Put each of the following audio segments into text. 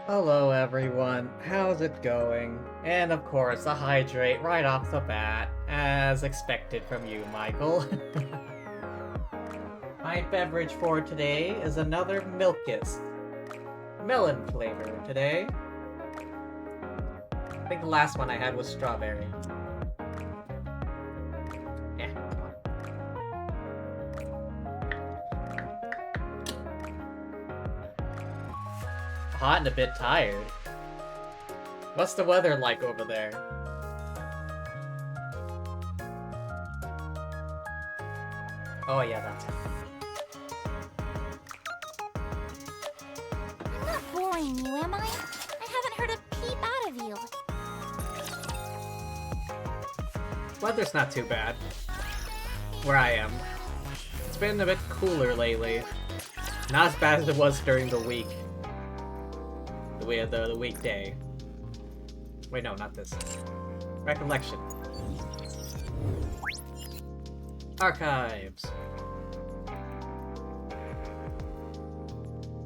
Hello everyone, how's it going? And of course, a hydrate right off the bat, as expected from you, Michael. My beverage for today is another Milkist. Melon flavor today. I think the last one I had was strawberry. Yeah, come on. Hot and a bit tired. What's the weather like over there? Oh yeah, that's it. I'm not boring you, am I? I haven't heard a peep out of you. Weather's not too bad. Where I am. It's been a bit cooler lately. Not as bad as it was during the week. The weekday. Wait, no, not this. Recollection. Archives.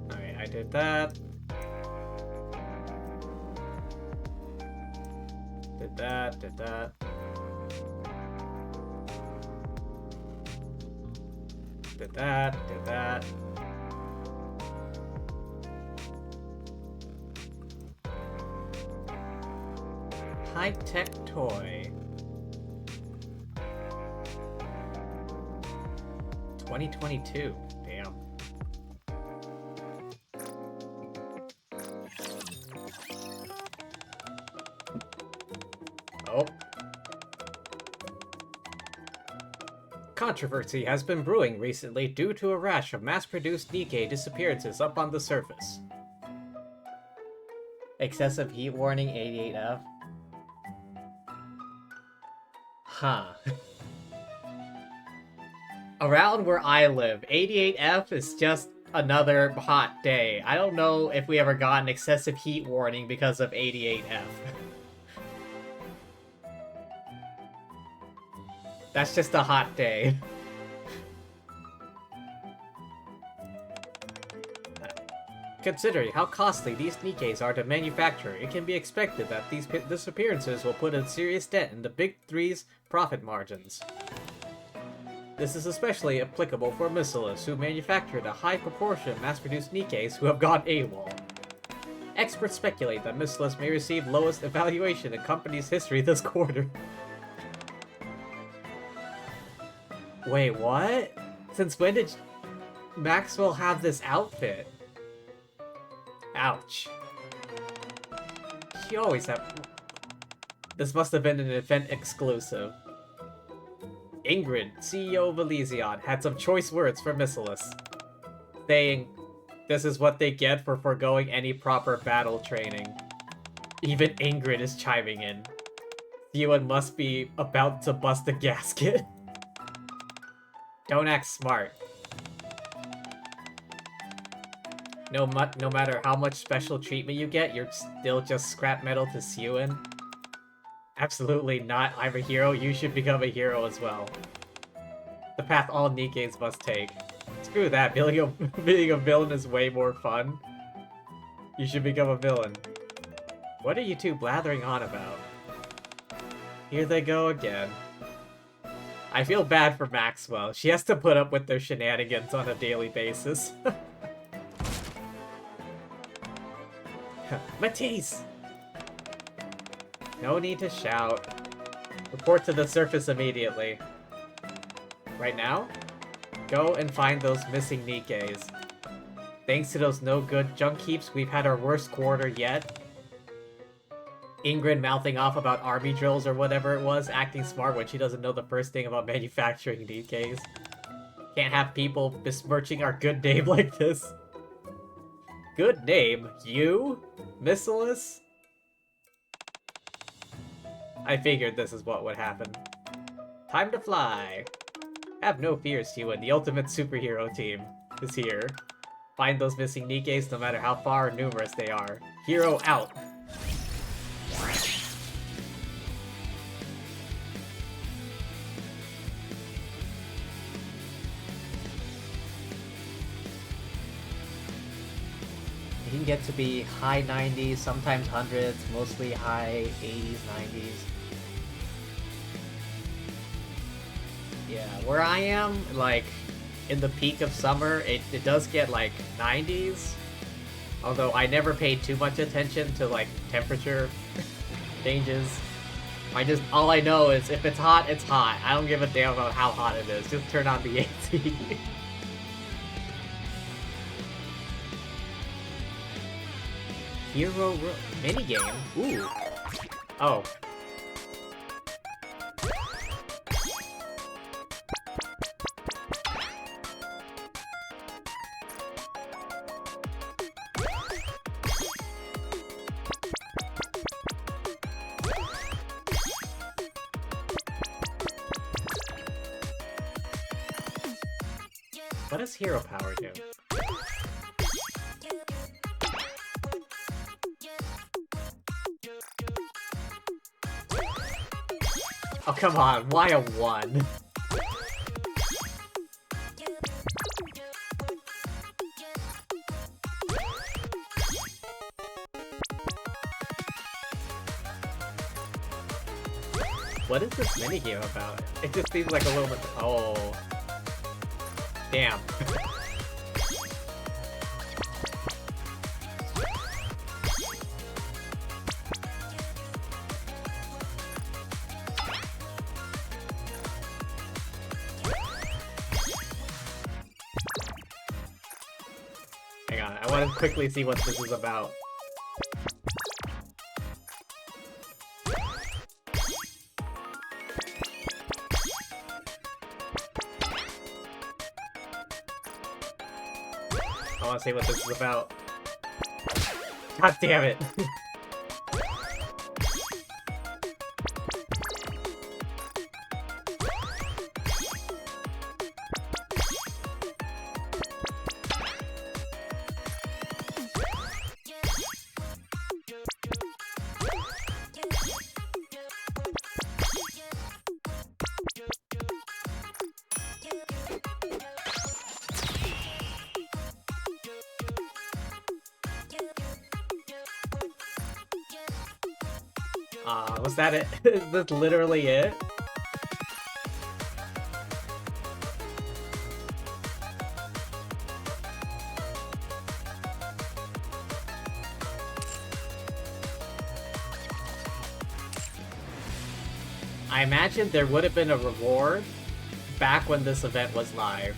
Alright, I did that. Did that, did that. Did that, did that. High-tech toy. 2022. Damn. Oh. Controversy has been brewing recently due to a rash of mass-produced Nikke disappearances up on the surface. Excessive heat warning 88F. Huh. Around where I live, 88F is just another hot day. I don't know if we ever got an excessive heat warning because of 88F. That's just a hot day. Considering how costly these Nikkes are to manufacture, it can be expected that these disappearances will put a serious dent in the Big Three's profit margins. This is especially applicable for Missiles, who manufactured a high proportion of mass-produced Nikkes who have gone AWOL. Experts speculate that Missiles may receive lowest evaluation in company's history this quarter. Wait, what? Since when did Maxwell have this outfit? Ouch. She always have... This must have been an event exclusive. Ingrid, CEO of Elysion, had some choice words for Missilis, saying, "This is what they get for foregoing any proper battle training." Even Ingrid is chiming in. Ewan must be about to bust a gasket. Don't act smart. No matter how much special treatment you get, you're still just scrap metal to Sewan. Absolutely not. I'm a hero. You should become a hero as well. The path all Nikkes must take. Screw that. Being a villain is way more fun. You should become a villain. What are you two blathering on about? Here they go again. I feel bad for Maxwell. She has to put up with their shenanigans on a daily basis. Matisse! No need to shout. Report to the surface immediately. Right now? Go and find those missing Nikkes. Thanks to those no-good junk heaps, we've had our worst quarter yet. Ingrid mouthing off about army drills or whatever it was, acting smart when she doesn't know the first thing about manufacturing Nikkes. Can't have people besmirching our good name like this. Good name? You? Missilis? I figured this is what would happen. Time to fly! Have no fears, Ewan. The ultimate superhero team is here. Find those missing Nikkes no matter how far or numerous they are. Hero out! can get to be high 90s, sometimes hundreds, mostly high 80s, 90s. Yeah, where I am, like, in the peak of summer, it does get, like, 90s. Although I never paid too much attention to, like, temperature changes. All I know is if it's hot, it's hot. I don't give a damn about how hot it is. Just turn on the AC. Hero minigame? Ooh. Oh. What does hero power do? Oh, come on, why a 1? What is this minigame about? It just seems like a little bit... Oh. Damn. Hang on, I want to quickly see what this is about. I want to see what this is about. God damn it. Was that it? Is this literally it? I imagine there would have been a reward back when this event was live.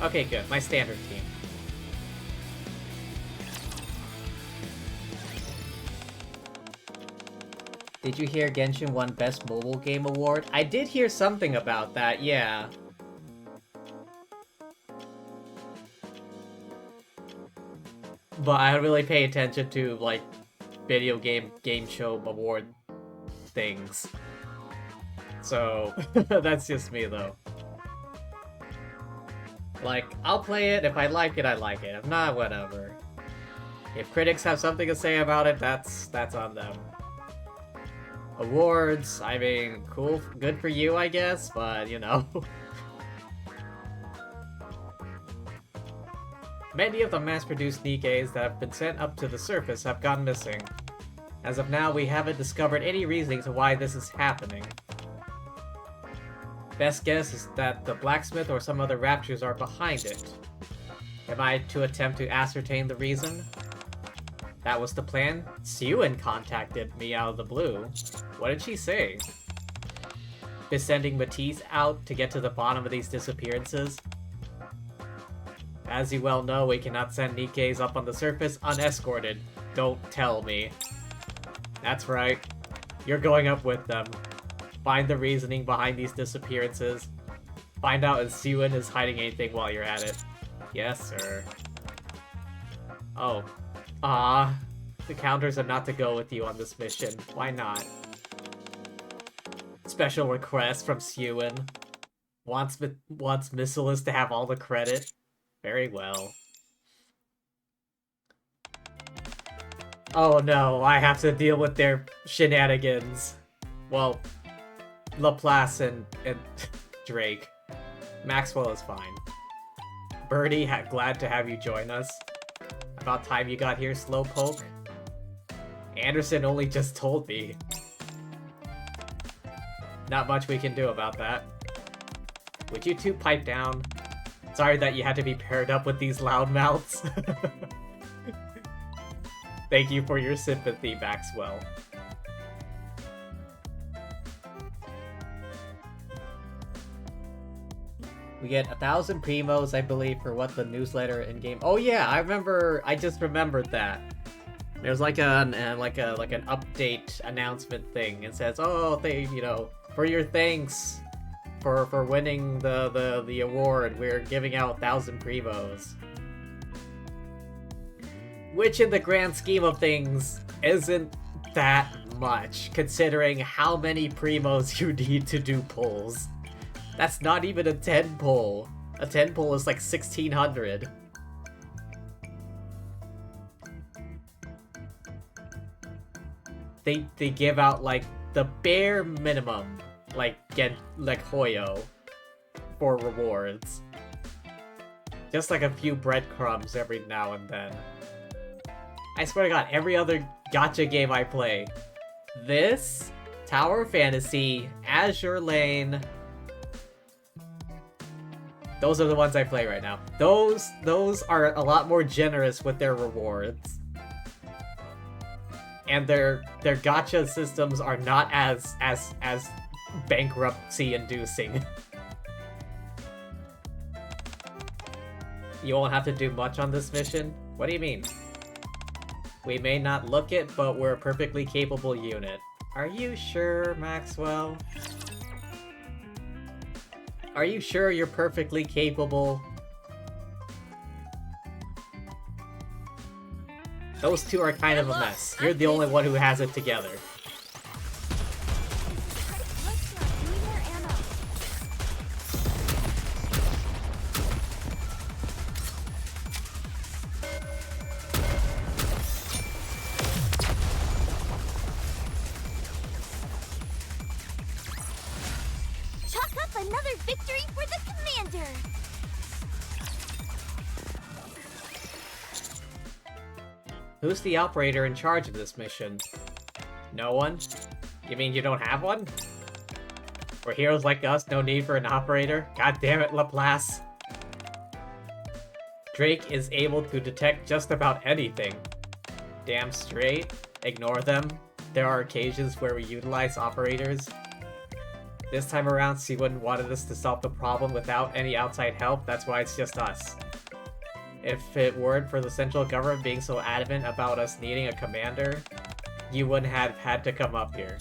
Okay, good. My standard team. Did you hear Genshin won Best Mobile Game Award? I did hear something about that, yeah. But I don't really pay attention to, like, video game show award things. So, that's just me, though. Like, I'll play it. If I like it, I like it. If not, whatever. If critics have something to say about it, that's on them. Awards, I mean, cool, good for you, I guess, but, you know. Many of the mass-produced Nikkes that have been sent up to the surface have gone missing. As of now, we haven't discovered any reasoning to why this is happening. Best guess is that the blacksmith or some other raptures are behind it. Am I to attempt to ascertain the reason? That was the plan. Suen contacted me out of the blue. What did she say? Is sending Matisse out to get to the bottom of these disappearances? As you well know, we cannot send Nikkes up on the surface unescorted. Don't tell me. That's right. You're going up with them. Find the reasoning behind these disappearances. Find out if Suen is hiding anything while you're at it. Yes, sir. Oh. The counters are not to go with you on this mission. Why not? Special request from Suen. Wants Missilis to have all the credit. Very well. Oh no, I have to deal with their shenanigans. Well, Laplace and Drake. Maxwell is fine. Birdie, glad to have you join us. About time you got here, Slowpoke. Anderson only just told me. Not much we can do about that. Would you two pipe down? Sorry that you had to be paired up with these loudmouths. Thank you for your sympathy, Maxwell. We get 1,000 primos, I believe, for what the newsletter in game. Oh yeah, I just remembered that. There's like an update announcement thing. It says, oh, for your thanks for winning the award, we're giving out 1,000 primos. Which in the grand scheme of things isn't that much, considering how many primos you need to do pulls. That's not even a 10 pull. A 10 pull is like 1,600. They give out like the bare minimum, like Hoyo, for rewards. Just like a few breadcrumbs every now and then. I swear to God, every other gacha game I play, this, Tower Fantasy, Azure Lane, those are the ones I play right now. Those are a lot more generous with their rewards. And their gacha systems are not as bankruptcy inducing. You won't have to do much on this mission? What do you mean? We may not look it, but we're a perfectly capable unit. Are you sure, Maxwell? Are you sure you're perfectly capable? Those two are kind of a mess. You're the only one who has it together. Another victory for the commander! Who's the operator in charge of this mission? No one? You mean you don't have one? For heroes like us, no need for an operator? God damn it, Laplace! Drake is able to detect just about anything. Damn straight. Ignore them. There are occasions where we utilize operators. This time around, Siwon wanted us to solve the problem without any outside help, that's why it's just us. If it weren't for the central government being so adamant about us needing a commander, you wouldn't have had to come up here.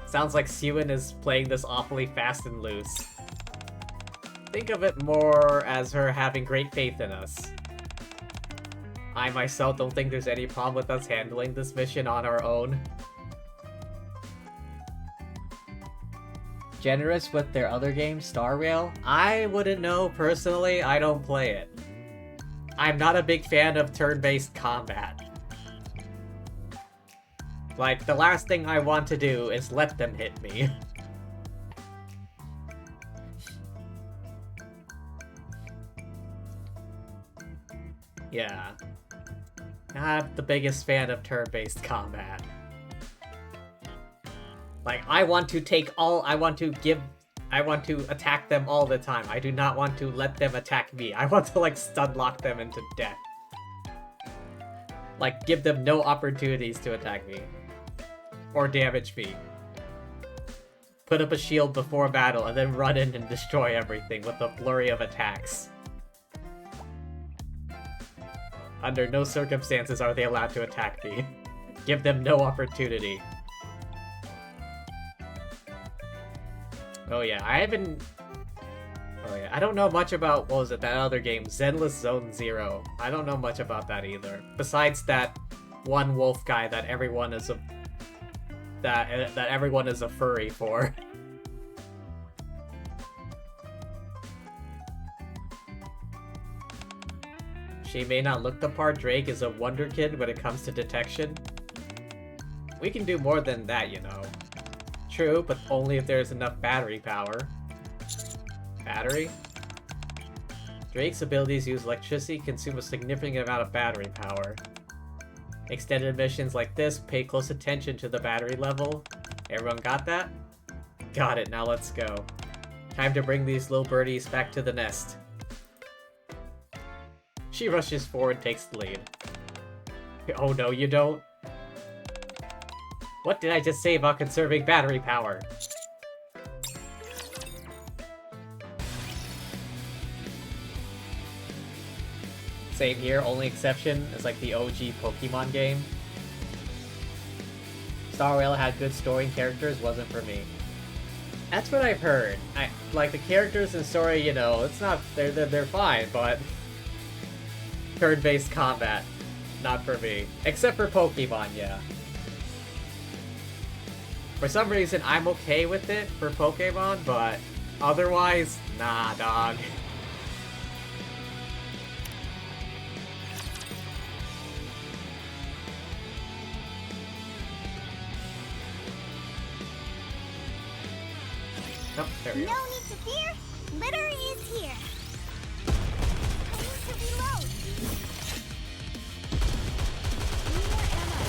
Sounds like Siwon is playing this awfully fast and loose. Think of it more as her having great faith in us. I myself don't think there's any problem with us handling this mission on our own. Generous with their other game, Star Rail? I wouldn't know, personally, I don't play it. I'm not a big fan of turn-based combat. Like, the last thing I want to do is let them hit me. Yeah. Not the biggest fan of turn-based combat. Like, I want to attack them all the time. I do not want to let them attack me. I want to, like, stun lock them into death. Like, give them no opportunities to attack me. Or damage me. Put up a shield before battle and then run in and destroy everything with a flurry of attacks. Under no circumstances are they allowed to attack me. Give them no opportunity. Oh yeah, I don't know much about, what was it, that other game, Zenless Zone Zero. I don't know much about that either. Besides that one wolf guy that everyone is that everyone is a furry for. She may not look the part. Drake is a wonder kid when it comes to detection. We can do more than that, you know. True, but only if there's enough battery power. Battery? Drake's abilities use electricity, consume a significant amount of battery power. Extended missions like this pay close attention to the battery level. Everyone got that? Got it, now let's go. Time to bring these little birdies back to the nest. She rushes forward and takes the lead. Oh no, you don't. What did I just say about conserving battery power? Same here, only exception is like the OG Pokemon game. Star Rail had good story and characters, wasn't for me. That's what I've heard. Like the characters and story, you know, it's not they're fine, but turn-based combat, not for me. Except for Pokemon, yeah. For some reason, I'm okay with it for Pokemon, but otherwise, nah, dog. Oh, there we go. No need to fear. Litter is here. I need to reload. Need more ammo.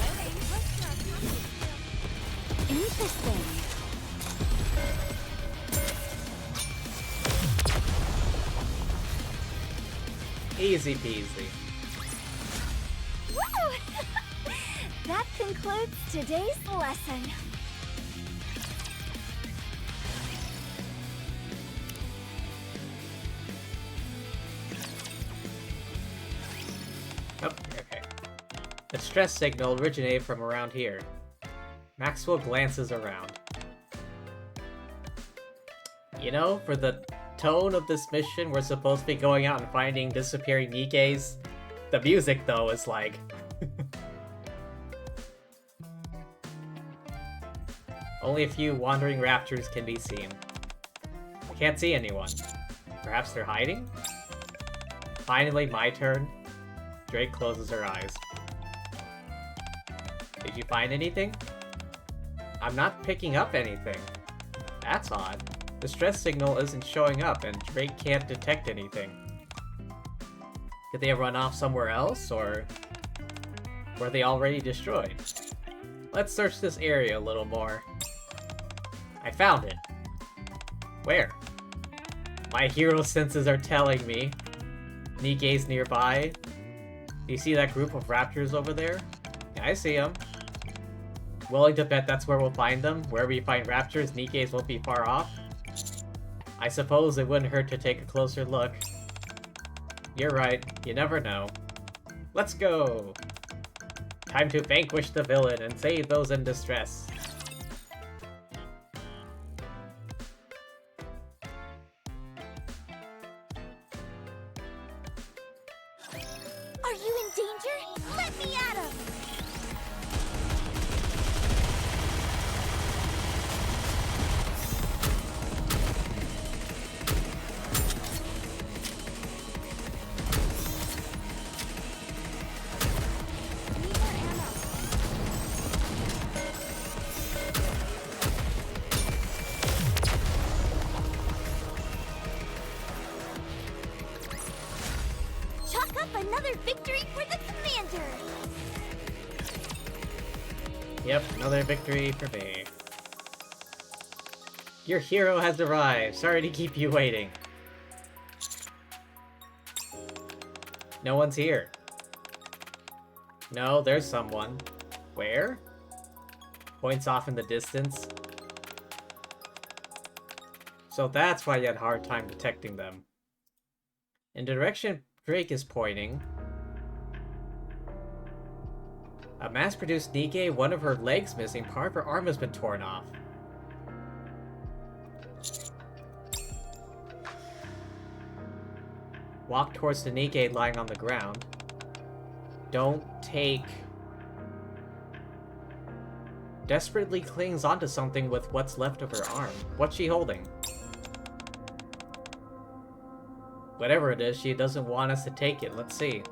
Okay, let's try something. Interesting. Easy peasy. Woo! That concludes today's lesson. Oh, okay. The stress signal originated from around here. Maxwell glances around. You know, for the tone of this mission, we're supposed to be going out and finding disappearing Nikkes. The music, though, is like... Only a few wandering raptors can be seen. I can't see anyone. Perhaps they're hiding? Finally, my turn. Drake closes her eyes. Did you find anything? I'm not picking up anything. That's odd. The stress signal isn't showing up and Drake can't detect anything. Did they run off somewhere else, or were they already destroyed? Let's search this area a little more. I found it. Where? My hero senses are telling me. Nikke's nearby. Do you see that group of raptors over there? Yeah, I see them. Willing to bet that's where we'll find them? Wherever you find raptors, Nikke's won't be far off? I suppose it wouldn't hurt to take a closer look. You're right, you never know. Let's go! Time to vanquish the villain and save those in distress. Are you in danger? Let me at him! Need more ammo. Chalk up another victory for the commander! Yep, another victory for me. Your hero has arrived. Sorry to keep you waiting. No one's here. No, there's someone. Where? Points off in the distance. So that's why you had a hard time detecting them. In the direction Drake is pointing, a mass-produced Nikke, one of her legs missing, part of her arm has been torn off. Walk towards the Nikke lying on the ground. Don't take... Desperately clings onto something with what's left of her arm. What's she holding? Whatever it is, she doesn't want us to take it. Let's see.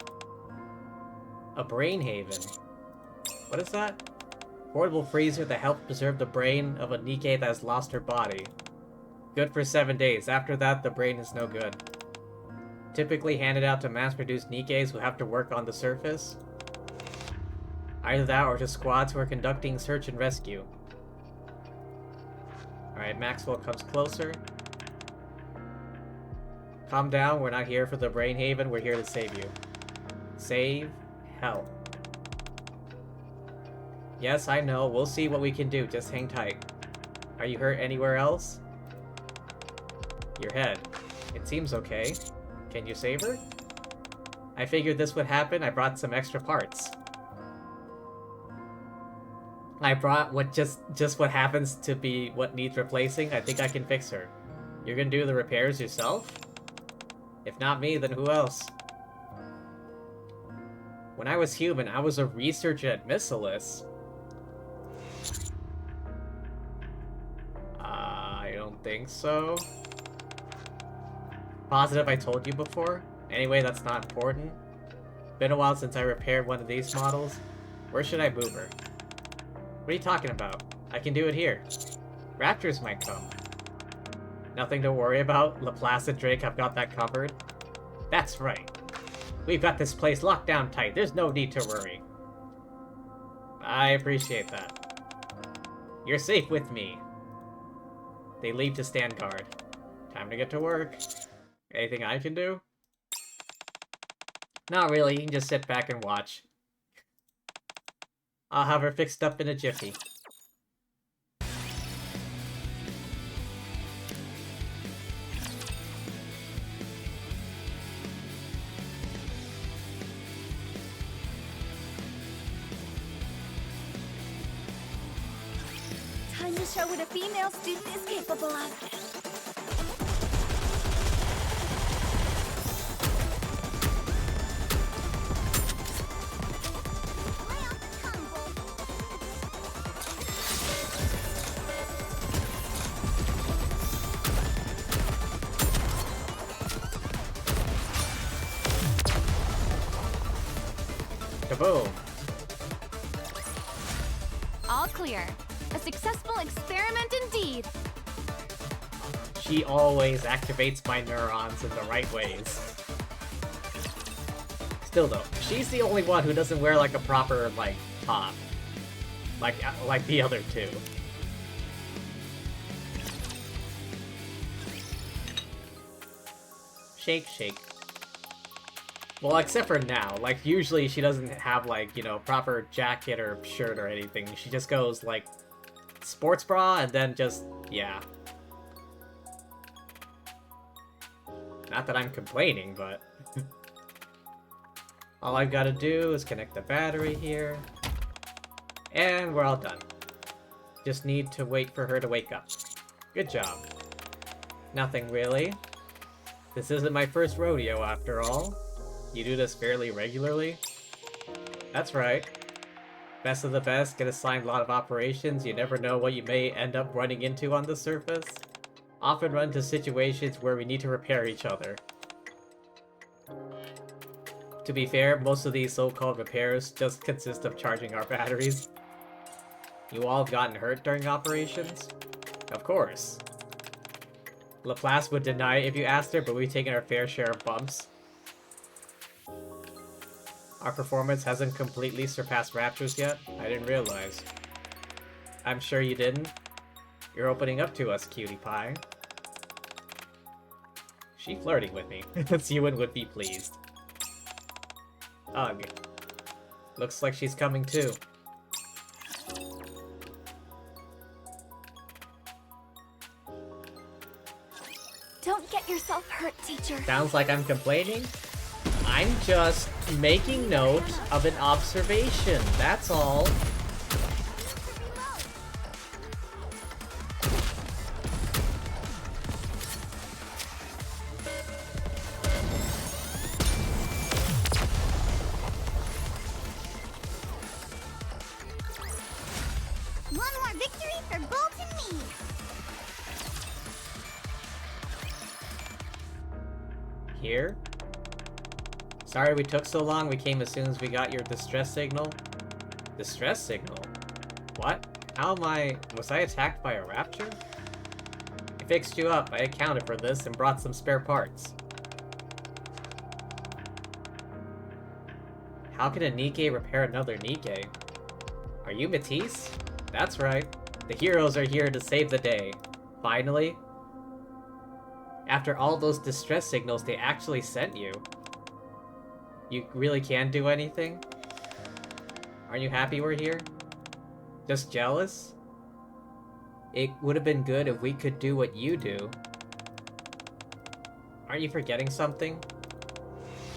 A brain haven. What is that? Portable freezer that helps preserve the brain of a Nikke that has lost her body. Good for 7 days. After that, the brain is no good. typically handed out to mass-produced Nikkes who have to work on the surface. Either that or to squads who are conducting search and rescue. Alright, Maxwell comes closer. Calm down, we're not here for the Brain Haven, we're here to save you. Save hell. Yes, I know, we'll see what we can do, just hang tight. Are you hurt anywhere else? Your head. It seems okay. Can you save her? I figured this would happen, I brought some extra parts. I brought what just what happens to be what needs replacing. I think I can fix her. You're gonna do the repairs yourself? If not me, then who else? When I was human, I was a researcher at Missilis. I don't think so. Positive I told you before? Anyway, that's not important. Been a while since I repaired one of these models. Where should I move her? What are you talking about? I can do it here. Raptors might come. Nothing to worry about. Laplace and Drake have got that covered. That's right. We've got this place locked down tight. There's no need to worry. I appreciate that. You're safe with me. They leave to stand guard. Time to get to work. Anything I can do? Not really. You can just sit back and watch. I'll have her fixed up in a jiffy. Time to show what a female student is capable of. Kaboom! All clear. A successful experiment indeed. She always activates my neurons in the right ways. Still though, she's the only one who doesn't wear like a proper, like, top. Like the other two. Shake, shake. Well, except for now. Like, usually she doesn't have, like, you know, proper jacket or shirt or anything. She just goes, like, sports bra and then just, yeah. Not that I'm complaining, but... all I've got to do is connect the battery here. And we're all done. Just need to wait for her to wake up. Good job. Nothing really. This isn't my first rodeo, after all. You do this fairly regularly? That's right. Best of the best, get assigned a lot of operations, you never know what you may end up running into on the surface. Often run into situations where we need to repair each other. To be fair, most of these so-called repairs just consist of charging our batteries. You all have gotten hurt during operations? Of course. Laplace would deny it if you asked her, but we've taken our fair share of bumps. Our performance hasn't completely surpassed Rapture's yet? I didn't realize. I'm sure you didn't. You're opening up to us, cutie pie. She flirting with me. Ewan would be pleased. Ugh. Looks like she's coming too. Don't get yourself hurt, teacher. Sounds like I'm complaining? I'm just making note of an observation, that's all. One more victory for Bolt and me. Here? Sorry we took so long, we came as soon as we got your distress signal. Distress signal? What? How am I... was I attacked by a rapture? I fixed you up, I accounted for this and brought some spare parts. How can a Nikke repair another Nikke? Are you Matisse? That's right. The heroes are here to save the day. Finally. After all those distress signals they actually sent you. You really can't do anything? Aren't you happy we're here? Just jealous? It would have been good if we could do what you do. Aren't you forgetting something?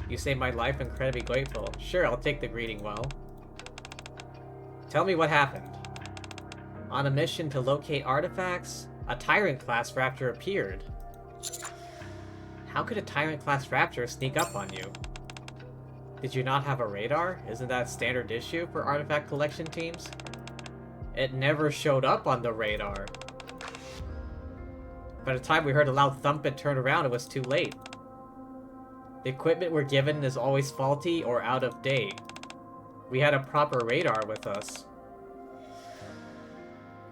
You saved my life, incredibly grateful. Sure, I'll take the greeting well. Tell me what happened. On a mission to locate artifacts, a Tyrant-class Raptor appeared. How could a Tyrant-class Raptor sneak up on you? Did you not have a radar? Isn't that standard issue for artifact collection teams? It never showed up on the radar. By the time we heard a loud thump and turned around, it was too late. The equipment we're given is always faulty or out of date. We had a proper radar with us.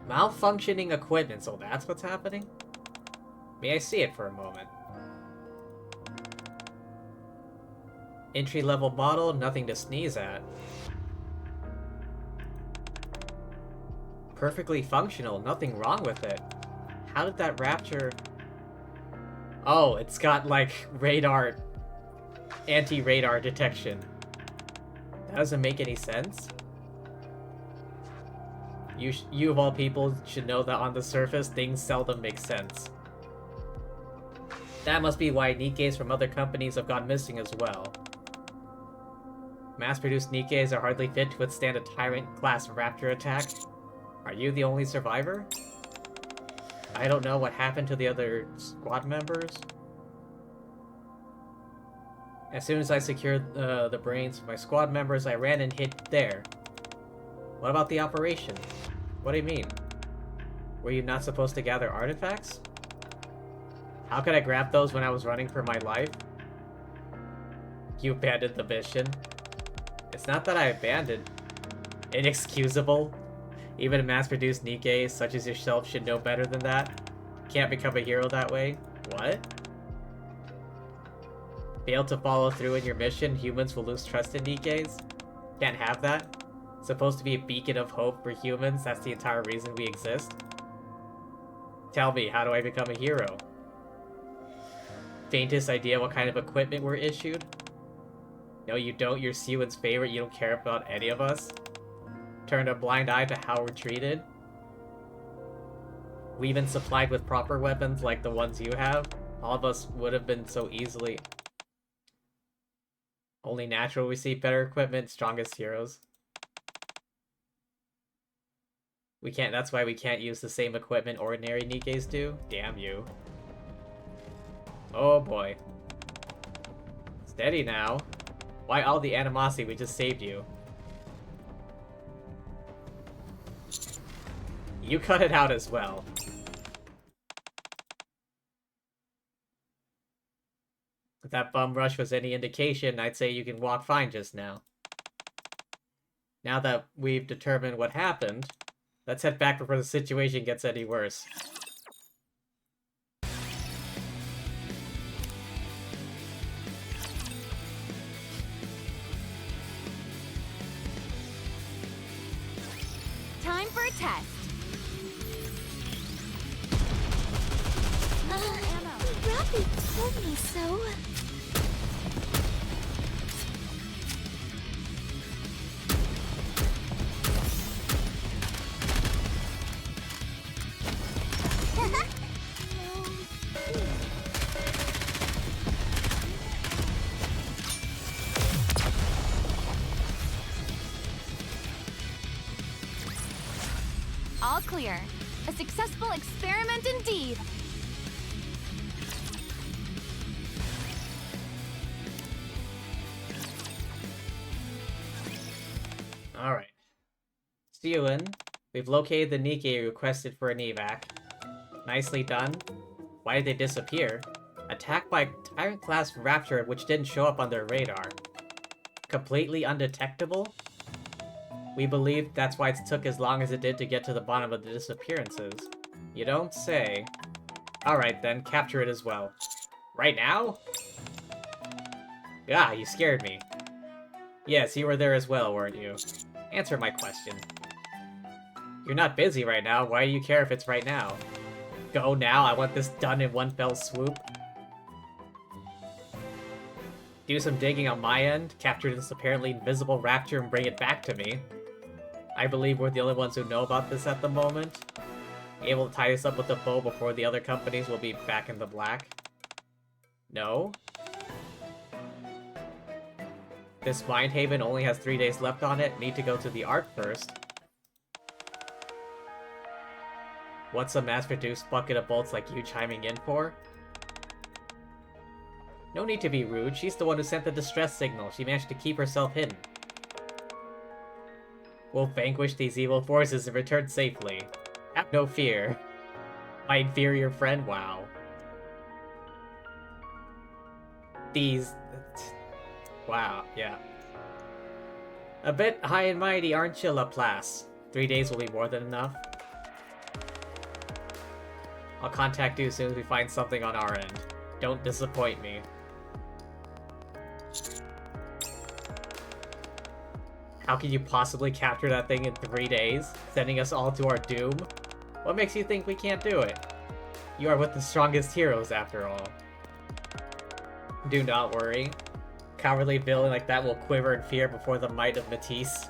Malfunctioning equipment, so that's what's happening? May I see it for a moment? Entry-level model, nothing to sneeze at. Perfectly functional, nothing wrong with it. How did that Raptor... Oh, it's got, like, radar... anti-radar detection. That doesn't make any sense. You of all people should know that on the surface, things seldom make sense. That must be why Nikkes from other companies have gone missing as well. Mass-produced Nikkes are hardly fit to withstand a Tyrant-class Raptor attack. Are you the only survivor? I don't know what happened to the other squad members. As soon as I secured the brains of my squad members, I ran and hid there. What about the operation? What do you mean? Were you not supposed to gather artifacts? How could I grab those when I was running for my life? You abandoned the mission. It's not that I abandoned. Inexcusable. Even a mass-produced Nikke such as yourself should know better than that. Can't become a hero that way. What? Fail to follow through in your mission, humans will lose trust in Nikkes? Can't have that? Supposed to be a beacon of hope for humans, that's the entire reason we exist? Tell me, how do I become a hero? Faintest idea what kind of equipment we're issued? No, you don't. You're Siwon's favorite. You don't care about any of us. Turned a blind eye to how we're treated. We've been supplied with proper weapons like the ones you have. All of us would have been so easily. Only natural we see better equipment, strongest heroes. We can't, that's why we can't use the same equipment ordinary Nikkes do? Damn you. Oh boy. Steady now. Why all the animosity? We just saved you. You cut it out as well. If that bum rush was any indication, I'd say you can walk fine just now. Now that we've determined what happened, let's head back before the situation gets any worse. Time for a test. Rappy told me so. All clear. A successful experiment indeed. Alright. Siwon, we've located the Nikke requested for an evac. Nicely done. Why did they disappear? Attacked by Tyrant-class Raptor which didn't show up on their radar. Completely undetectable? We believe that's why it took as long as it did to get to the bottom of the disappearances. You don't say. Alright then, capture it as well. Right now? Yeah, you scared me. Yes, you were there as well, weren't you? Answer my question. You're not busy right now, why do you care if it's right now? Go now, I want this done in one fell swoop. Do some digging on my end, capture this apparently invisible raptor and bring it back to me. I believe we're the only ones who know about this at the moment. Able to tie this up with the bow before the other companies will be back in the black. No? This Mind Haven only has 3 days left on it, need to go to the art first. What's a mass-produced bucket of bolts like you chiming in for? No need to be rude, she's the one who sent the distress signal. She managed to keep herself hidden. We'll vanquish these evil forces and return safely. Have no fear. My inferior friend, wow. These... Wow, yeah. A bit high and mighty, aren't you, Laplace? 3 days will be more than enough. I'll contact you as soon as we find something on our end. Don't disappoint me. How can you possibly capture that thing in 3 days, sending us all to our doom? What makes you think we can't do it? You are with the strongest heroes, after all. Do not worry. Cowardly villain like that will quiver in fear before the might of Matisse.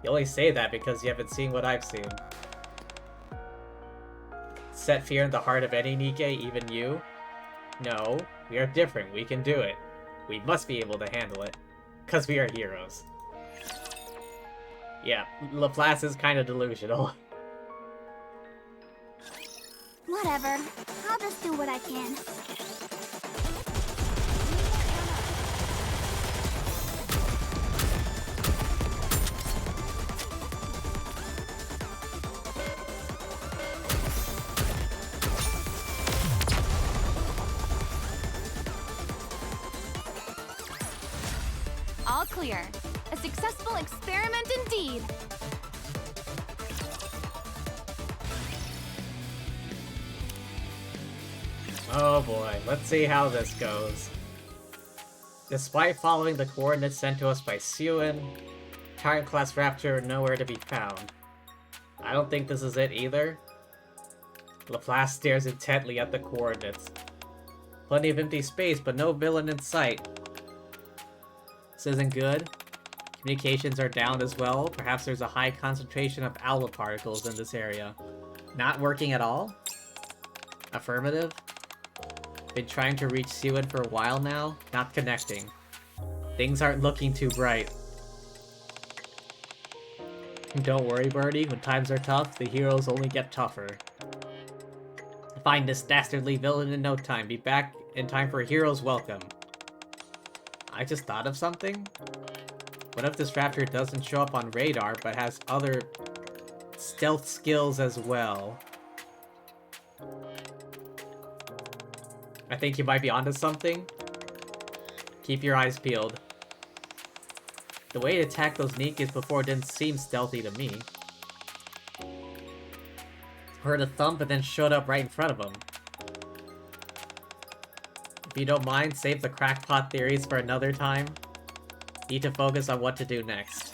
You only say that because you haven't seen what I've seen. Set fear in the heart of any Nikke, even you? No, we are different, we can do it. We must be able to handle it. 'Cause we are heroes. Yeah, Laplace is kind of delusional. Whatever. I'll just do what I can. All clear. A successful experiment indeed. Oh boy, let's see how this goes. Despite following the coordinates sent to us by Suen, Tyrant class Raptor nowhere to be found. I don't think this is it either. Laplace stares intently at the coordinates. Plenty of empty space, but no villain in sight. This isn't good. Communications are down as well. Perhaps there's a high concentration of alpha particles in this area. Not working at all? Affirmative. Been trying to reach Suen for a while now. Not connecting. Things aren't looking too bright. Don't worry, Birdie. When times are tough, the heroes only get tougher. Find this dastardly villain in no time. Be back in time for a hero's welcome. I just thought of something? What if this raptor doesn't show up on radar, but has other stealth skills as well? I think you might be onto something. Keep your eyes peeled. The way to attack those Nikkes before didn't seem stealthy to me. Heard a thump and then showed up right in front of him. If you don't mind, save the crackpot theories for another time. Need to focus on what to do next.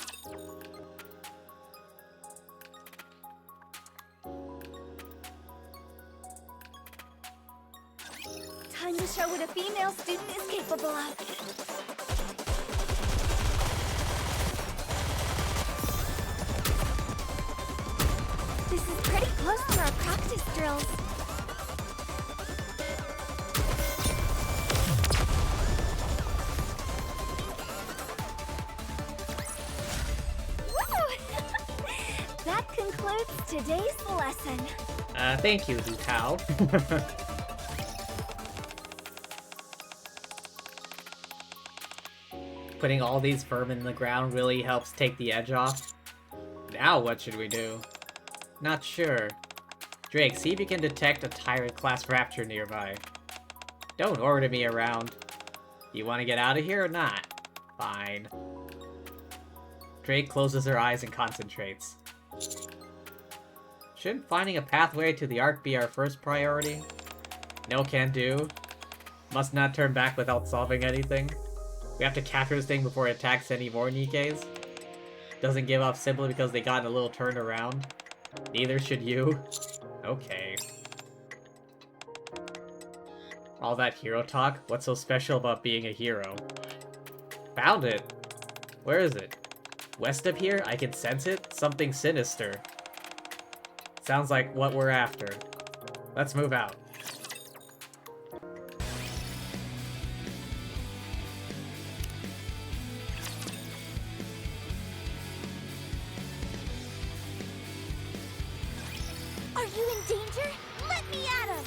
Time to show what a female student is capable of. This is pretty close to our practice drills. Woo! That concludes today's lesson. Thank you, Hu Tao. Putting all these vermin in the ground really helps take the edge off. Now what should we do? Not sure. Drake, see if you can detect a Tyrant-class Raptor nearby. Don't order me around. You want to get out of here or not? Fine. Drake closes her eyes and concentrates. Shouldn't finding a pathway to the Ark be our first priority? No can do. Must not turn back without solving anything. We have to capture this thing before it attacks any more Nikkes. Doesn't give up simply because they got in a little turnaround. Neither should you. Okay. All that hero talk? What's so special about being a hero? Found it! Where is it? West of here? I can sense it? Something sinister. Sounds like what we're after. Let's move out. Are you in danger? Let me at him!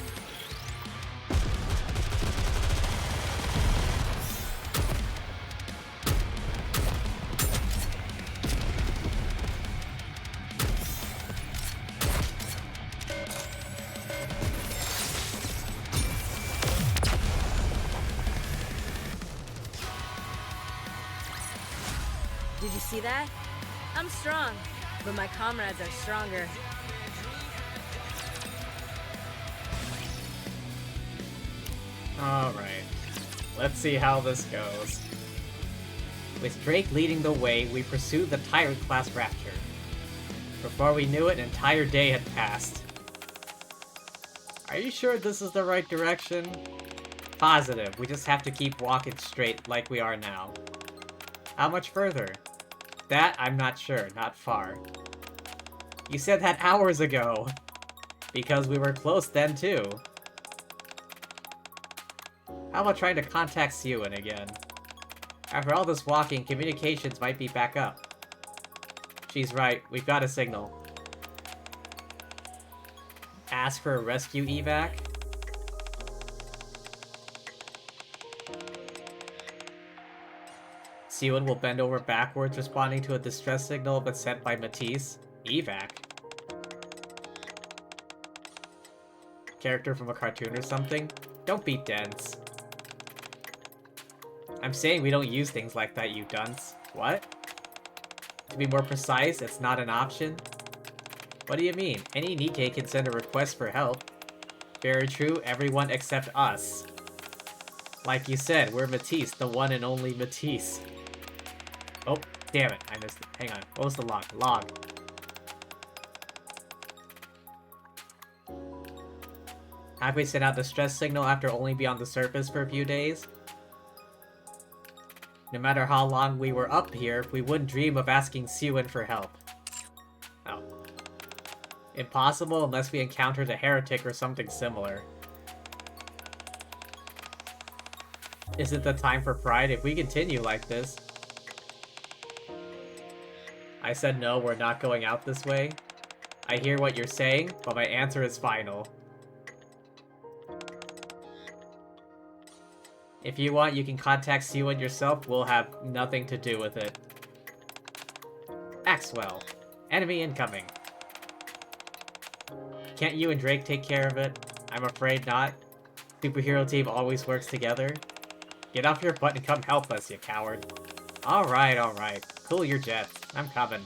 Did you see that? I'm strong, but my comrades are stronger. Alright. Let's see how this goes. With Drake leading the way, we pursued the Tyrant-class Rapture. Before we knew it, an entire day had passed. Are you sure this is the right direction? Positive. We just have to keep walking straight like we are now. How much further? That, I'm not sure. Not far. You said that hours ago! Because we were close then, too. How about trying to contact Siwon again? After all this walking, communications might be back up. She's right, we've got a signal. Ask for a rescue evac? Siwon will bend over backwards, responding to a distress signal but sent by Matisse. Evac? Character from a cartoon or something? Don't be dense. I'm saying we don't use things like that, you dunce. What? To be more precise, it's not an option? What do you mean? Any Nikke can send a request for help. Very true, everyone except us. Like you said, we're Matisse, the one and only Matisse. Oh, damn it, I missed it. Hang on, what was the log? Log. Have we sent out the stress signal after only be on the surface for a few days? No matter how long we were up here, we wouldn't dream of asking Siwon for help. Oh. Impossible unless we encountered a heretic or something similar. Is it the time for pride if we continue like this? I said no, we're not going out this way. I hear what you're saying, but my answer is final. If you want, you can contact Siwon yourself. We'll have nothing to do with it. Axwell. Enemy incoming. Can't you and Drake take care of it? I'm afraid not. Superhero team always works together. Get off your butt and come help us, you coward. Alright, alright. Cool your jets. I'm coming.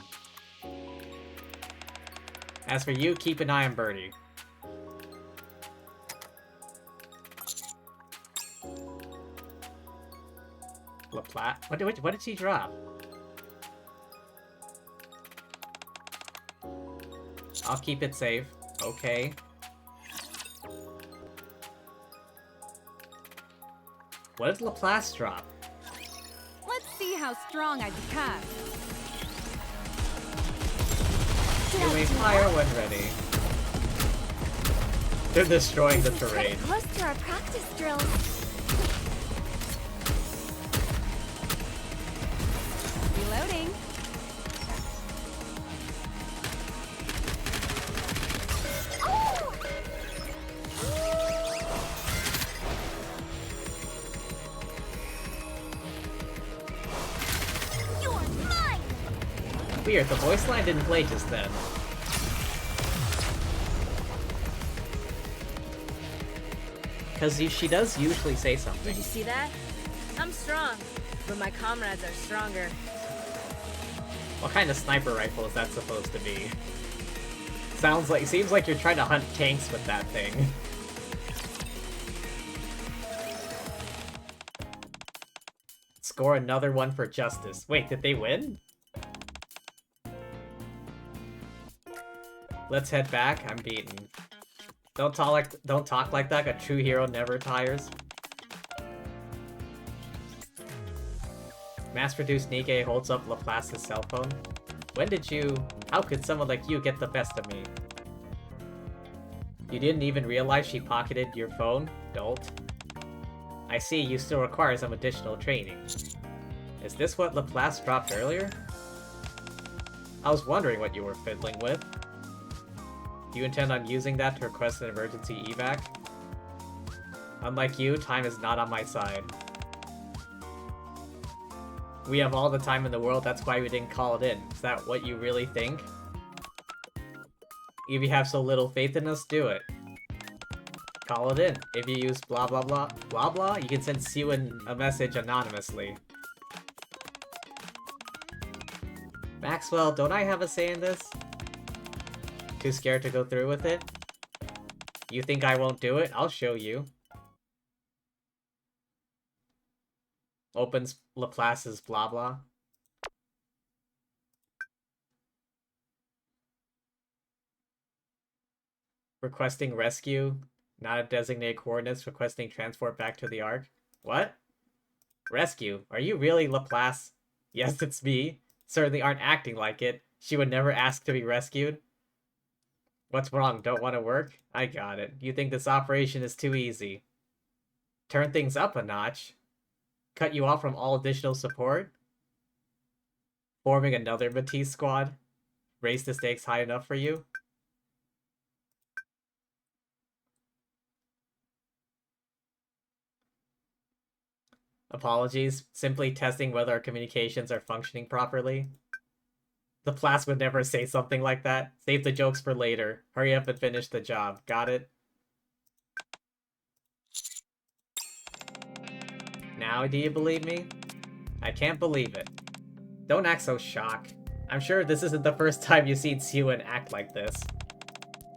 As for you, keep an eye on Birdie. LaPlatte? What did she drop? I'll keep it safe. Okay. What did LaPlace drop? Let's see how strong I become. You may fire when ready. They're destroying the terrain. Close to our practice drills. Reloading. Oh! You're mine! Weird, the voice line didn't play just then. Because she does usually say something. Did you see that? I'm strong, but my comrades are stronger. What kind of sniper rifle is that supposed to be? Seems like you're trying to hunt tanks with that thing. Score another one for justice. Wait, did they win? Let's head back. I'm beaten. Don't talk like that. A true hero never tires. Mass-produced Nikke holds up Laplace's cell phone. When did you... How could someone like you get the best of me? You didn't even realize she pocketed your phone? Don't. I see you still require some additional training. Is this what Laplace dropped earlier? I was wondering what you were fiddling with. Do you intend on using that to request an emergency evac? Unlike you, time is not on my side. We have all the time in the world, that's why we didn't call it in. Is that what you really think? If you have so little faith in us, do it. Call it in. If you use blah blah blah blah blah, you can send Siwon a message anonymously. Maxwell, don't I have a say in this? Too scared to go through with it? You think I won't do it? I'll show you. Opens Laplace's blah blah. Requesting rescue. Not a designated coordinates. Requesting transport back to the Ark. What? Rescue? Are you really Laplace? Yes, it's me. Certainly aren't acting like it. She would never ask to be rescued. What's wrong? Don't want to work? I got it. You think this operation is too easy. Turn things up a notch. Cut you off from all additional support. Forming another Matisse squad. Raise the stakes high enough for you. Apologies. Simply testing whether our communications are functioning properly. The Plas would never say something like that. Save the jokes for later. Hurry up and finish the job. Got it? Now do you believe me? I can't believe it. Don't act so shocked. I'm sure this isn't the first time you've seen Siwon act like this.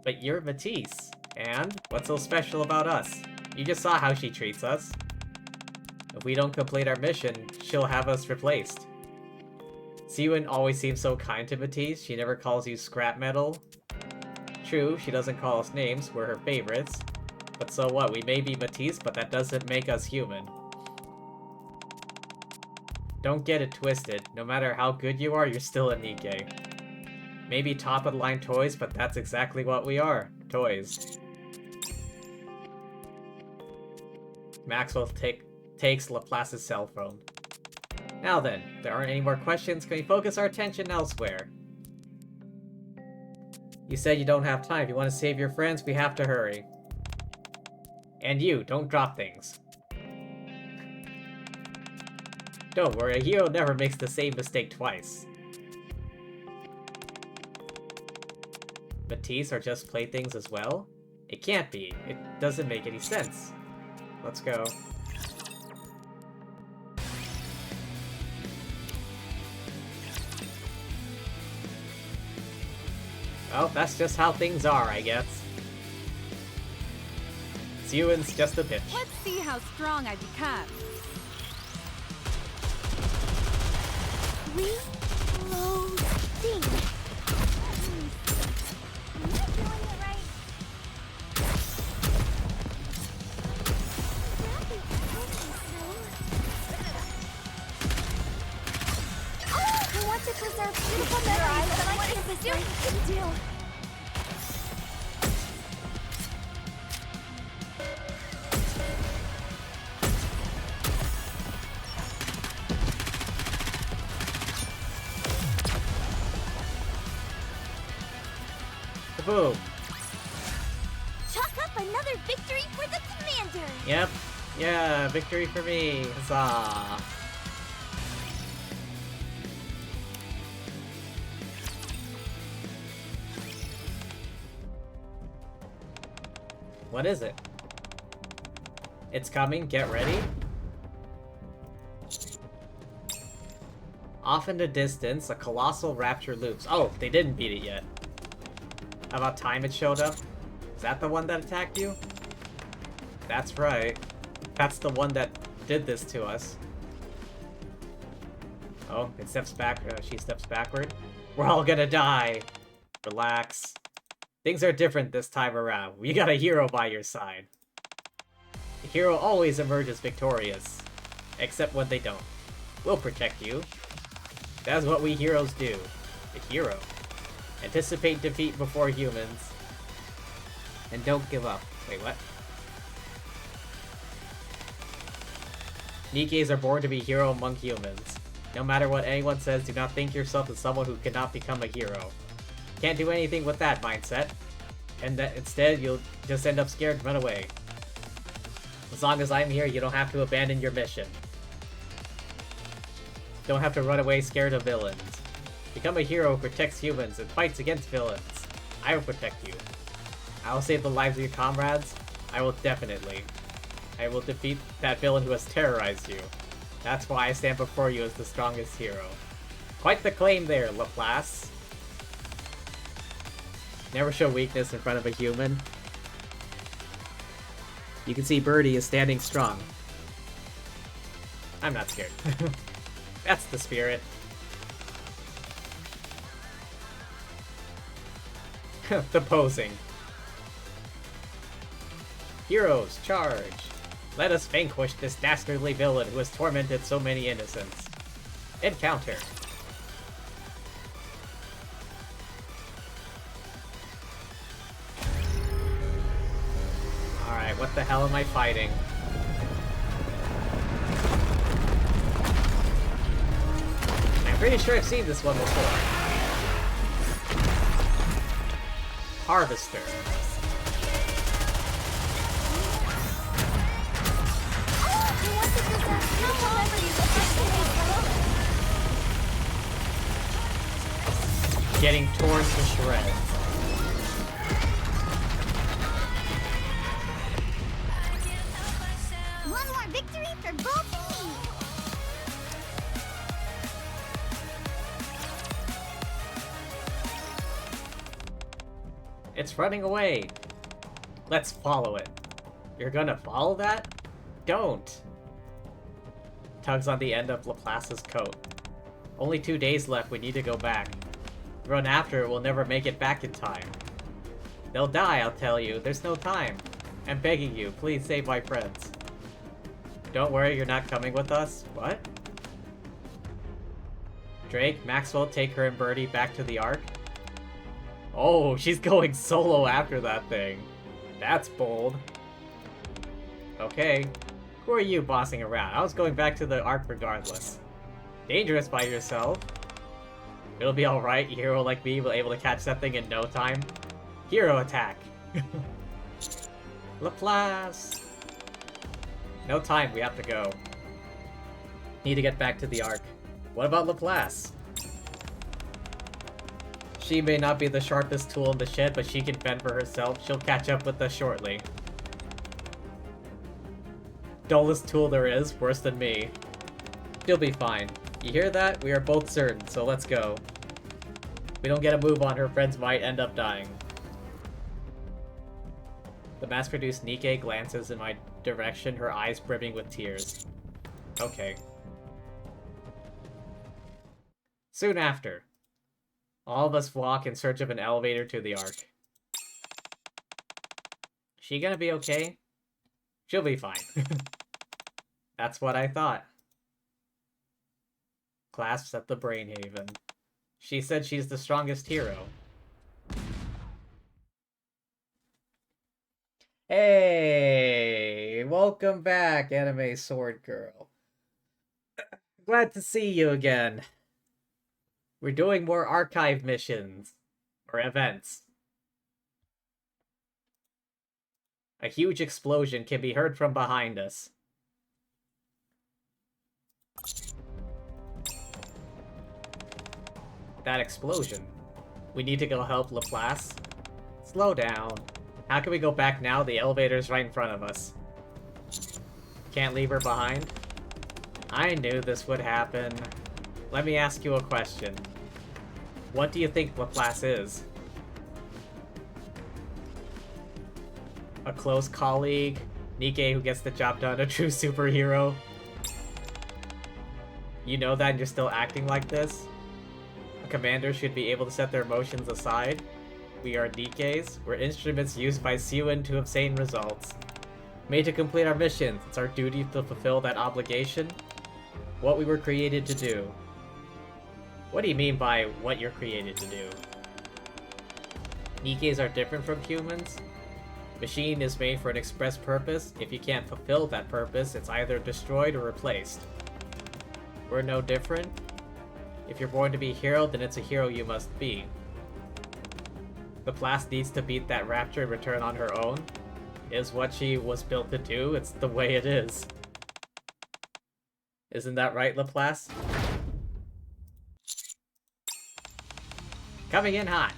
But you're Matisse. And? What's so special about us? You just saw how she treats us. If we don't complete our mission, she'll have us replaced. Siwon always seems so kind to Matisse. She never calls you scrap metal. True, she doesn't call us names. We're her favorites. But so what? We may be Matisse, but that doesn't make us human. Don't get it twisted. No matter how good you are, you're still a Nikke. Maybe top-of-the-line toys, but that's exactly what we are. Toys. Maxwell takes Laplace's cell phone. Now then, if there aren't any more questions, can we focus our attention elsewhere? You said you don't have time. If you want to save your friends, we have to hurry. And you, don't drop things. Don't worry, a hero never makes the same mistake twice. Matisse are just playthings as well? It can't be. It doesn't make any sense. Let's go. Well, that's just how things are, I guess. Siwon's just a bitch. Let's see how strong I become. Reloading. Am I doing it right? I want to preserve beautiful memories that my campus life can do. Boom. Chalk up another victory for the commander. Yep. Yeah, victory for me. Huzzah. What is it? It's coming. Get ready. Off in the distance, a colossal rapture loops. Oh, they didn't beat it yet. How about time it showed up? Is that the one that attacked you? That's right. That's the one that did this to us. Oh, it steps back. She steps backward. We're all gonna die. Relax. Things are different this time around. You got a hero by your side. The hero always emerges victorious. Except when they don't. We'll protect you. That's what we heroes do. The hero. Anticipate defeat before humans. And don't give up. Wait, what? Nikkes are born to be hero among humans. No matter what anyone says, do not think yourself as someone who cannot become a hero. Can't do anything with that mindset. And that instead, you'll just end up scared and run away. As long as I'm here, you don't have to abandon your mission. Don't have to run away scared of villains. Become a hero who protects humans and fights against villains. I will protect you. I will save the lives of your comrades. I will definitely. I will defeat that villain who has terrorized you. That's why I stand before you as the strongest hero. Quite the claim there, Laplace. Never show weakness in front of a human. You can see Birdie is standing strong. I'm not scared. That's the spirit. The posing. Heroes, charge! Let us vanquish this dastardly villain who has tormented so many innocents. Encounter. Alright, what the hell am I fighting? I'm pretty sure I've seen this one before. Harvester. Getting torn to shreds. One more victory for both teams. It's running away. Let's follow it. You're gonna follow that? Don't. Tugs on the end of Laplace's coat. Only 2 days left, we need to go back. Run after it, we'll never make it back in time. They'll die, I'll tell you. There's no time. I'm begging you, please save my friends. Don't worry, you're not coming with us? What? Drake, Maxwell, take her and Birdie back to the Ark? Oh, she's going solo after that thing. That's bold. Okay. Who are you bossing around? I was going back to the Ark regardless. Dangerous by yourself. It'll be alright, a hero like me will be able to catch that thing in no time. Hero attack! Laplace! No time, we have to go. Need to get back to the Ark. What about Laplace? She may not be the sharpest tool in the shed, but she can fend for herself. She'll catch up with us shortly. Dullest tool there is, worse than me. She'll be fine. You hear that? We are both certain, so let's go. If we don't get a move on, her friends might end up dying. The mass-produced Nikke glances in my direction, her eyes brimming with tears. Okay. Soon after, all of us walk in search of an elevator to the Ark. She gonna be okay? She'll be fine. That's what I thought. Clasps at the Brain Haven. She said she's the strongest hero. Hey! Welcome back, Anime Sword Girl. Glad to see you again. We're doing more archive missions. Or events. A huge explosion can be heard from behind us. That explosion. We need to go help Laplace. Slow down. How can we go back now? The elevator's right in front of us. Can't leave her behind? I knew this would happen. Let me ask you a question. What do you think Laplace is? A close colleague? Nikke who gets the job done? A true superhero? You know that and you're still acting like this? A commander should be able to set their emotions aside. We are Nikkes. We're instruments used by Siwin to obtain results. Made to complete our missions. It's our duty to fulfill that obligation. What we were created to do. What do you mean by what you're created to do? Nikkes are different from humans. Machine is made for an express purpose. If you can't fulfill that purpose, it's either destroyed or replaced. We're no different. If you're born to be a hero, then it's a hero you must be. Laplace needs to beat that rapture and return on her own. Is what she was built to do. It's the way it is. Isn't that right, Laplace? Coming in hot.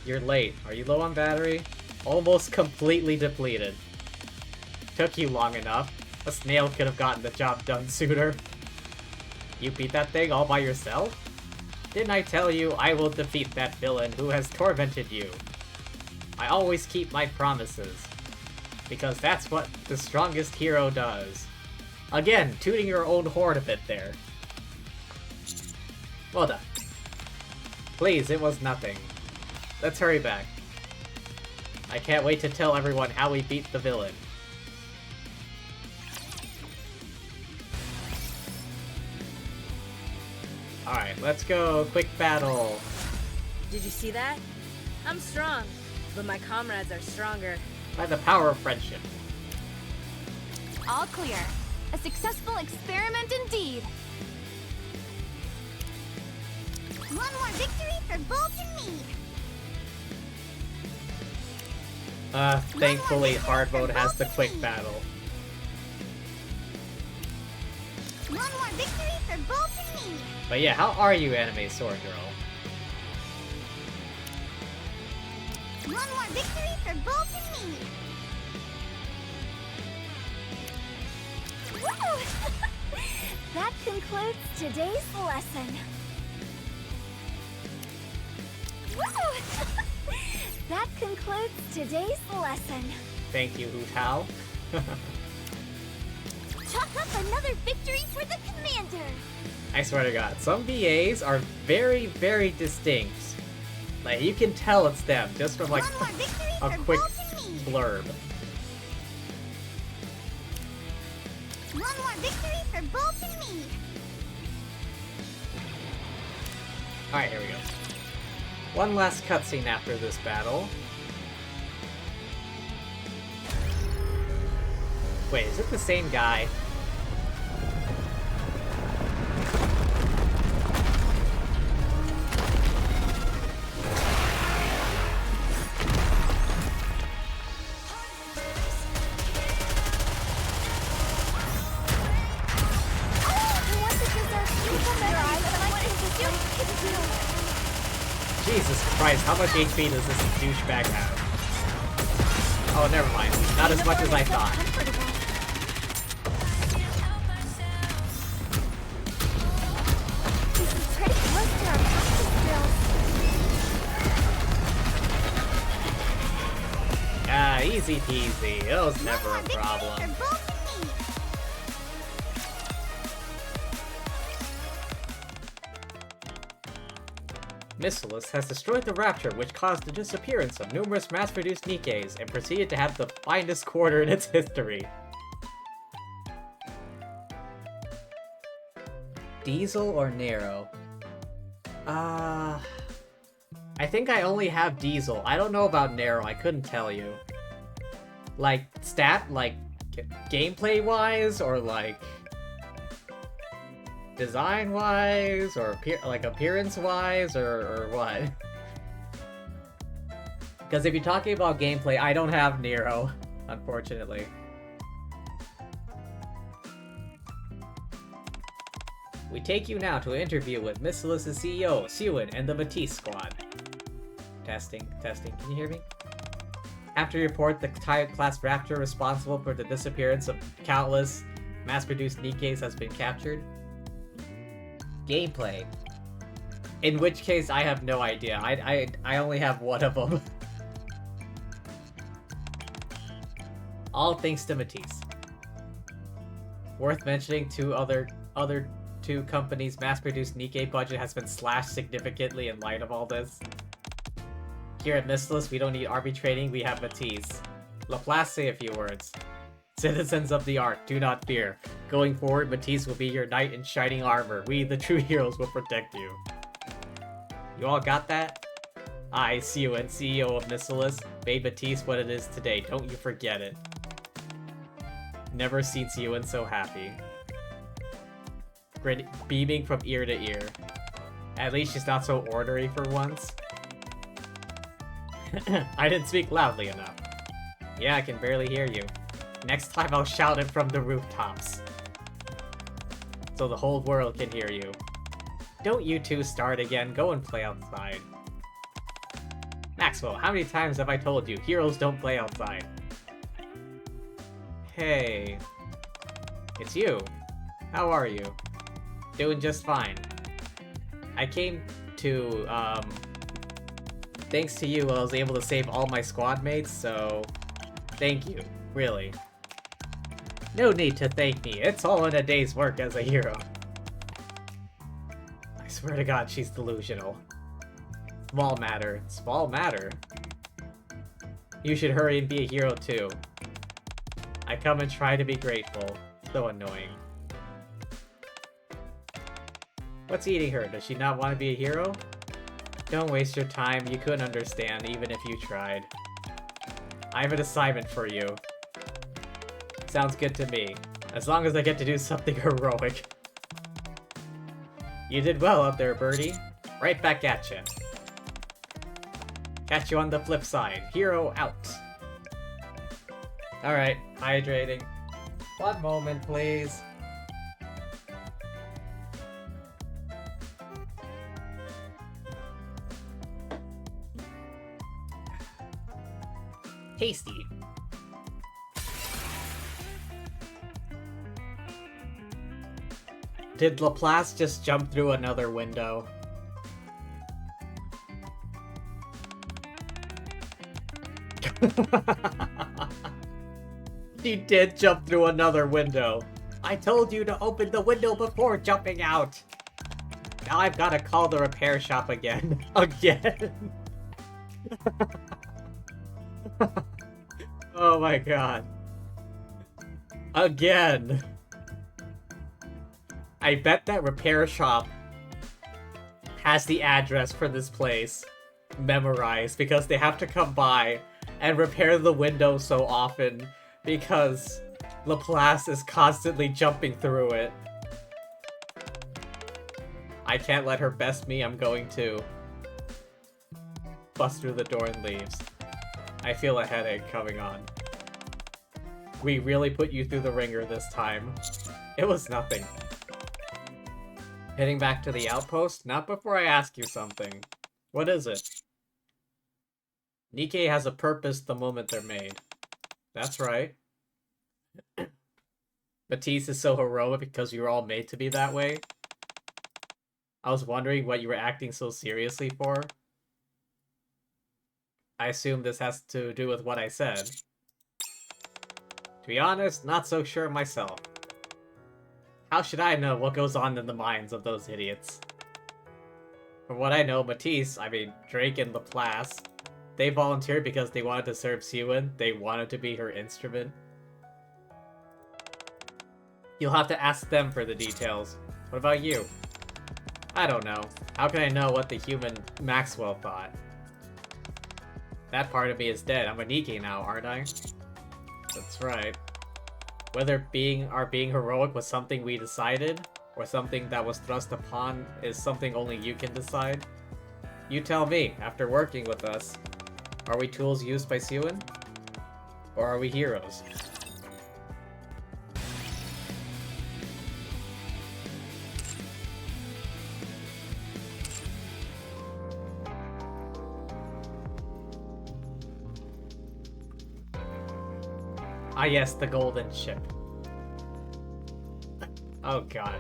You're late. Are you low on battery? Almost completely depleted. Took you long enough. A snail could have gotten the job done sooner. You beat that thing all by yourself? Didn't I tell you I will defeat that villain who has tormented you? I always keep my promises. Because that's what the strongest hero does. Again, tooting your own horn a bit there. Well done. Please, it was nothing. Let's hurry back. I can't wait to tell everyone how we beat the villain. Alright, let's go. Quick battle. Did you see that? I'm strong, but my comrades are stronger. By the power of friendship. All clear. A successful experiment indeed. One more victory for Bolt and me. Thankfully hard mode has the quick battle. One more victory for Bolt and me. But yeah, how are you, Anime Sword Girl? One more victory for Bolt and me. Woo! That concludes today's lesson. Woo! That concludes today's lesson. Thank you, Hu Tao. Chalk up another victory for the commander. I swear to God, some VAs are very, very distinct. Like, you can tell it's them just from like One more victory a for quick Bolt and me. blurb. One more victory for Bolt and me. Alright, here we go. One last cutscene after this battle. Wait, is it the same guy? Jesus Christ, how much HP does this douchebag have? Oh, never mind. Not as much as I thought. This is pretty close to our practice drills. Ah, easy peasy. It was never a problem. Missilus has destroyed the Rapture, which caused the disappearance of numerous mass-produced Nikkes, and proceeded to have the finest quarter in its history. Diesel or Nero? I think I only have Diesel. I don't know about Nero, I couldn't tell you. Like, gameplay-wise, or like... design-wise, or appearance-wise, or what? Because if you're talking about gameplay, I don't have Nero, unfortunately. We take you now to an interview with Missilus' CEO, Siwin, and the Matisse squad. Testing. Can you hear me? After you report the class Raptor responsible for the disappearance of countless mass-produced Nikkes has been captured. Gameplay. In which case, I have no idea. I only have one of them. All thanks to Matisse. Worth mentioning, two other two companies' mass-produced Nikke budget has been slashed significantly in light of all this. Here at Mistless, we don't need army training, we have Matisse. Laplace, say a few words. Citizens of the Ark, do not fear. Going forward, Matisse will be your knight in shining armor. We, the true heroes, will protect you. You all got that? I, Siwen, CEO of Mistless, made Matisse what it is today. Don't you forget it. Never seen Siwen so happy. Beaming from ear to ear. At least she's not so ornery for once. I didn't speak loudly enough. Yeah, I can barely hear you. Next time I'll shout it from the rooftops. So the whole world can hear you. Don't you two start again, go and play outside. Maxwell, how many times have I told you, heroes don't play outside? Hey. It's you. How are you? Doing just fine. I came to, thanks to you, I was able to save all my squad mates, so... Thank you, really. No need to thank me, it's all in a day's work as a hero. I swear to God, she's delusional. Small matter. Small matter? You should hurry and be a hero too. I come and try to be grateful. So annoying. What's eating her? Does she not want to be a hero? Don't waste your time, you couldn't understand even if you tried. I have an assignment for you. Sounds good to me. As long as I get to do something heroic. You did well out there, Birdie. Right back at you. Catch you on the flip side. Hero out. Alright, hydrating. One moment, please. Tasty. Did Laplace just jump through another window? She did jump through another window. I told you to open the window before jumping out. Now I've got to call the repair shop again. Again. Oh my god. Again. I bet that repair shop has the address for this place memorized because they have to come by and repair the window so often because Laplace is constantly jumping through it. I can't let her best me, I'm going to bust through the door and leaves. I feel a headache coming on. We really put you through the ringer this time. It was nothing. Heading back to the outpost? Not before I ask you something. What is it? Nikke has a purpose the moment they're made. That's right. Matisse is so heroic because you were all made to be that way. I was wondering what you were acting so seriously for. I assume this has to do with what I said. To be honest, not so sure myself. How should I know what goes on in the minds of those idiots? From what I know, Matisse, I mean Drake and Laplace, they volunteered because they wanted to serve Siwen. They wanted to be her instrument. You'll have to ask them for the details. What about you? I don't know. How can I know what the human Maxwell thought? That part of me is dead. I'm a Nikke now, aren't I? That's right. Whether our being heroic was something we decided, or something that was thrust upon, is something only you can decide. You tell me, after working with us, are we tools used by Siwen? Or are we heroes? Ah yes, the golden ship. Oh god.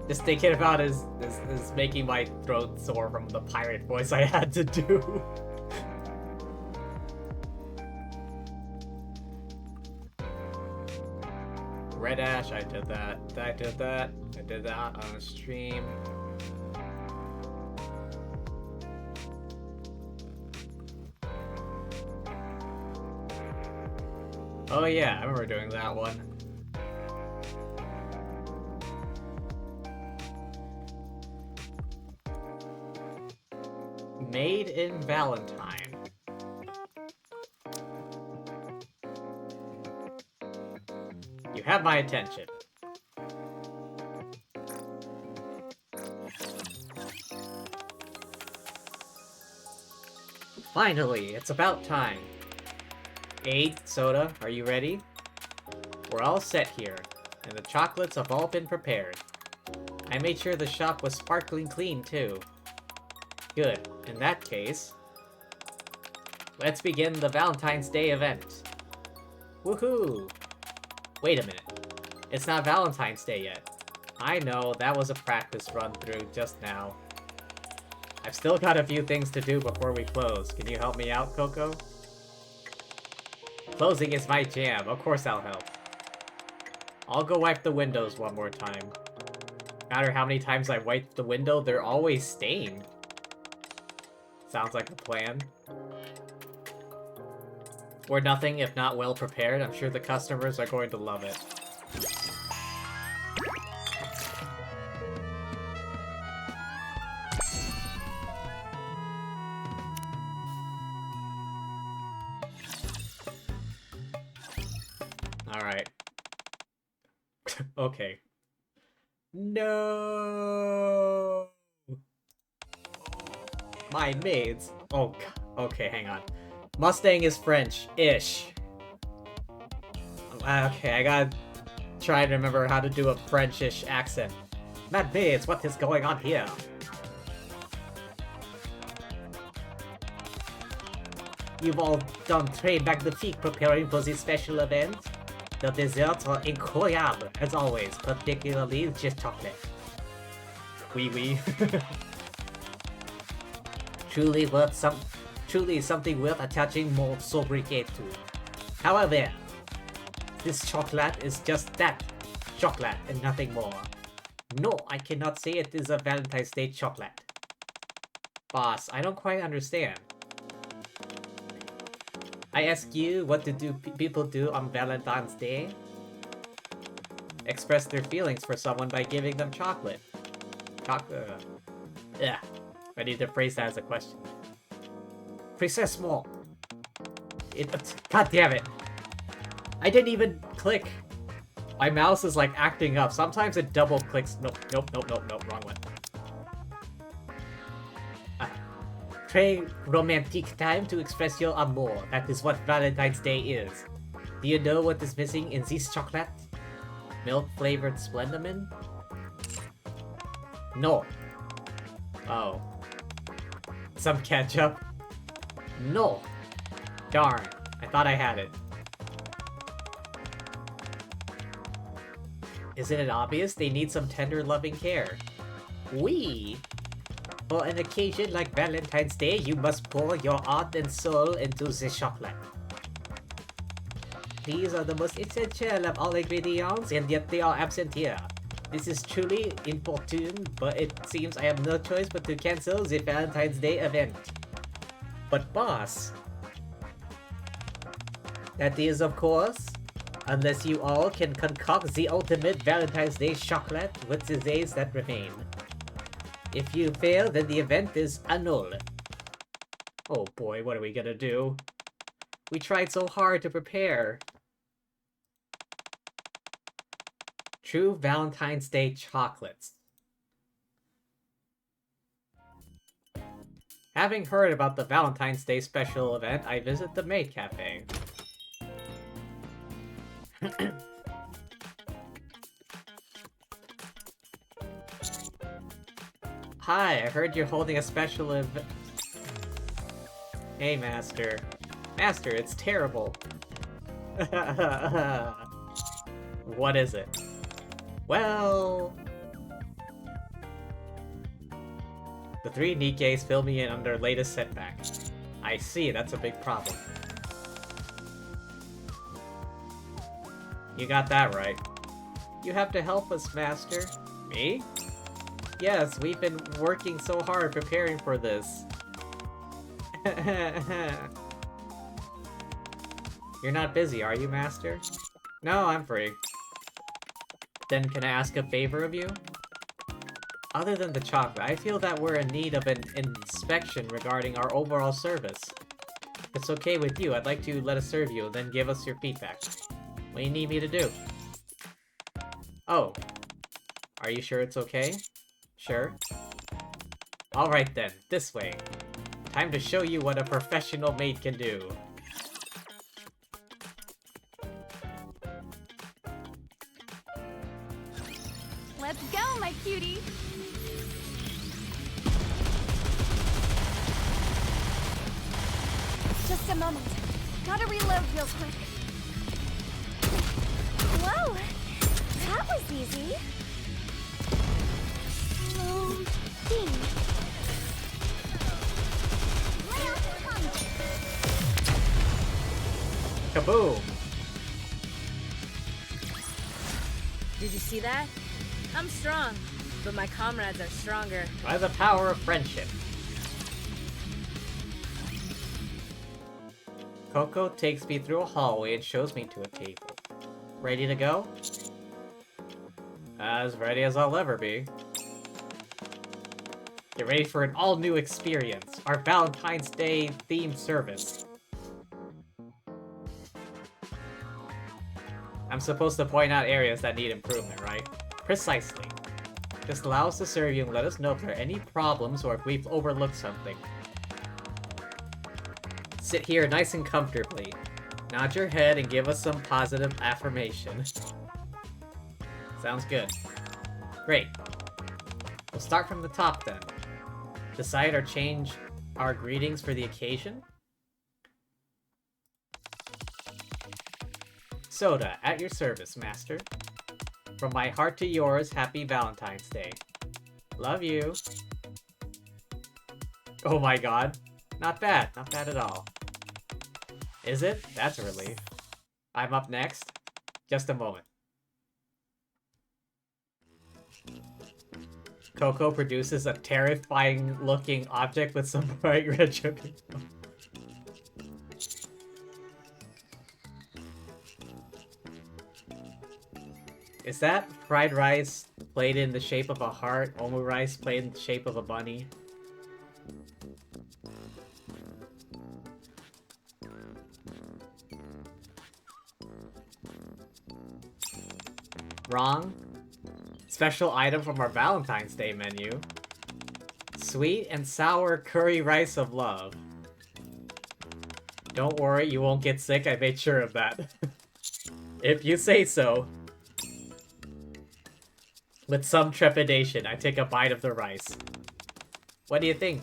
Just thinking about it is making my throat sore from the pirate voice I had to do. Red Ash, I did that. I did that. I did that on a stream. Oh yeah, I remember doing that one. Made in Valentine. You have my attention. Finally, it's about time. Aid, Soda, are you ready? We're all set here, and the chocolates have all been prepared. I made sure the shop was sparkling clean, too. Good. In that case, let's begin the Valentine's Day event. Woohoo! Wait a minute. It's not Valentine's Day yet. I know, that was a practice run through just now. I've still got a few things to do before we close. Can you help me out, Coco? Closing is my jam. Of course I'll help. I'll go wipe the windows one more time. No matter how many times I wipe the window, they're always stained. Sounds like a plan. We're nothing if not well prepared. I'm sure the customers are going to love it. Alright. Okay. No! My maids. Oh, God. Okay, hang on. Mustang is French-ish. Okay, I gotta try to remember how to do a French-ish accent. My maids, what is going on here? You've all done très magnifique preparing for this special event. The desserts are incroyable, as always, particularly just chocolate. Oui, oui. Truly something worth attaching more sobriquet to. However, this chocolate is just that, chocolate and nothing more. No, I cannot say it is a Valentine's Day chocolate. Boss, I don't quite understand. I ask you, what do people do on Valentine's Day? Express their feelings for someone by giving them chocolate. Yeah, I need to phrase that as a question. Precisement. God damn it. I didn't even click. My mouse is like acting up. Sometimes it double clicks. Nope, wrong one. Très romantic time to express your amour. That is what Valentine's Day is. Do you know what is missing in this chocolate? Milk-flavored Splendamin? No. Oh. Some ketchup? No. Darn. I thought I had it. Isn't it obvious? They need some tender, loving care. Oui. For an occasion like Valentine's Day, you must pour your heart and soul into the chocolate. These are the most essential of all ingredients, and yet they are absent here. This is truly importune, but it seems I have no choice but to cancel the Valentine's Day event. But boss... That is, of course, unless you all can concoct the ultimate Valentine's Day chocolate with the days that remain. If you fail, then the event is annulled. Oh boy, what are we gonna do? We tried so hard to prepare. True Valentine's Day chocolates. Having heard about the Valentine's Day special event, I visit the Maid Cafe. Hi, I heard you're holding a special event. Hey, Master. Master, it's terrible. What is it? Well... The three Nikkes fill me in on their latest setback. I see, that's a big problem. You got that right. You have to help us, Master. Me? Yes, we've been working so hard preparing for this. You're not busy, are you, Master? No, I'm free. Then can I ask a favor of you? Other than the chocolate, I feel that we're in need of an inspection regarding our overall service. If it's okay with you, I'd like to let us serve you, and then give us your feedback. What do you need me to do? Oh. Are you sure it's okay? Sure. Alright then, this way. Time to show you what a professional maid can do. Let's go, my cutie! Just a moment. Gotta reload real quick. Whoa! That was easy. Ding. Lay out the punch. Kaboom! Did you see that? I'm strong, but my comrades are stronger. By the power of friendship. Coco takes me through a hallway and shows me to a table. Ready to go? As ready as I'll ever be. Get ready for an all-new experience. Our Valentine's Day themed service. I'm supposed to point out areas that need improvement, right? Precisely. Just allow us to serve you and let us know if there are any problems or if we've overlooked something. Sit here nice and comfortably. Nod your head and give us some positive affirmation. Sounds good. Great. We'll start from the top then. Decide or change our greetings for the occasion? Soda, at your service, Master. From my heart to yours, happy Valentine's Day. Love you. Oh my god. Not bad. Not bad at all. Is it? That's a relief. I'm up next. Just a moment. Coco produces a terrifying-looking object with some bright red sugar. Is that fried rice played in the shape of a heart? Omu rice played in the shape of a bunny? Wrong. Special item from our Valentine's Day menu. Sweet and sour curry rice of love. Don't worry, you won't get sick. I made sure of that. If you say so. With some trepidation, I take a bite of the rice. What do you think?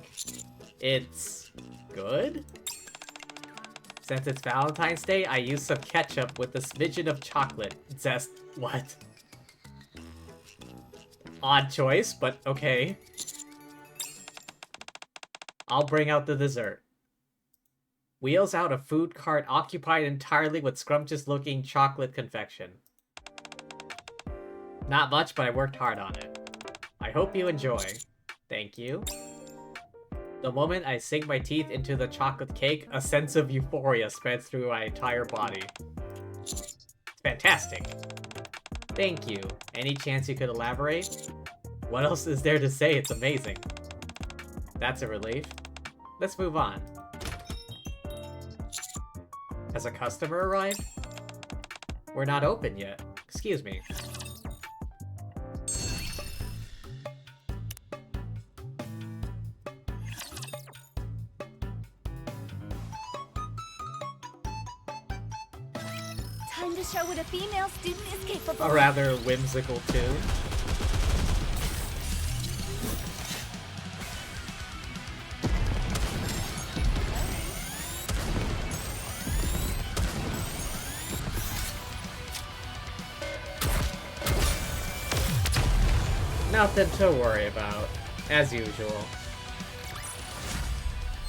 It's good? Since it's Valentine's Day, I use some ketchup with a smidgen of chocolate. Zest. What? Odd choice, but okay. I'll bring out the dessert. Wheels out a food cart occupied entirely with scrumptious-looking chocolate confection. Not much, but I worked hard on it. I hope you enjoy. Thank you. The moment I sink my teeth into the chocolate cake, a sense of euphoria spreads through my entire body. It's fantastic. Thank you. Any chance you could elaborate? What else is there to say? It's amazing. That's a relief. Let's move on. Has a customer arrived? We're not open yet. Excuse me. Time to show what a female student is capable A of. rather whimsical tune. Nothing to worry about, as usual.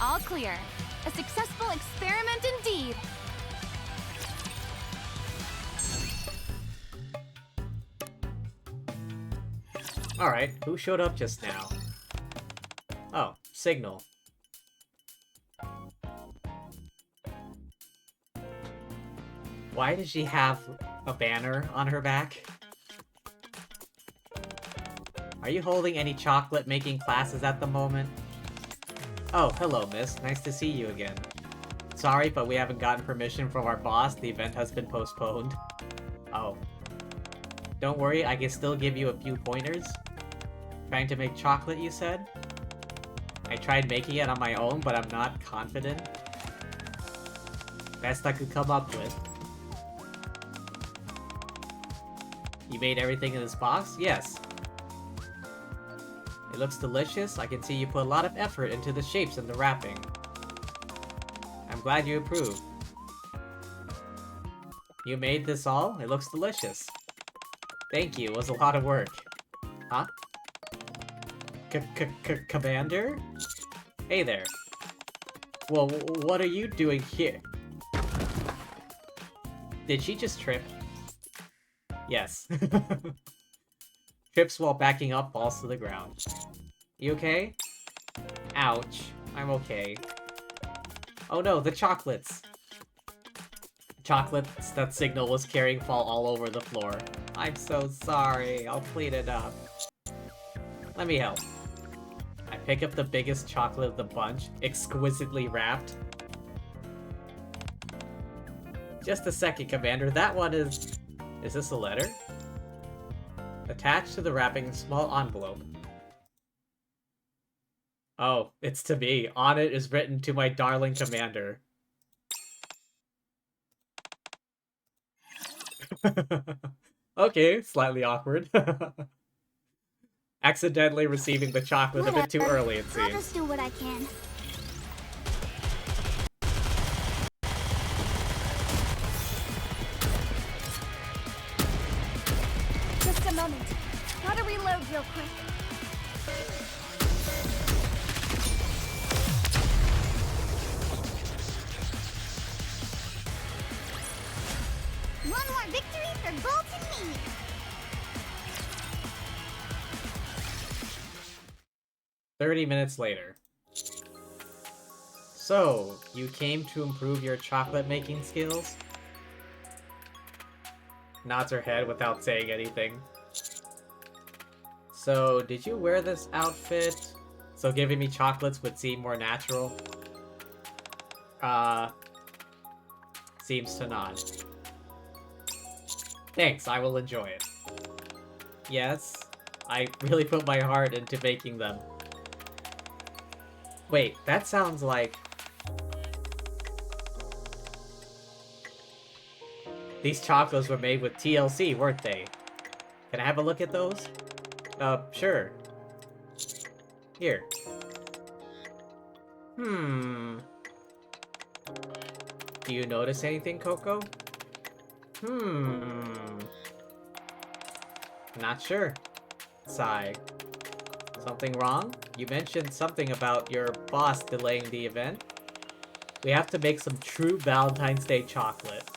All clear. A successful experiment indeed. Alright, who showed up just now? Oh, Signal. Why does she have a banner on her back? Are you holding any chocolate-making classes at the moment? Oh, hello, miss. Nice to see you again. Sorry, but we haven't gotten permission from our boss. The event has been postponed. Oh. Don't worry, I can still give you a few pointers. Trying to make chocolate, you said? I tried making it on my own, but I'm not confident. Best I could come up with. You made everything in this box? Yes. It looks delicious. I can see you put a lot of effort into the shapes and the wrapping. I'm glad you approve. You made this all? It looks delicious. Thank you, it was a lot of work. Huh? Commander? Hey there. Well, what are you doing here? Did she just trip? Yes. Trips while backing up, falls to the ground. You okay? Ouch. I'm okay. Oh no, the chocolates! Chocolates that Signal was carrying fall all over the floor. I'm so sorry. I'll clean it up. Let me help. I pick up the biggest chocolate of the bunch, exquisitely wrapped. Just a second, Commander. That one is... Is this a letter? Attached to the wrapping, small envelope. Oh, it's to me. On it is written, to my darling Commander. Okay, slightly awkward. Accidentally receiving the chocolate a bit too early, it I'll seems. just do what I can. Just a moment. Gotta reload real quick. One more victory for Bolton me! "30 minutes later. So, you came to improve your chocolate-making skills?" Nods her head without saying anything. So, did you wear this outfit so giving me chocolates would seem more natural? Seems to nod. Thanks, I will enjoy it. Yes, I really put my heart into making them. Wait, that sounds like... These chocolates were made with TLC, weren't they? Can I have a look at those? Sure. Here. Do you notice anything, Coco? Not sure. Sigh. Something wrong? You mentioned something about your boss delaying the event. We have to make some true Valentine's Day chocolate.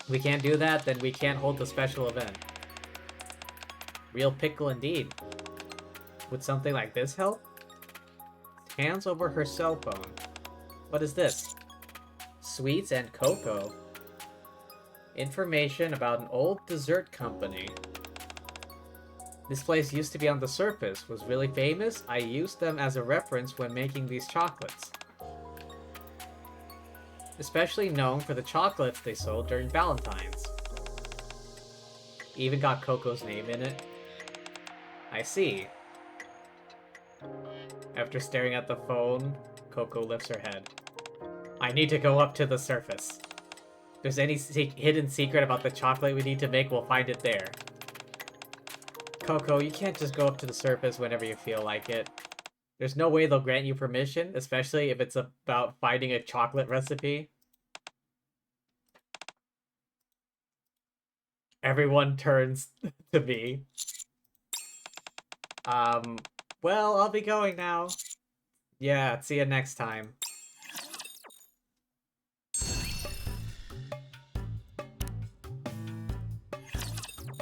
We can't do that, then we can't hold the special event. Real pickle indeed. Would something like this help? Hands over her cell phone. What is this? Sweets and cocoa. Information about an old dessert company. This place used to be on the surface, was really famous. I used them as a reference when making these chocolates. Especially known for the chocolates they sold during Valentine's. Even got Coco's name in it. I see. After staring at the phone, Coco lifts her head. I need to go up to the surface. If there's any hidden secret about the chocolate we need to make, we'll find it there. Coco, you can't just go up to the surface whenever you feel like it. There's no way they'll grant you permission, especially if it's about finding a chocolate recipe. Everyone turns to me. Well, I'll be going now. Yeah, see you next time.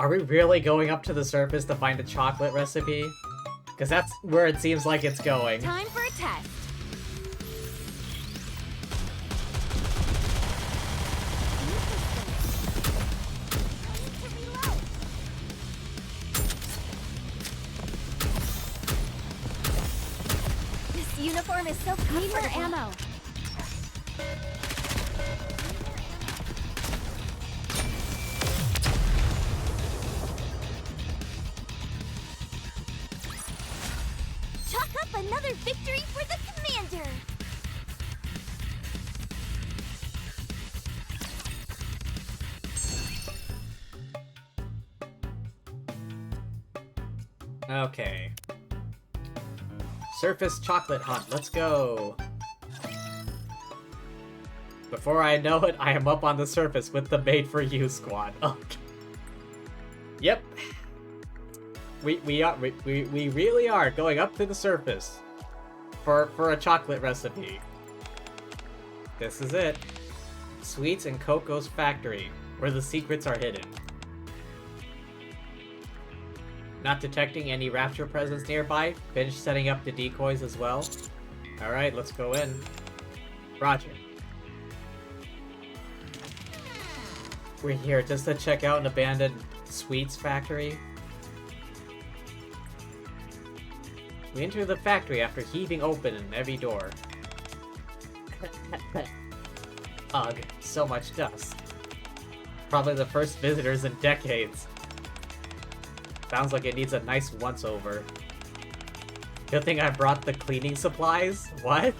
Are we really going up to the surface to find a chocolate recipe? Because that's where it seems like it's going. Time for a test. This uniform is so comfortable. Need more ammo. Chalk up another victory for the commander. Okay. Surface chocolate hunt, let's go! Before I know it, I am up on the surface with the Made for You squad. Okay. Yep. We really are going up to the surface for a chocolate recipe. This is it. Sweets and Coco's factory, where the secrets are hidden. Not detecting any rapture presence nearby. Finish setting up the decoys as well. Alright, let's go in. Roger. We're here just to check out an abandoned sweets factory. We enter the factory after heaving open every door. Ugh, so much dust. Probably the first visitors in decades. Sounds like it needs a nice once-over. Good thing I brought the cleaning supplies? What?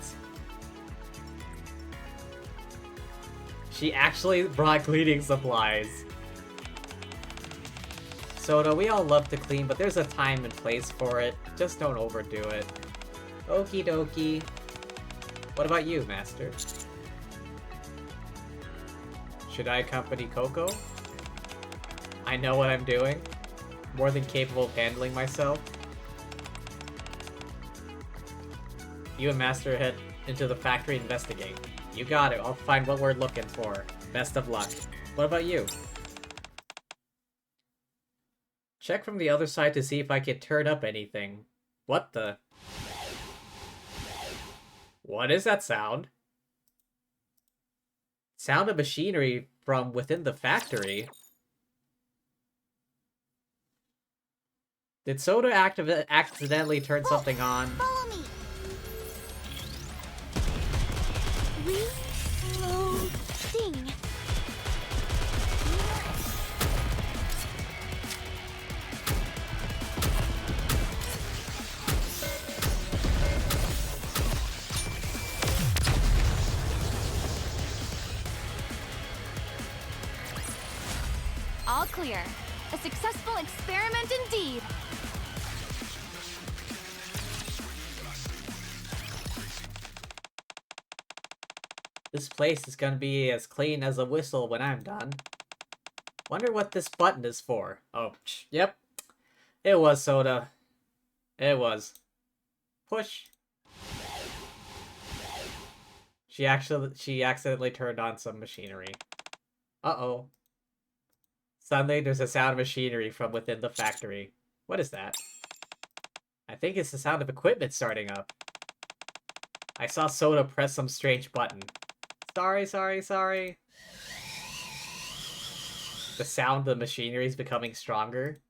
She actually brought cleaning supplies. Soda, we all love to clean, but there's a time and place for it. Just don't overdo it. Okie dokie. What about you, Master? Should I accompany Coco? I know what I'm doing. More than capable of handling myself. You and Master head into the factory and investigate. You got it. I'll find what we're looking for. Best of luck. What about you? Check from the other side to see if I can turn up anything. What the? What is that sound? Sound of machinery from within the factory? Did Soda accidentally turn something on? Follow me. Reloading. All clear. A successful experiment indeed. This place is gonna be as clean as a whistle when I'm done. Wonder what this button is for. Oh, yep. It was Soda. It was. Push. She accidentally turned on some machinery. Uh-oh. Suddenly there's a sound of machinery from within the factory. What is that? I think it's the sound of equipment starting up. I saw Soda press some strange button. Sorry. The sound of the machinery is becoming stronger.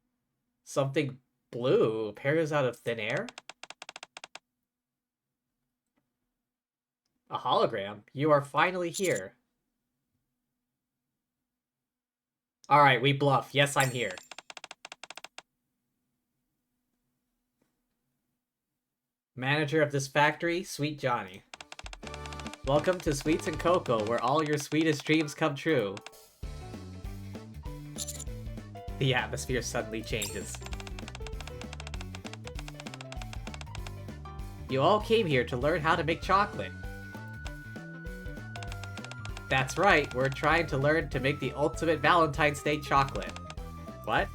Something blue appears out of thin air. A hologram. You are finally here. Alright, we bluff. Yes, I'm here. Manager of this factory, Sweet Johnny. Welcome to Sweets and Cocoa, where all your sweetest dreams come true. The atmosphere suddenly changes. You all came here to learn how to make chocolate. That's right, we're trying to learn to make the ultimate Valentine's Day chocolate. What?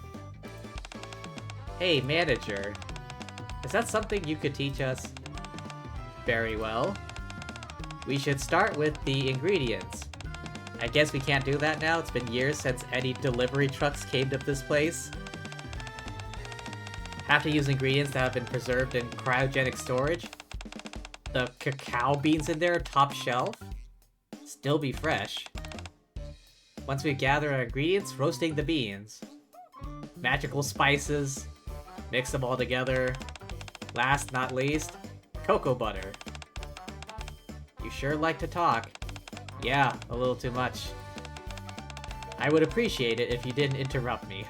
Hey, manager. Is that something you could teach us? Very well. We should start with the ingredients. I guess we can't do that now. It's been years since any delivery trucks came to this place. Have to use ingredients that have been preserved in cryogenic storage. The cacao beans in there, top shelf. Still be fresh. Once we gather our ingredients, roasting the beans. Magical spices. Mix them all together. Last not least, cocoa butter. You sure like to talk. Yeah, a little too much. I would appreciate it if you didn't interrupt me.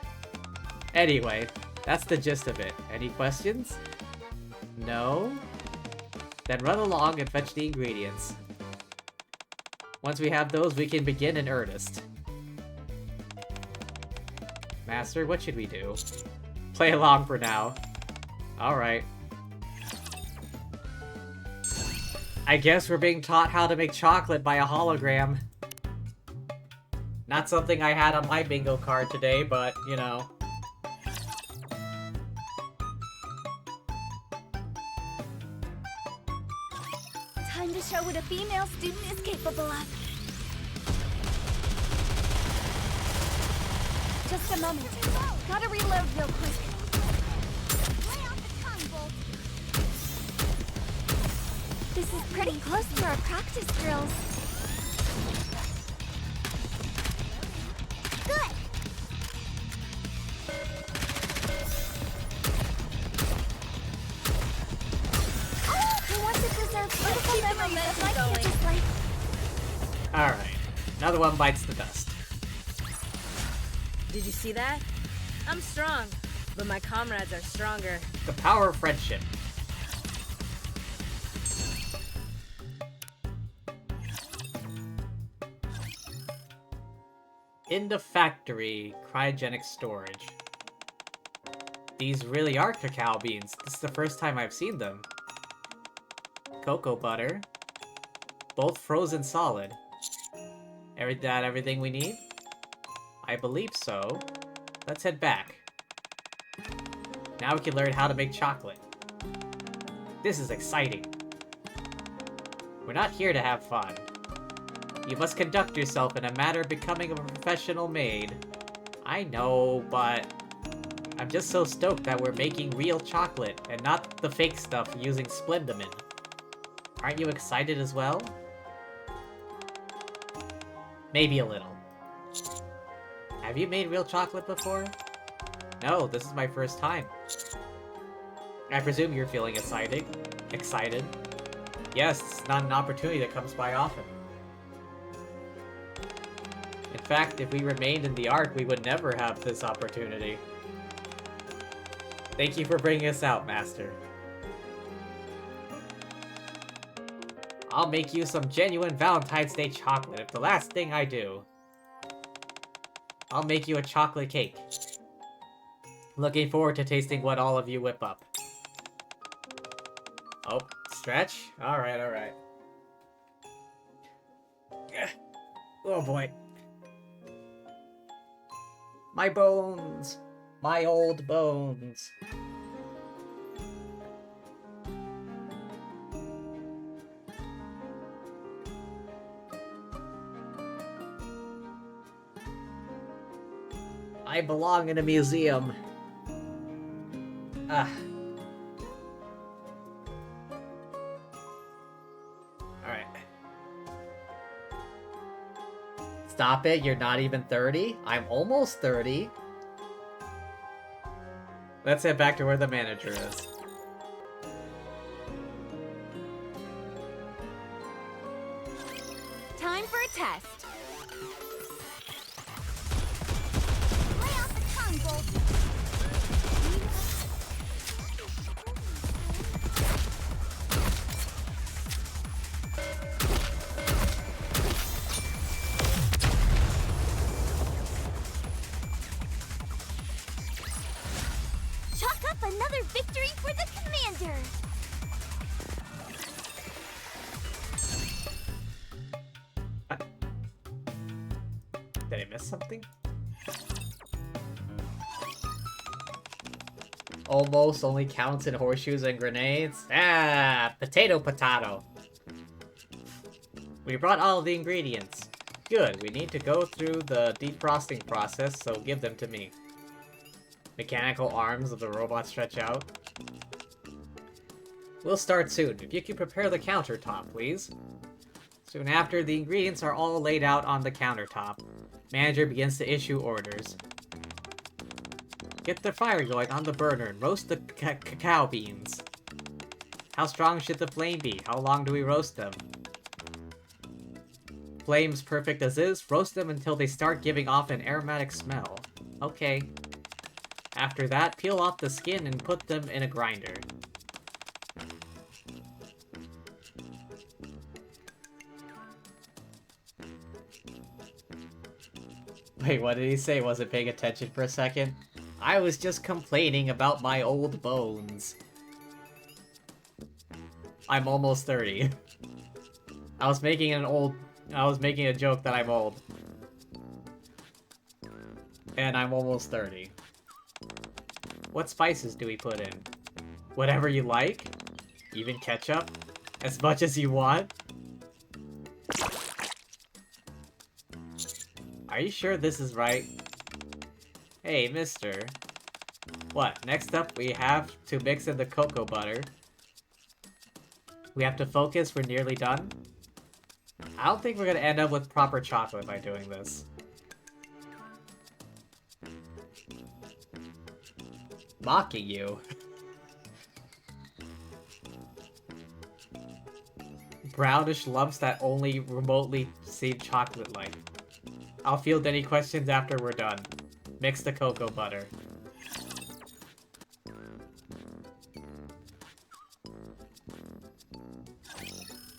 Anyway, that's the gist of it. Any questions? No? Then run along and fetch the ingredients. Once we have those, we can begin in earnest. Master, what should we do? Play along for now. Alright. I guess we're being taught how to make chocolate by a hologram. Not something I had on my bingo card today, but, you know. Time to show what a female student is capable of. Just a moment. Gotta reload real quick. Lay off the tongue, Bolt. This is pretty close to our practice drills. Good. I want to preserve beautiful memories of my campus life. Alright. Another one bites the dust. Did you see that? I'm strong, but my comrades are stronger. The power of friendship. In the factory, cryogenic storage. These really are cacao beans. This is the first time I've seen them. Cocoa butter. Both frozen solid. Everything we need? I believe so. Let's head back. Now we can learn how to make chocolate. This is exciting. We're not here to have fun. You must conduct yourself in a manner becoming of a professional maid. I know, but I'm just so stoked that we're making real chocolate and not the fake stuff using Splendamin. Aren't you excited as well? Maybe a little. Have you made real chocolate before? No, this is my first time. I presume you're feeling excited. Yes, it's not an opportunity that comes by often. In fact, if we remained in the Ark, we would never have this opportunity. Thank you for bringing us out, Master. I'll make you some genuine Valentine's Day chocolate if the last thing I do. I'll make you a chocolate cake. Looking forward to tasting what all of you whip up. Oh, stretch? Alright, alright. Oh boy. My bones! My old bones! I belong in a museum. Ah. Alright. Stop it, you're not even 30? I'm almost 30. Let's head back to where the manager is. Time for a test. Lay off the tongue, Bolt. Chalk up another victory for the commander. Did I miss something? Almost only counts in horseshoes and grenades? Ah, potato. We brought all the ingredients. Good, we need to go through the defrosting process, so give them to me. Mechanical arms of the robot stretch out. We'll start soon. If you can prepare the countertop, please. Soon after, the ingredients are all laid out on the countertop. Manager begins to issue orders. Get the fire going on the burner and roast the cacao beans. How strong should the flame be? How long do we roast them? Flames perfect as is, roast them until they start giving off an aromatic smell. Okay. After that, peel off the skin and put them in a grinder. Wait, what did he say? Wasn't paying attention for a second? I was just complaining about my old bones. I'm almost 30. I was making a joke that I'm old. And I'm almost 30. What spices do we put in? Whatever you like? Even ketchup? As much as you want? Are you sure this is right? Hey, mister. What? Next up, we have to mix in the cocoa butter. We have to focus, we're nearly done. I don't think we're gonna end up with proper chocolate by doing this. Mocking you. Brownish lumps that only remotely seem chocolate-like. I'll field any questions after we're done. Mix the cocoa butter.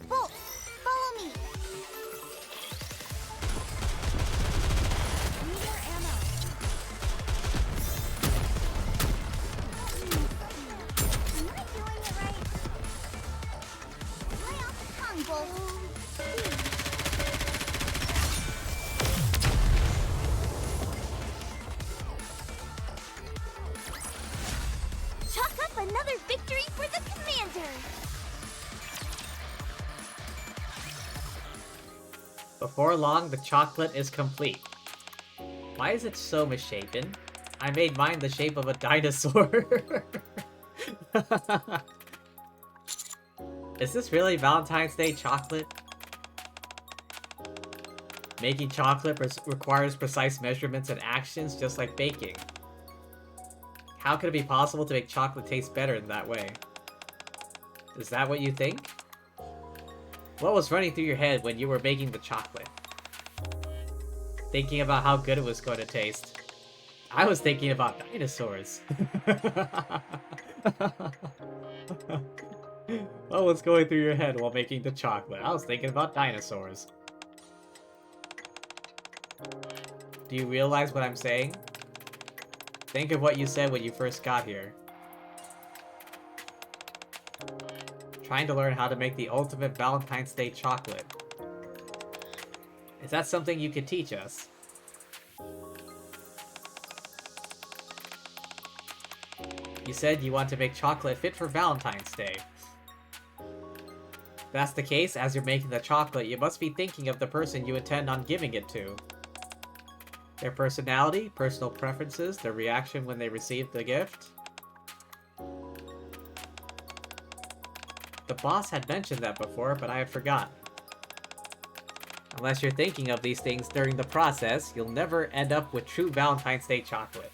Bolt, follow me. Need more ammo. Am I doing it right? Lay off the tongue, Bolt. Chalk up another victory for the commander! Before long, the chocolate is complete. Why is it so misshapen? I made mine the shape of a dinosaur. Is this really Valentine's Day chocolate? Making chocolate requires precise measurements and actions just like baking. How could it be possible to make chocolate taste better in that way? Is that what you think? What was running through your head when you were making the chocolate? Thinking about how good it was going to taste. I was thinking about dinosaurs. What was going through your head while making the chocolate? I was thinking about dinosaurs. Do you realize what I'm saying? Think of what you said when you first got here. Trying to learn how to make the ultimate Valentine's Day chocolate. Is that something you could teach us? You said you want to make chocolate fit for Valentine's Day. If that's the case, as you're making the chocolate, you must be thinking of the person you intend on giving it to. Their personality, personal preferences, their reaction when they receive the gift. The boss had mentioned that before, but I have forgotten. Unless you're thinking of these things during the process, you'll never end up with true Valentine's Day chocolate.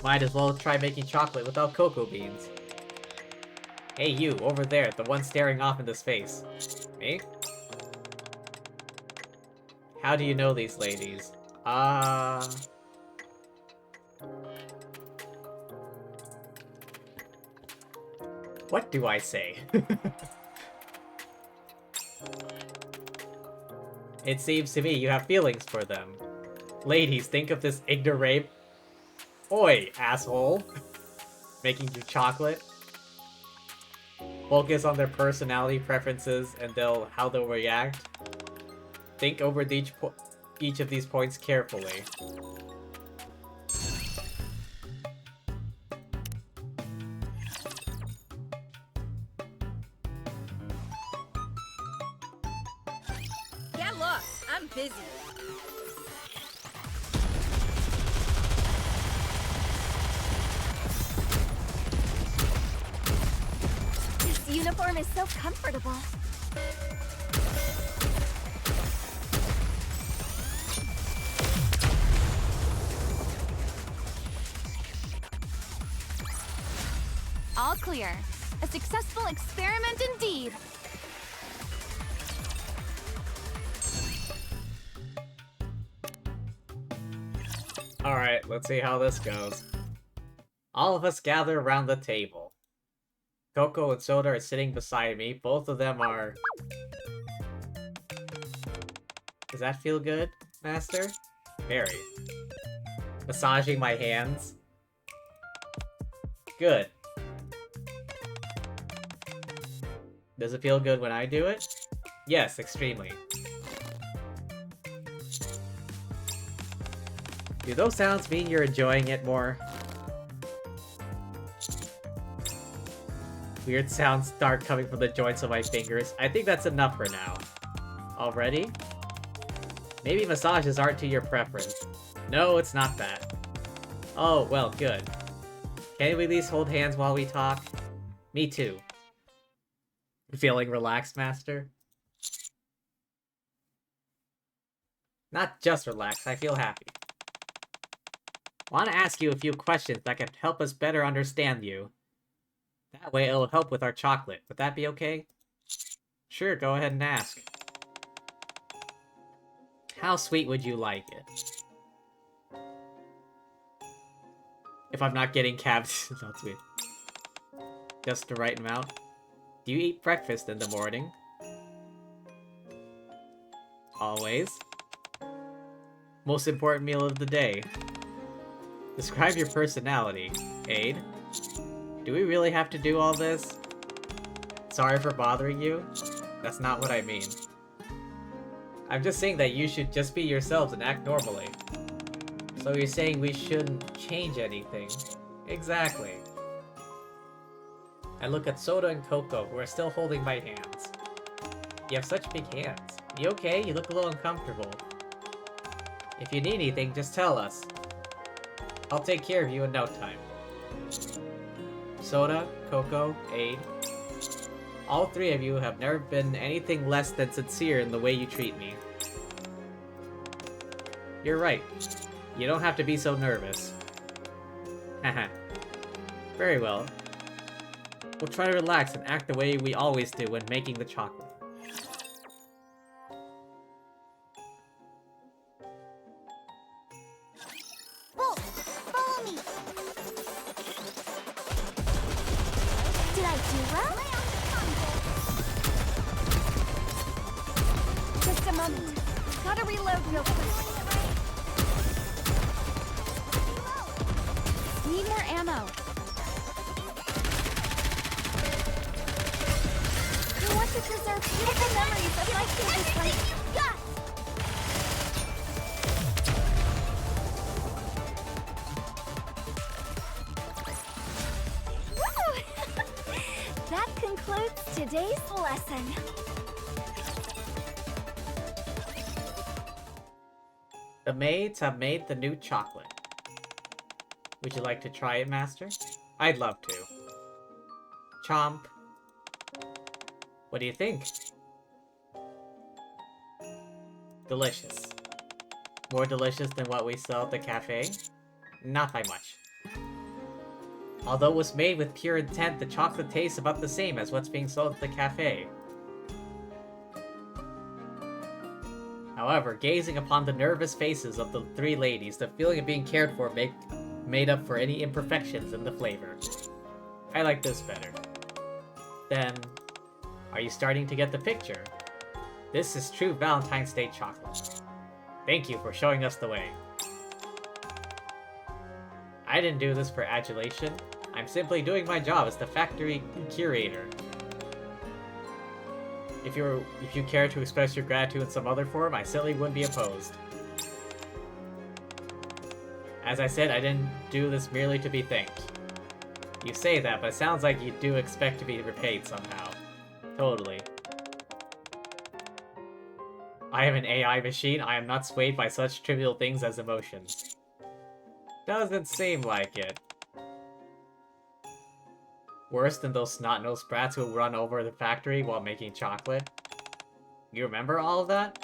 Might as well try making chocolate without cocoa beans. Hey you, over there, the one staring off into space. Me? How do you know these ladies? What do I say? It seems to me you have feelings for them. Ladies, think of this ignorape. Oi, asshole. Making you chocolate. Focus on their personality preferences and how they'll react. Think over each of these points carefully. Get lost. I'm busy. This uniform is so comfortable. All clear. A successful experiment indeed. Alright, let's see how this goes. All of us gather around the table. Coco and Soda are sitting beside me. Both of them are... Does that feel good, Master? Very. Massaging my hands. Good. Does it feel good when I do it? Yes, extremely. Do those sounds mean you're enjoying it more? Weird sounds start coming from the joints of my fingers. I think that's enough for now. Already? Maybe massages aren't to your preference. No, it's not that. Oh, well, good. Can we at least hold hands while we talk? Me too. Feeling relaxed, Master? Not just relaxed, I feel happy. Want to ask you a few questions that can help us better understand you. That way it'll help with our chocolate. Would that be okay? Sure, go ahead and ask. How sweet would you like it? If I'm not getting cabbed, that's weird. Just the right amount. Do you eat breakfast in the morning? Always. Most important meal of the day. Describe your personality. Aid. Do we really have to do all this? Sorry for bothering you? That's not what I mean. I'm just saying that you should just be yourselves and act normally. So you're saying we shouldn't change anything? Exactly. I look at Soda and Coco, who are still holding my hands. You have such big hands. You okay? You look a little uncomfortable. If you need anything, just tell us. I'll take care of you in no time. Soda, Coco, Aid. All three of you have never been anything less than sincere in the way you treat me. You're right. You don't have to be so nervous. Haha. Very well. We'll try to relax and act the way we always do when making the chocolate. Follow me. Did I do well? Just a moment. Gotta reload real quick. Need more ammo. I want to preserve beautiful memories of my kid's life. That concludes today's lesson. The maids have made the new chocolate. Would you like to try it, Master? I'd love to. Chomp. What do you think? Delicious. More delicious than what we sell at the cafe? Not by much. Although it was made with pure intent, the chocolate tastes about the same as what's being sold at the cafe. However, gazing upon the nervous faces of the three ladies, the feeling of being cared for made up for any imperfections in the flavor. I like this better. Then, are you starting to get the picture? This is true Valentine's Day chocolate. Thank you for showing us the way. I didn't do this for adulation. I'm simply doing my job as the factory curator. If you care to express your gratitude in some other form, I certainly wouldn't be opposed. As I said, I didn't do this merely to be thanked. You say that, but it sounds like you do expect to be repaid somehow. Totally. I am an AI machine. I am not swayed by such trivial things as emotions. Doesn't seem like it. Worse than those snot-nosed brats who run over the factory while making chocolate. You remember all of that?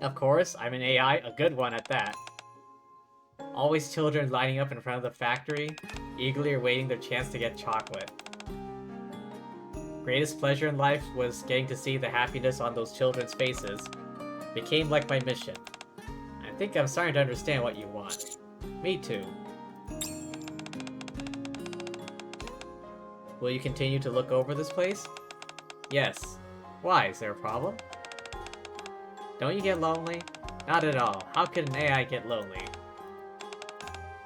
Of course, I'm an AI, a good one at that. Always children lining up in front of the factory, eagerly awaiting their chance to get chocolate. Greatest pleasure in life was getting to see the happiness on those children's faces. Became like my mission. I think I'm starting to understand what you want. Me too. Will you continue to look over this place? Yes. Why? Is there a problem? Don't you get lonely? Not at all. How could an AI get lonely?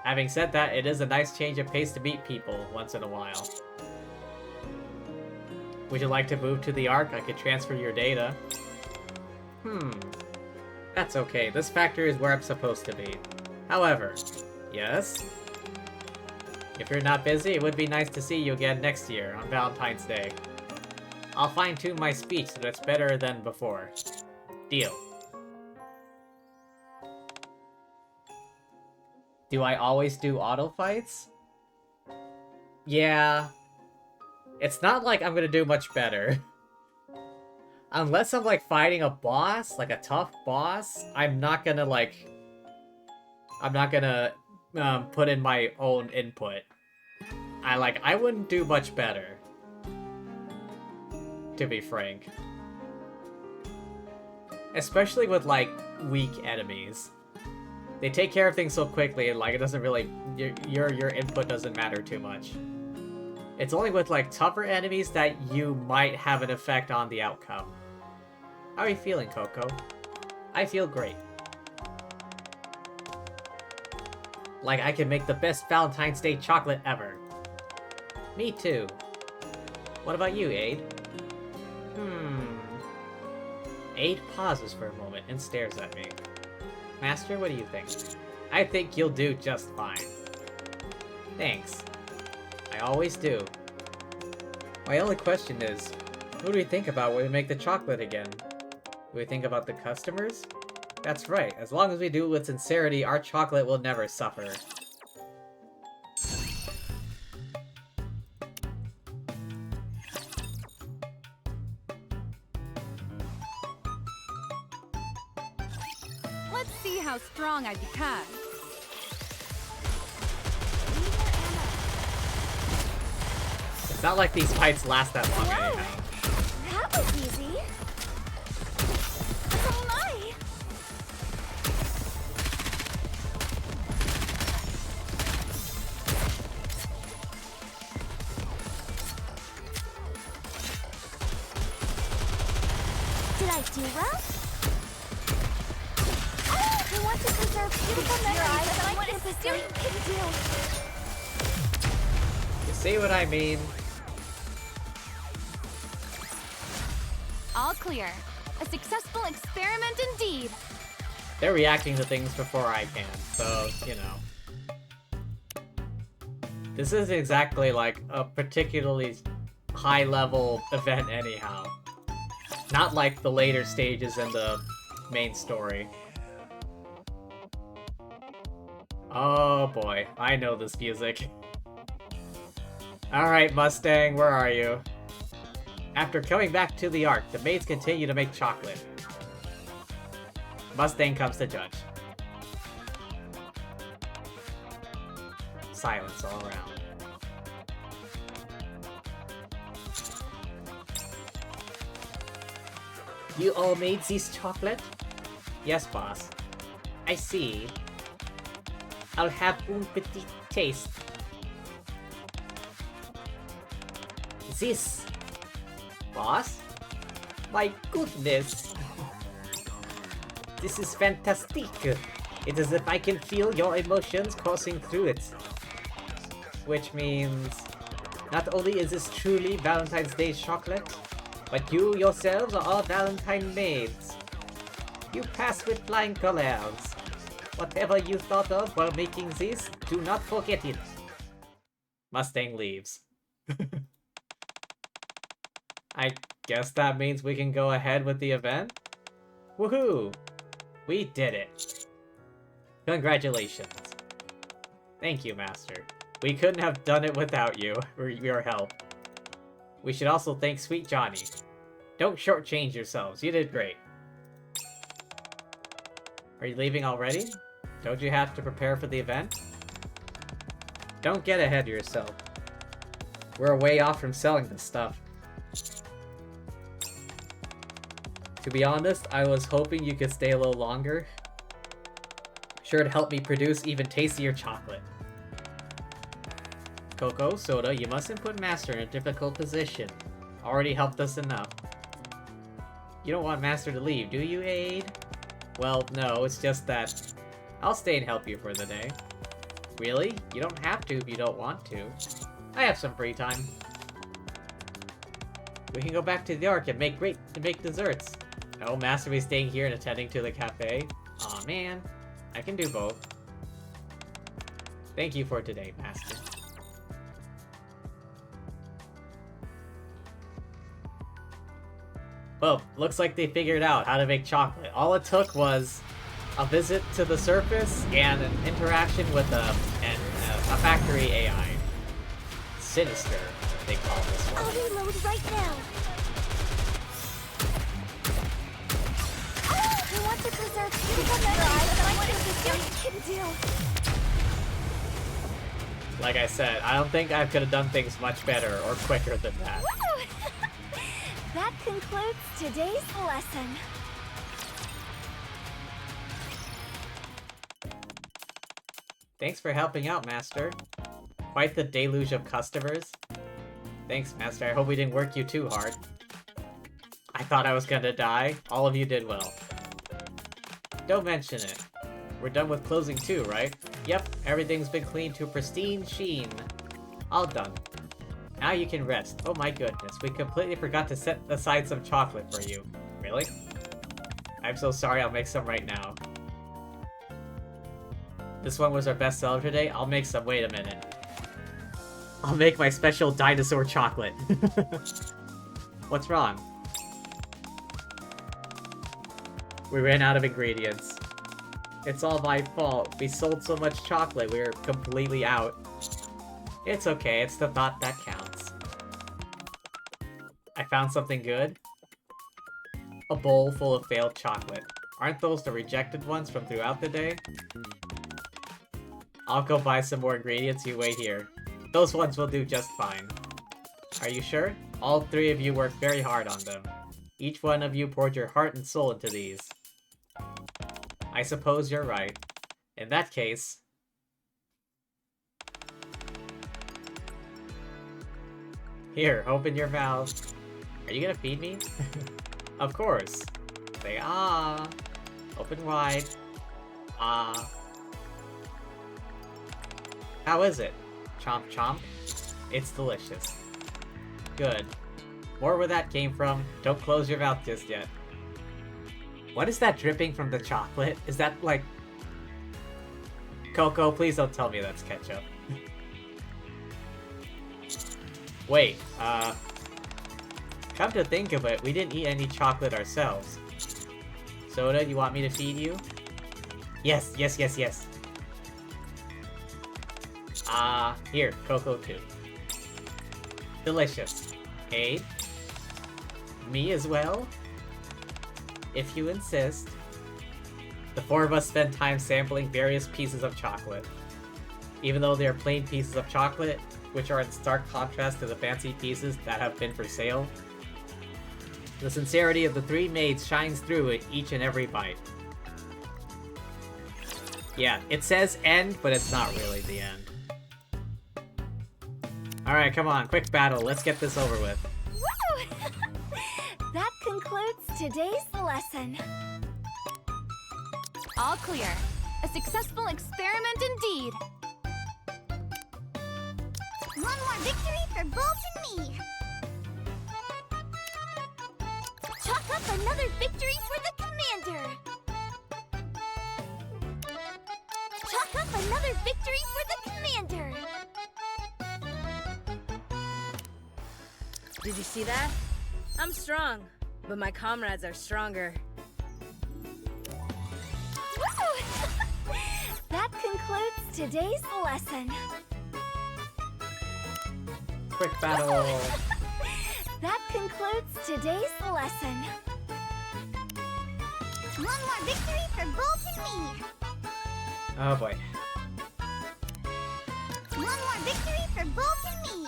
Having said that, it is a nice change of pace to meet people once in a while. Would you like to move to the Ark? I could transfer your data. That's okay. This factory is where I'm supposed to be. However, yes? If you're not busy, it would be nice to see you again next year on Valentine's Day. I'll fine-tune my speech so that it's better than before. Deal. Do I always do auto fights? Yeah. It's not like I'm gonna do much better. Unless I'm like fighting a boss, like a tough boss, I'm not gonna put in my own input. I wouldn't do much better. To be frank. Especially with like weak enemies. They take care of things so quickly and like it doesn't really your input doesn't matter too much. It's only with like tougher enemies that you might have an effect on the outcome. How are you feeling, Coco? I feel great. Like I can make the best Valentine's Day chocolate ever. Me too. What about you, Aid? Aid pauses for a moment and stares at me. Master, what do you think? I think you'll do just fine. Thanks. I always do. My only question is, who do we think about when we make the chocolate again? Do we think about the customers? That's right. As long as we do it with sincerity, our chocolate will never suffer. Let's see how strong I become. It's not like these fights last that long Whoa. anyhow. That was easy. Oh my! Did I do well? I want to preserve beautiful memories that I can pursue. You see what I mean? All clear. A successful experiment indeed. They're reacting to things before I can, so, you know. This isn't exactly like a particularly high-level event anyhow. Not like the later stages in the main story. Oh boy, I know this music. Alright, Mustang, where are you? After coming back to the Ark, the maids continue to make chocolate. Mustang comes to judge. Silence all around. You all made this chocolate? Yes, boss. I see. I'll have un petit taste. This. Boss? My goodness. This is fantastic. It is as if I can feel your emotions coursing through it. Which means, not only is this truly Valentine's Day chocolate, but you yourselves are all Valentine maids. You pass with flying colors. Whatever you thought of while making this, do not forget it. Mustang leaves. I guess that means we can go ahead with the event? Woohoo! We did it. Congratulations. Thank you, Master. We couldn't have done it without you, or your help. We should also thank Sweet Johnny. Don't shortchange yourselves, you did great. Are you leaving already? Don't you have to prepare for the event? Don't get ahead of yourself. We're way off from selling this stuff. To be honest, I was hoping you could stay a little longer. Sure to help me produce even tastier chocolate. Coco, Soda, you mustn't put Master in a difficult position. Already helped us enough. You don't want Master to leave, do you, Aid? Well, no, it's just that I'll stay and help you for the day. Really? You don't have to if you don't want to. I have some free time. We can go back to the Ark and make desserts. Oh, Master will be staying here and attending to the cafe? Aw, man. I can do both. Thank you for today, Master. Well, looks like they figured out how to make chocolate. All it took was a visit to the surface and an interaction with a factory AI. Sinister, they call this one. I'll reload right now. I want to preserve beautiful memories that I can do. Like I said, I don't think I could have done things much better or quicker than that. Woo! That concludes today's lesson. Thanks for helping out, Master. Quite the deluge of customers. Thanks, Master. I hope we didn't work you too hard. I thought I was gonna die. All of you did well. Don't mention it. We're done with closing too, right? Yep, everything's been cleaned to a pristine sheen. All done. Now you can rest. Oh my goodness, we completely forgot to set aside some chocolate for you. Really? I'm so sorry, I'll make some right now. This one was our best seller today. I'll make some. Wait a minute. I'll make my special dinosaur chocolate. What's wrong? We ran out of ingredients. It's all my fault. We sold so much chocolate, we were completely out. It's okay, it's the thought that counts. I found something good. A bowl full of failed chocolate. Aren't those the rejected ones from throughout the day? I'll go buy some more ingredients, you wait here. Those ones will do just fine. Are you sure? All three of you worked very hard on them. Each one of you poured your heart and soul into these. I suppose you're right. In that case... Here, open your mouth. Are you gonna feed me? Of course. Say ah. Open wide. Ah. How is it? Chomp chomp? It's delicious. Good. More where that came from. Don't close your mouth just yet. What is that dripping from the chocolate? Is that like... Coco, please don't tell me that's ketchup. Wait, come to think of it, we didn't eat any chocolate ourselves. Soda, you want me to feed you? Yes, yes, yes, yes. Here, Coco too. Delicious. Aid? Me as well? If you insist. The four of us spend time sampling various pieces of chocolate. Even though they are plain pieces of chocolate, which are in stark contrast to the fancy pieces that have been for sale, the sincerity of the three maids shines through in each and every bite. Yeah, it says end, but it's not really the end. Alright, come on, quick battle, let's get this over with. Woo! That concludes today's lesson. All clear. A successful experiment indeed. One more victory for Bolt and me. Chalk up another victory for the commander. Chalk up another victory for the commander. Did you see that? I'm strong, but my comrades are stronger. today's lesson. Quick battle. That concludes today's lesson. One more victory for Bolt and me. Oh boy. One more victory for Bolt and me.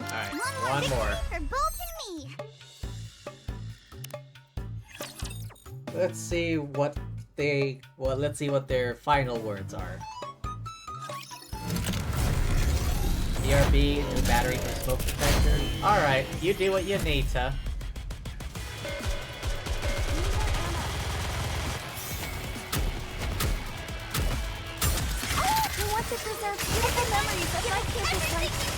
Alright, One one more. for Bolt and me. Let's see what let's see what their final words are. BRB, new battery for smoke detector. Alright, you do what you need to. I want to preserve beautiful memories of my campus life.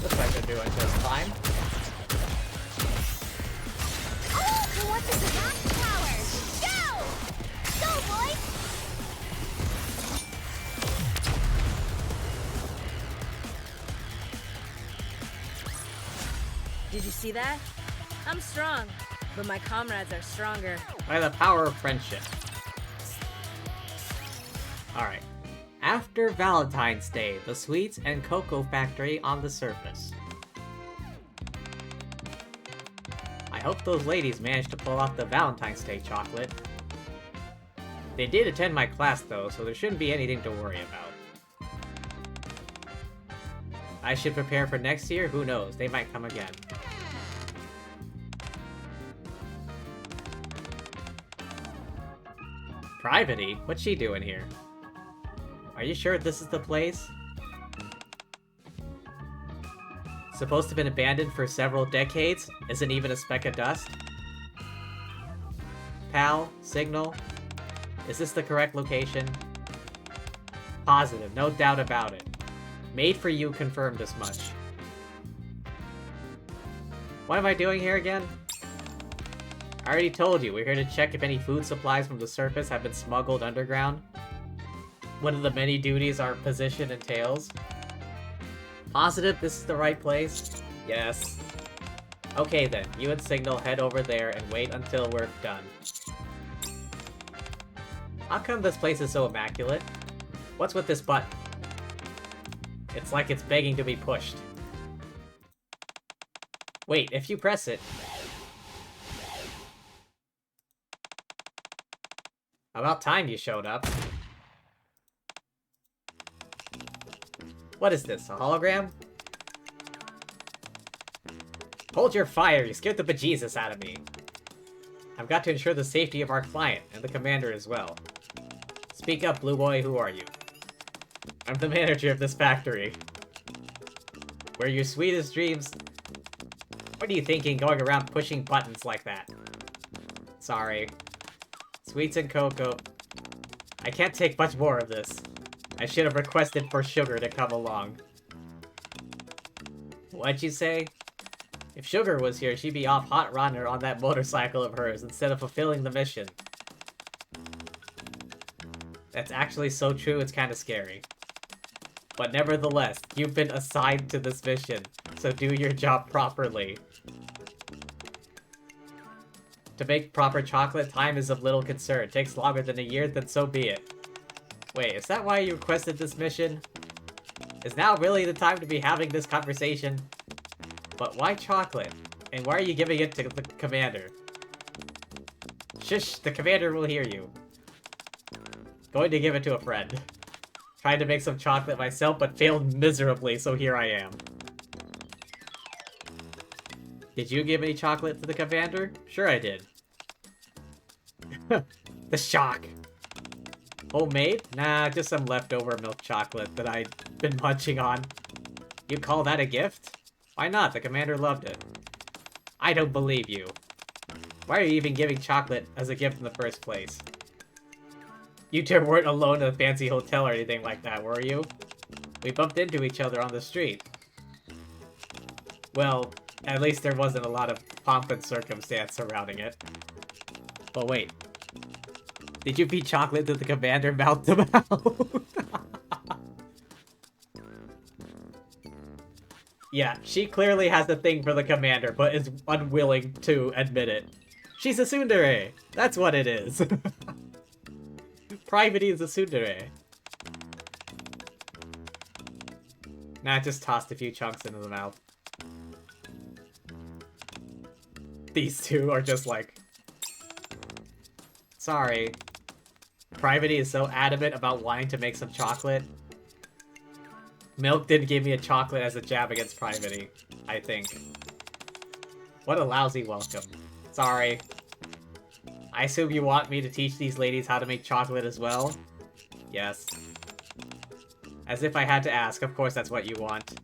Looks like they're doing just fine. I want to preserve power. Go! Go, boys! Did you see that? I'm strong, but my comrades are stronger. By the power of friendship. Alright. After Valentine's Day, the sweets and cocoa factory on the surface. I hope those ladies managed to pull off the Valentine's Day chocolate. They did attend my class though, so there shouldn't be anything to worry about. I should prepare for next year, who knows, they might come again. Private-y? What's she doing here? Are you sure this is the place? Supposed to have been abandoned for several decades? Isn't even a speck of dust? Pal? Signal? Is this the correct location? Positive, no doubt about it. Made for you confirmed as much. What am I doing here again? I already told you, we're here to check if any food supplies from the surface have been smuggled underground. One of the many duties our position entails. Positive this is the right place? Yes. Okay then, you and Signal head over there and wait until we're done. How come this place is so immaculate? What's with this button? It's like it's begging to be pushed. Wait, if you press it... About time you showed up. What is this, a hologram? Hold your fire, you scared the bejesus out of me. I've got to ensure the safety of our client, and the commander as well. Speak up, Blue Boy, who are you? I'm the manager of this factory. Where your sweetest dreams... What are you thinking going around pushing buttons like that? Sorry. Sweets and cocoa. I can't take much more of this. I should have requested for Sugar to come along. What'd you say? If Sugar was here, she'd be off hot runner on that motorcycle of hers instead of fulfilling the mission. That's actually so true, it's kind of scary. But nevertheless, you've been assigned to this mission, so do your job properly. To make proper chocolate, time is of little concern. It takes longer than a year, then so be it. Wait, is that why you requested this mission? Is now really the time to be having this conversation? But why chocolate? And why are you giving it to the commander? Shush, the commander will hear you. Going to give it to a friend. Tried to make some chocolate myself, but failed miserably, so here I am. Did you give any chocolate to the commander? Sure I did. The shock. Homemade? Nah, just some leftover milk chocolate that I'd been munching on. You call that a gift? Why not? The commander loved it. I don't believe you. Why are you even giving chocolate as a gift in the first place? You two weren't alone in a fancy hotel or anything like that, were you? We bumped into each other on the street. Well, at least there wasn't a lot of pomp and circumstance surrounding it. But wait. Did you feed chocolate to the commander mouth to mouth? Yeah, she clearly has a thing for the commander, but is unwilling to admit it. She's a tsundere! That's what it is. Private is a tsundere. Nah, just tossed a few chunks into the mouth. These two are just like... Sorry. Private is so adamant about wanting to make some chocolate. Milk didn't give me a chocolate as a jab against Private, I think. What a lousy welcome. Sorry. I assume you want me to teach these ladies how to make chocolate as well? Yes. As if I had to ask, of course that's what you want.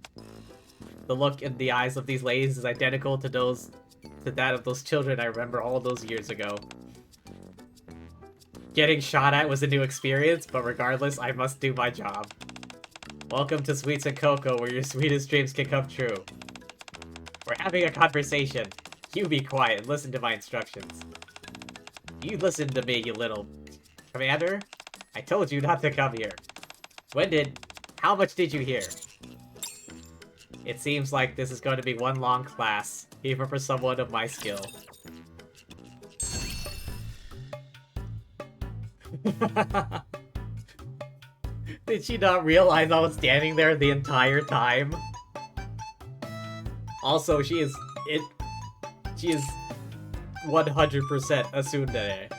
The look in the eyes of these ladies is identical to that of those children I remember all those years ago. Getting shot at was a new experience, but regardless, I must do my job. Welcome to Sweets and Cocoa, where your sweetest dreams can come true. We're having a conversation. You be quiet and listen to my instructions. You listen to me, you little... Commander? I told you not to come here. How much did you hear? It seems like this is going to be one long class, even for someone of my skill. Did she not realize I was standing there the entire time? Also, she is 100% a tsundere.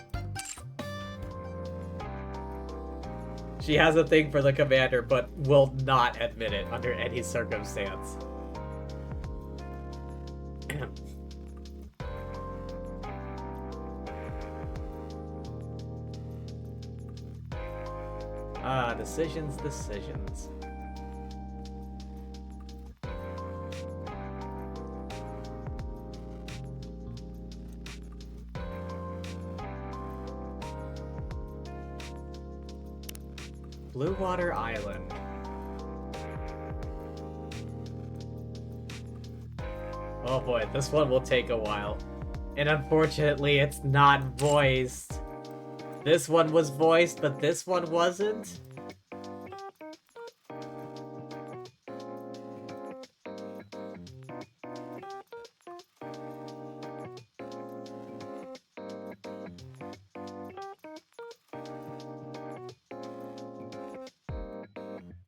She has a thing for the commander, but will not admit it under any circumstance. Decisions. Blue Water Island. Oh boy, this one will take a while. And unfortunately, it's not voiced. This one was voiced, but this one wasn't?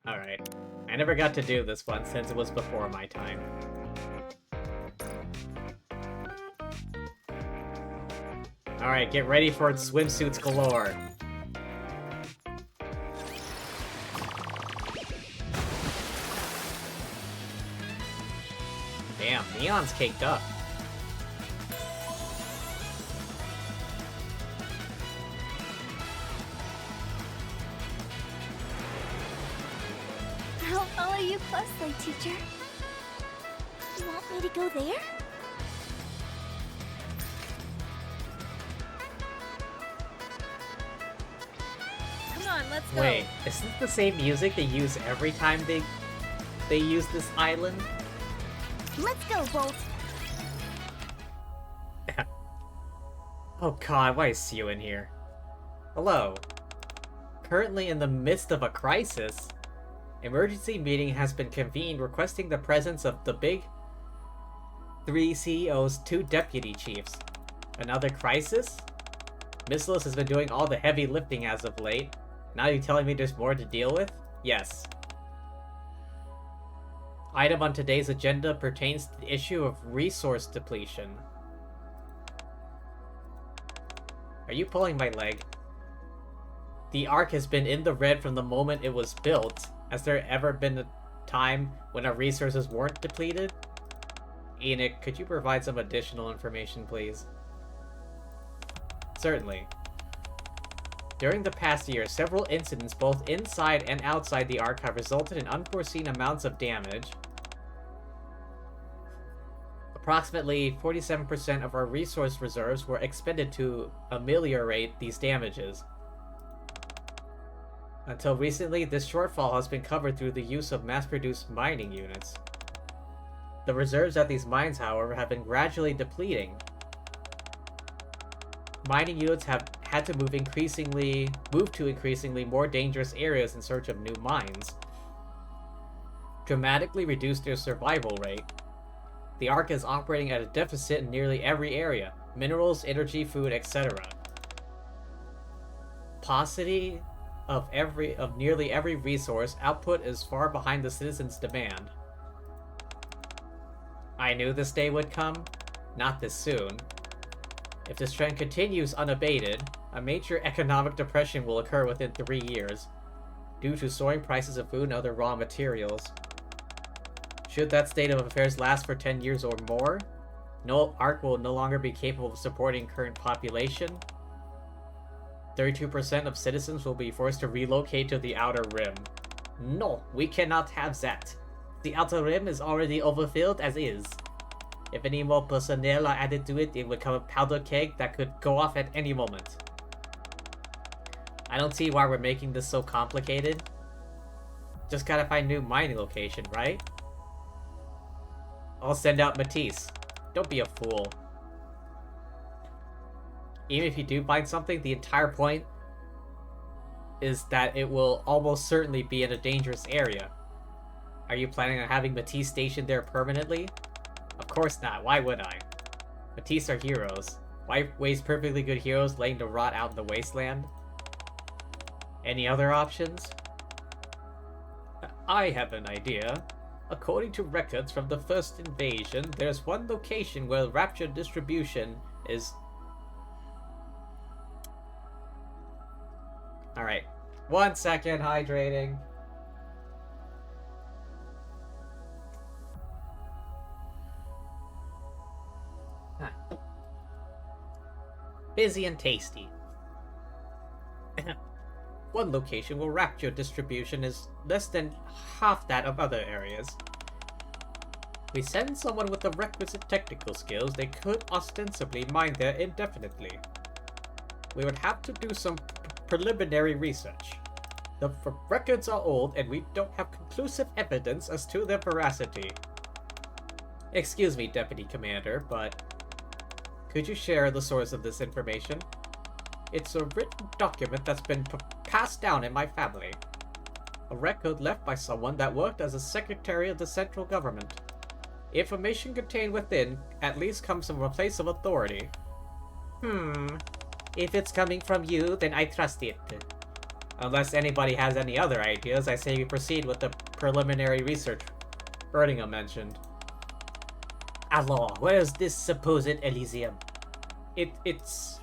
Alright. I never got to do this one since it was before my time. Alright, get ready for swimsuits galore. Damn, Neon's caked up. I'll follow you closely, teacher. You want me to go there? Come on, let's go. Wait, is this the same music they use every time they use this island? Let's go, Bolt. Oh god, why is you in here? Hello. Currently in the midst of a crisis, emergency meeting has been convened requesting the presence of the big 3 CEOs, 2 deputy chiefs. Another crisis? Missless has been doing all the heavy lifting as of late. Now you're telling me there's more to deal with? Yes. Item on today's agenda pertains to the issue of resource depletion. Are you pulling my leg? The Ark has been in the red from the moment it was built. Has there ever been a time when our resources weren't depleted? Enoch, could you provide some additional information, please? Certainly. During the past year, several incidents both inside and outside the Ark have resulted in unforeseen amounts of damage. Approximately 47% of our resource reserves were expended to ameliorate these damages. Until recently, this shortfall has been covered through the use of mass-produced mining units. The reserves at these mines, however, have been gradually depleting. Mining units have had to move to increasingly more dangerous areas in search of new mines. Dramatically reduced their survival rate. The Ark is operating at a deficit in nearly every area: minerals, energy, food, etc. Paucity of nearly every resource, output is far behind the citizens' demand. I knew this day would come. Not this soon. If this trend continues unabated, a major economic depression will occur within 3 years, due to soaring prices of food and other raw materials. Should that state of affairs last for 10 years or more, Ark will no longer be capable of supporting current population. 32% of citizens will be forced to relocate to the Outer Rim. No, we cannot have that. The Outer Rim is already overfilled as is. If any more personnel are added to it, it will become a powder keg that could go off at any moment. I don't see why we're making this so complicated. Just gotta find a new mining location, right? I'll send out Matisse. Don't be a fool. Even if you do find something, the entire point is that it will almost certainly be in a dangerous area. Are you planning on having Matisse stationed there permanently? Of course not, why would I? Matisse are heroes. Why waste perfectly good heroes laying to rot out in the wasteland? Any other options? I have an idea. According to records from the first invasion, there's one location where rapture distribution is... Alright. 1 second, hydrating. Huh. Busy and tasty. One location where rapture distribution is less than half that of other areas. We send someone with the requisite technical skills, they could ostensibly mine there indefinitely. We would have to do some preliminary research. The records are old and we don't have conclusive evidence as to their veracity. Excuse me, Deputy Commander, but could you share the source of this information? It's a written document that's been passed down in my family. A record left by someone that worked as a secretary of the central government. Information contained within at least comes from a place of authority. If it's coming from you, then I trust it. Unless anybody has any other ideas, I say we proceed with the preliminary research Erdinger mentioned. Alors, where's this supposed Elysium? It's...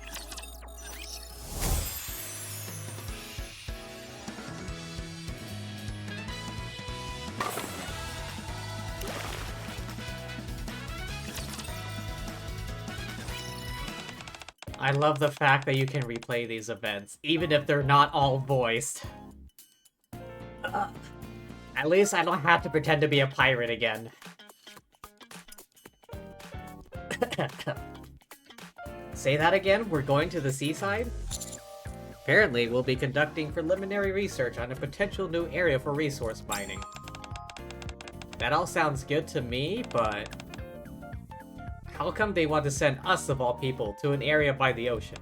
I love the fact that you can replay these events, even if they're not all voiced. At least I don't have to pretend to be a pirate again. Say that again? We're going to the seaside? Apparently, we'll be conducting preliminary research on a potential new area for resource mining. That all sounds good to me, but... how come they want to send us, of all people, to an area by the ocean?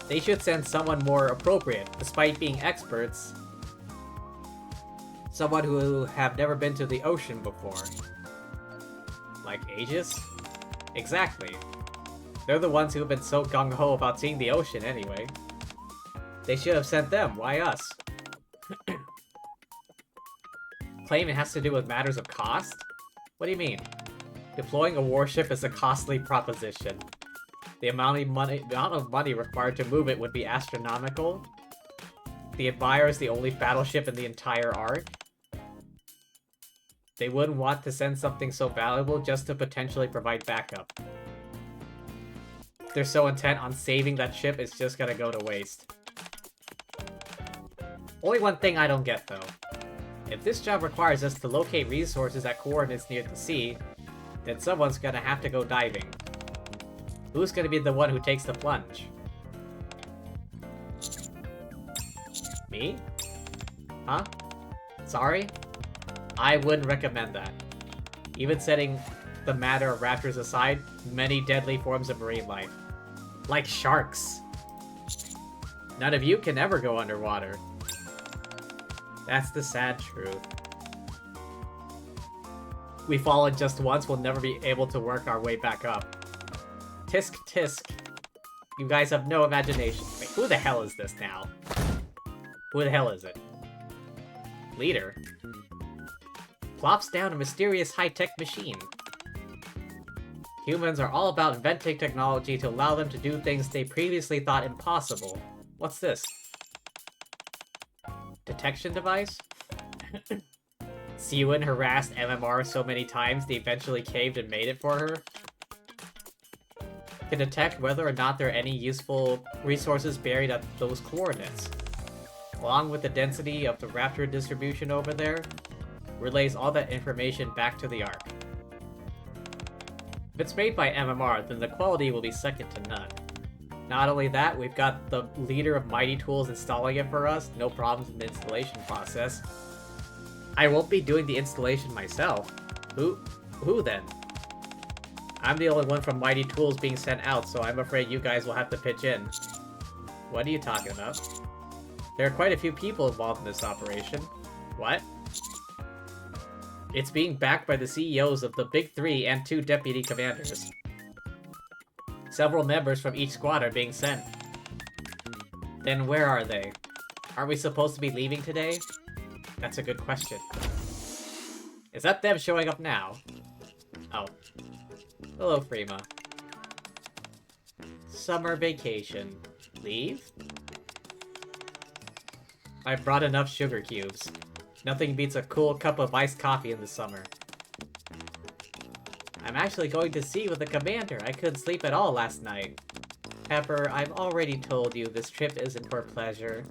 They should send someone more appropriate, despite being experts. Someone who have never been to the ocean before. Like Aegis? Exactly. They're the ones who have been so gung-ho about seeing the ocean anyway. They should have sent them, why us? Claim it has to do with matters of cost? What do you mean? Deploying a warship is a costly proposition. The amount of money required to move it would be astronomical. The Admire is the only battleship in the entire arc. They wouldn't want to send something so valuable just to potentially provide backup. They're so intent on saving that ship, it's just gonna go to waste. Only one thing I don't get, though. If this job requires us to locate resources at coordinates near the sea, then someone's gonna have to go diving. Who's gonna be the one who takes the plunge? Me? Huh? Sorry? I wouldn't recommend that. Even setting the matter of raptors aside, many deadly forms of marine life. Like sharks. None of you can ever go underwater. That's the sad truth. We fallen just once, we'll never be able to work our way back up. Tisk tisk. You guys have no imagination. Wait, who the hell is this now? Who the hell is it? Leader. Plops down a mysterious high-tech machine. Humans are all about inventing technology to allow them to do things they previously thought impossible. What's this? Detection device? Siwon harassed MMR so many times they eventually caved and made it for her. Can detect whether or not there are any useful resources buried at those coordinates. Along with the density of the raptor distribution over there, relays all that information back to the Ark. If it's made by MMR, then the quality will be second to none. Not only that, we've got the leader of Mighty Tools installing it for us, no problems in the installation process. I won't be doing the installation myself. Who then? I'm the only one from Mighty Tools being sent out, so I'm afraid you guys will have to pitch in. What are you talking about? There are quite a few people involved in this operation. What? It's being backed by the CEOs of the Big Three and 2 deputy commanders. Several members from each squad are being sent. Then where are they? Aren't we supposed to be leaving today? That's a good question. Is that them showing up now? Oh. Hello, Frima. Summer vacation. Leave? I brought enough sugar cubes. Nothing beats a cool cup of iced coffee in the summer. I'm actually going to sea with the commander. I couldn't sleep at all last night. Pepper, I've already told you this trip isn't for pleasure.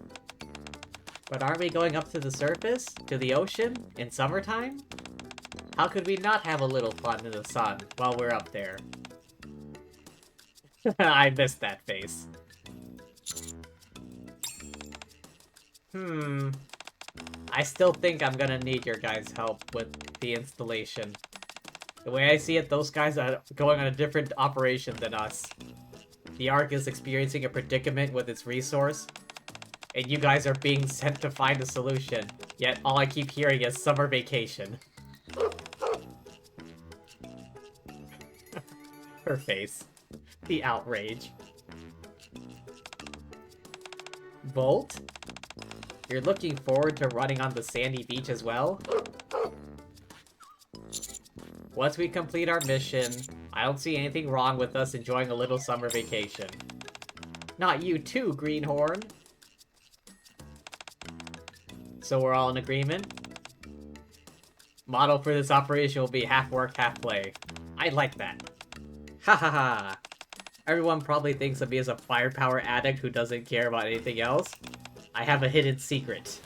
But aren't we going up to the surface? To the ocean? In summertime? How could we not have a little fun in the sun while we're up there? I missed that face. I still think I'm gonna need your guys' help with the installation. The way I see it, those guys are going on a different operation than us. The Ark is experiencing a predicament with its resource, and you guys are being sent to find a solution, yet all I keep hearing is summer vacation. Her face. The outrage. Volt? You're looking forward to running on the sandy beach as well? Once we complete our mission, I don't see anything wrong with us enjoying a little summer vacation. Not you too, Greenhorn! So we're all in agreement? Motto for this operation will be half work, half play. I like that. Ha ha ha! Everyone probably thinks of me as a firepower addict who doesn't care about anything else. I have a hidden secret.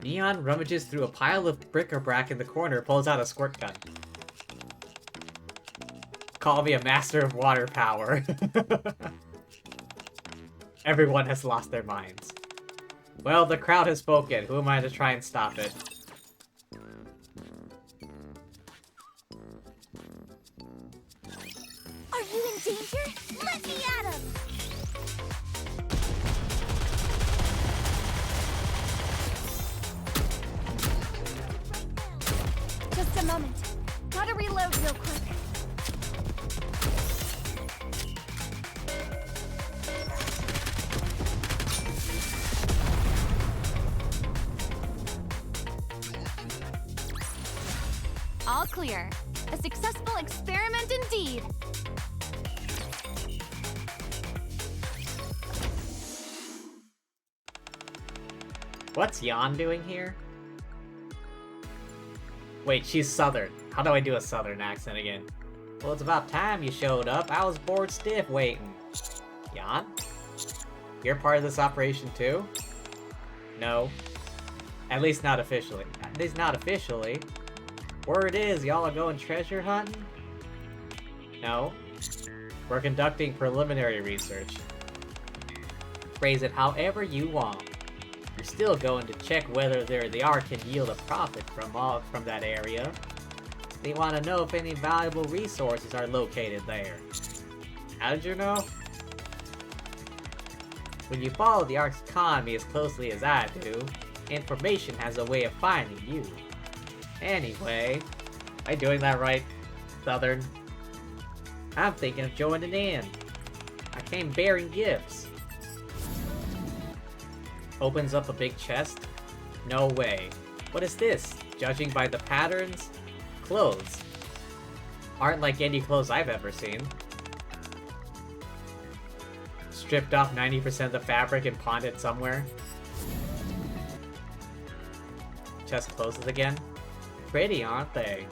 Neon rummages through a pile of bric-a-brac in the corner, pulls out a squirt gun. Call me a master of water power. Everyone has lost their minds. Well, the crowd has spoken. Who am I to try and stop it? Are you in danger? Let me at him! Just a moment. Gotta reload real quick. All clear. A successful experiment indeed. What's Yan doing here? Wait, she's Southern. How do I do a Southern accent again? Well, it's about time you showed up. I was bored stiff waiting. Yan? You're part of this operation too? No. At least not officially. At least not officially. Word is, y'all are going treasure hunting? No. We're conducting preliminary research. Phrase it however you want. You're still going to check whether the art can yield a profit from that area. They want to know if any valuable resources are located there. How did you know? When you follow the Ark's economy as closely as I do, information has a way of finding you. Anyway, am I doing that right, Southern? I'm thinking of joining in. I came bearing gifts. Opens up a big chest? No way. What is this? Judging by the patterns? Clothes. Aren't like any clothes I've ever seen. Stripped off 90% of the fabric and pawned it somewhere. Chest closes again. Pretty, aren't they?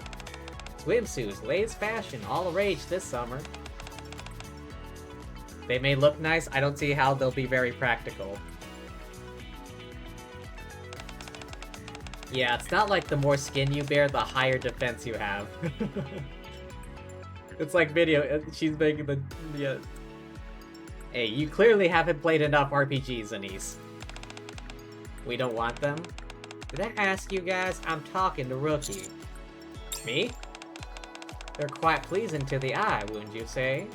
Swimsuits, latest fashion, all the rage this summer. They may look nice, I don't see how they'll be very practical. Yeah, it's not like the more skin you bear, the higher defense you have. It's like video, she's making the... Yeah. Hey, you clearly haven't played enough RPGs, Anise. We don't want them? Did I ask you guys? I'm talking to Rookie. Me? They're quite pleasing to the eye, wouldn't you say?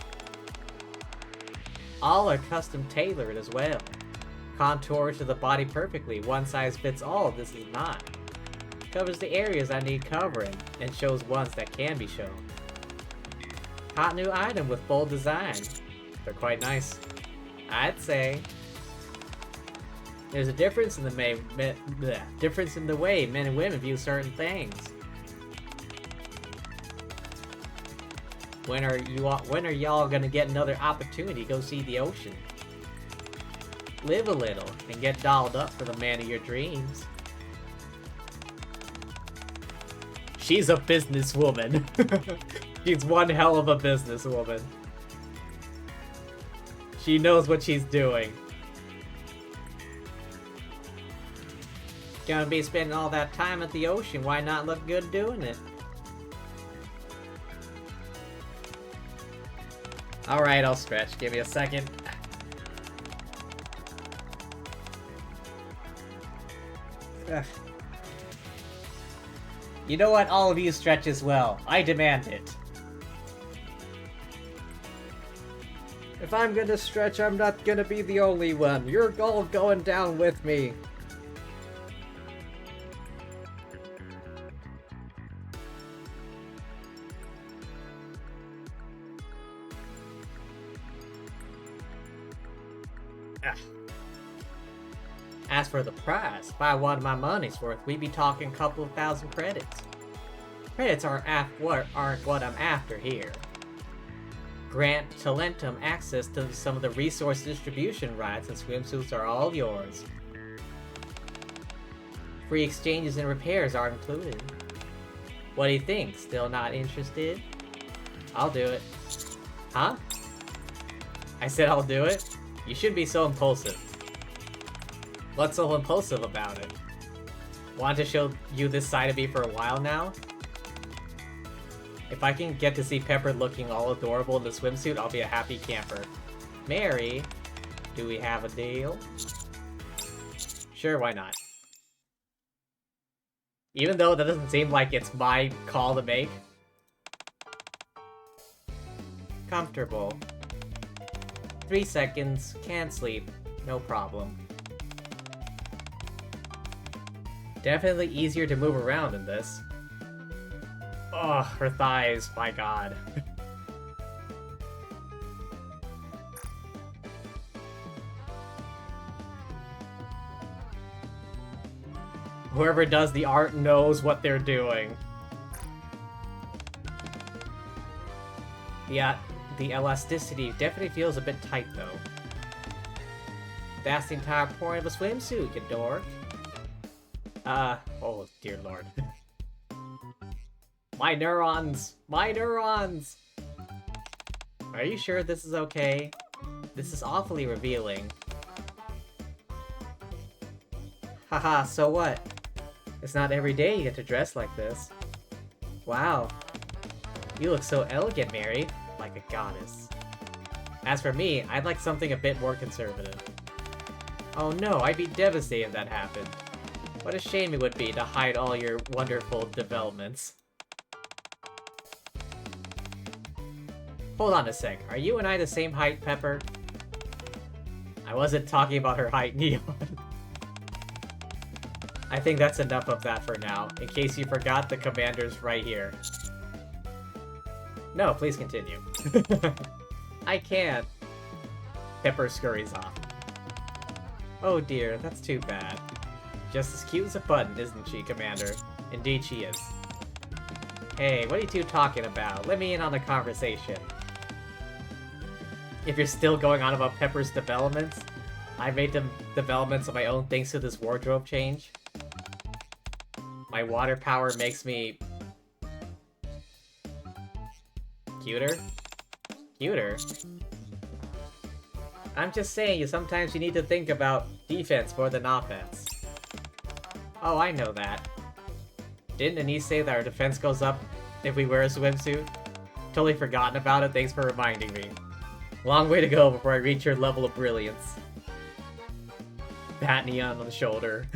All are custom tailored as well. Contoured to the body perfectly, one size fits all, this is not. Covers the areas I need covering, and shows ones that can be shown. Hot new item with bold design. They're quite nice. I'd say. There's a difference in the way men and women view certain things. When are y'all gonna get another opportunity to go see the ocean? Live a little and get dolled up for the man of your dreams. She's a businesswoman. She's one hell of a businesswoman. She knows what she's doing. Gonna be spending all that time at the ocean, why not look good doing it? Alright, I'll stretch. Give me a second. Ugh. You know what? All of you stretch as well. I demand it. If I'm gonna stretch, I'm not gonna be the only one. You're all going down with me. Ugh. As for the price, if I wanted my money's worth, we'd be talking a couple of thousand credits. Credits aren't what I'm after here. Grant Talentum access to some of the resource distribution rights, and swimsuits are all yours. Free exchanges and repairs are included. What do you think? Still not interested? I'll do it. Huh? I said I'll do it? You shouldn't be so impulsive. What's so impulsive about it? Want to show you this side of me for a while now? If I can get to see Pepper looking all adorable in the swimsuit, I'll be a happy camper. Mary, do we have a deal? Sure, why not? Even though that doesn't seem like it's my call to make. Comfortable. 3 seconds, can't sleep, no problem. Definitely easier to move around in this. Oh, her thighs, my god. Whoever does the art knows what they're doing. Yeah, the elasticity definitely feels a bit tight though. That's the entire point of a swimsuit, you dork. Oh dear lord. My neurons! My neurons! Are you sure this is okay? This is awfully revealing. Haha, so what? It's not every day you get to dress like this. Wow. You look so elegant, Mary. Like a goddess. As for me, I'd like something a bit more conservative. Oh no, I'd be devastated if that happened. What a shame it would be to hide all your wonderful developments. Hold on a sec, are you and I the same height, Pepper? I wasn't talking about her height, Neon. I think that's enough of that for now. In case you forgot, the commander's right here. No, please continue. I can't. Pepper scurries off. Oh dear, that's too bad. Just as cute as a button, isn't she, Commander? Indeed she is. Hey, what are you two talking about? Let me in on the conversation. If you're still going on about Pepper's developments, I made them developments of my own thanks to this wardrobe change. My water power makes me... cuter? Cuter? I'm just saying, sometimes you need to think about defense more than offense. Oh, I know that. Didn't Anise say that our defense goes up if we wear a swimsuit? Totally forgotten about it, thanks for reminding me. Long way to go before I reach your level of brilliance. Pat Neon on the shoulder.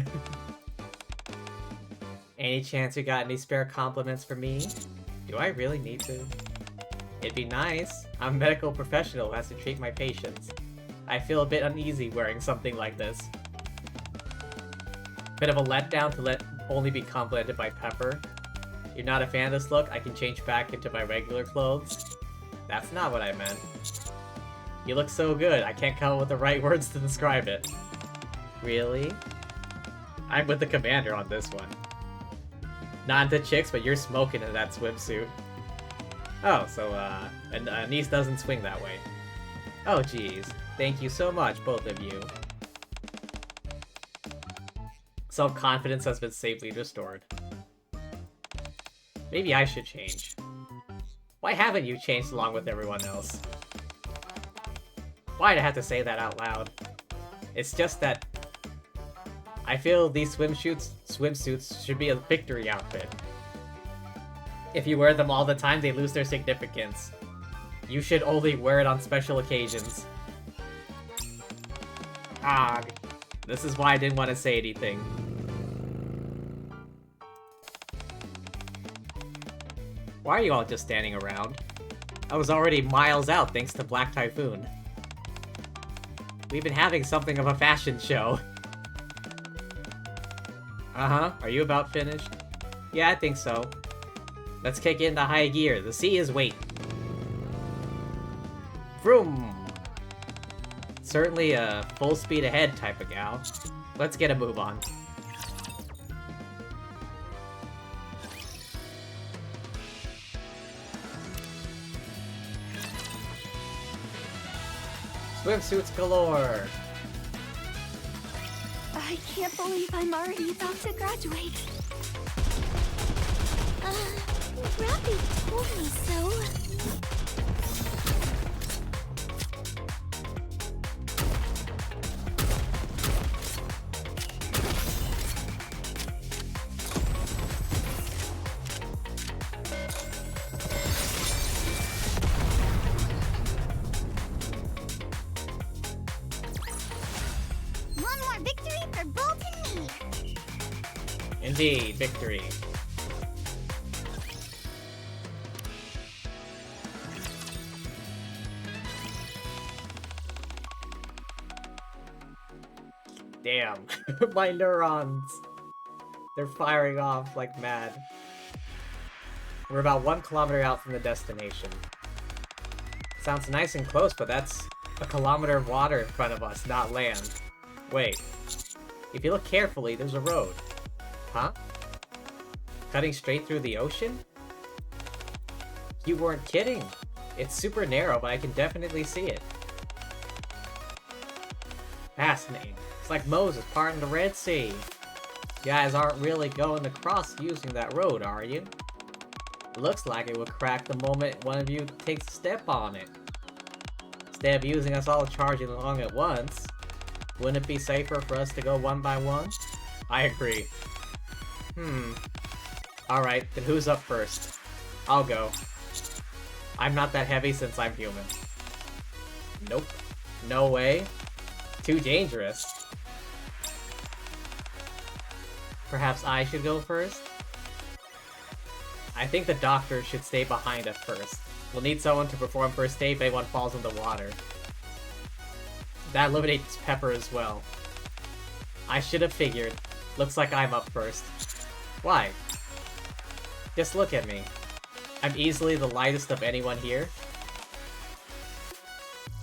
Any chance you got any spare compliments for me? Do I really need to? It'd be nice. I'm a medical professional who has to treat my patients. I feel a bit uneasy wearing something like this. Bit of a letdown to let only be complimented by Pepper. You're not a fan of this look? I can change back into my regular clothes. That's not what I meant. You look so good, I can't come up with the right words to describe it. Really? I'm with the commander on this one. Not into chicks, but you're smoking in that swimsuit. Oh, so, Anise doesn't swing that way. Oh, geez. Thank you so much, both of you. Self-confidence has been safely restored. Maybe I should change. Why haven't you changed along with everyone else? Why'd I have to say that out loud? It's just that I feel these swimsuits should be a victory outfit. If you wear them all the time, they lose their significance. You should only wear it on special occasions. Ah, this is why I didn't want to say anything. Why are you all just standing around? I was already miles out thanks to Black Typhoon. We've been having something of a fashion show. Uh-huh, are you about finished? Yeah, I think so. Let's kick it into high gear. The sea is waiting. Vroom! Certainly a full speed ahead type of gal. Let's get a move on. Swimsuits galore! I can't believe I'm already about to graduate. Rappy told me so. One more victory for Bolt and me. Indeed, victory. Damn, my neurons. They're firing off like mad. We're about 1 kilometer out from the destination. Sounds nice and close, but that's a kilometer of water in front of us, not land. Wait. If you look carefully, there's a road. Huh? Cutting straight through the ocean? You weren't kidding. It's super narrow, but I can definitely see it. Fascinating. It's like Moses parting the Red Sea. You guys aren't really going across using that road, are you? Looks like it would crack the moment one of you takes a step on it. Instead of using us all charging along at once, wouldn't it be safer for us to go one by one? I agree. Alright, then who's up first? I'll go. I'm not that heavy since I'm human. Nope. No way. Too dangerous. Perhaps I should go first? I think the doctor should stay behind at first. We'll need someone to perform first aid if anyone falls in the water. That eliminates Pepper as well. I should have figured. Looks like I'm up first. Why? Just look at me. I'm easily the lightest of anyone here.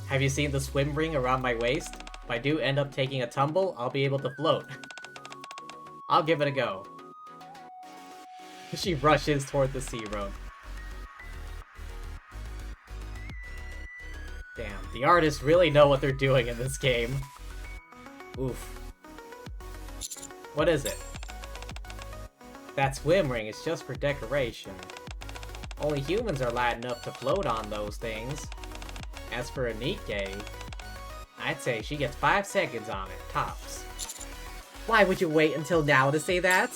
Have you seen the swim ring around my waist? If I do end up taking a tumble, I'll be able to float. I'll give it a go. She rushes toward the sea road. Damn, the artists really know what they're doing in this game. Oof. What is it? That swim ring is just for decoration. Only humans are light enough to float on those things. As for a Nikke, I'd say she gets 5 seconds on it, tops. Why would you wait until now to say that?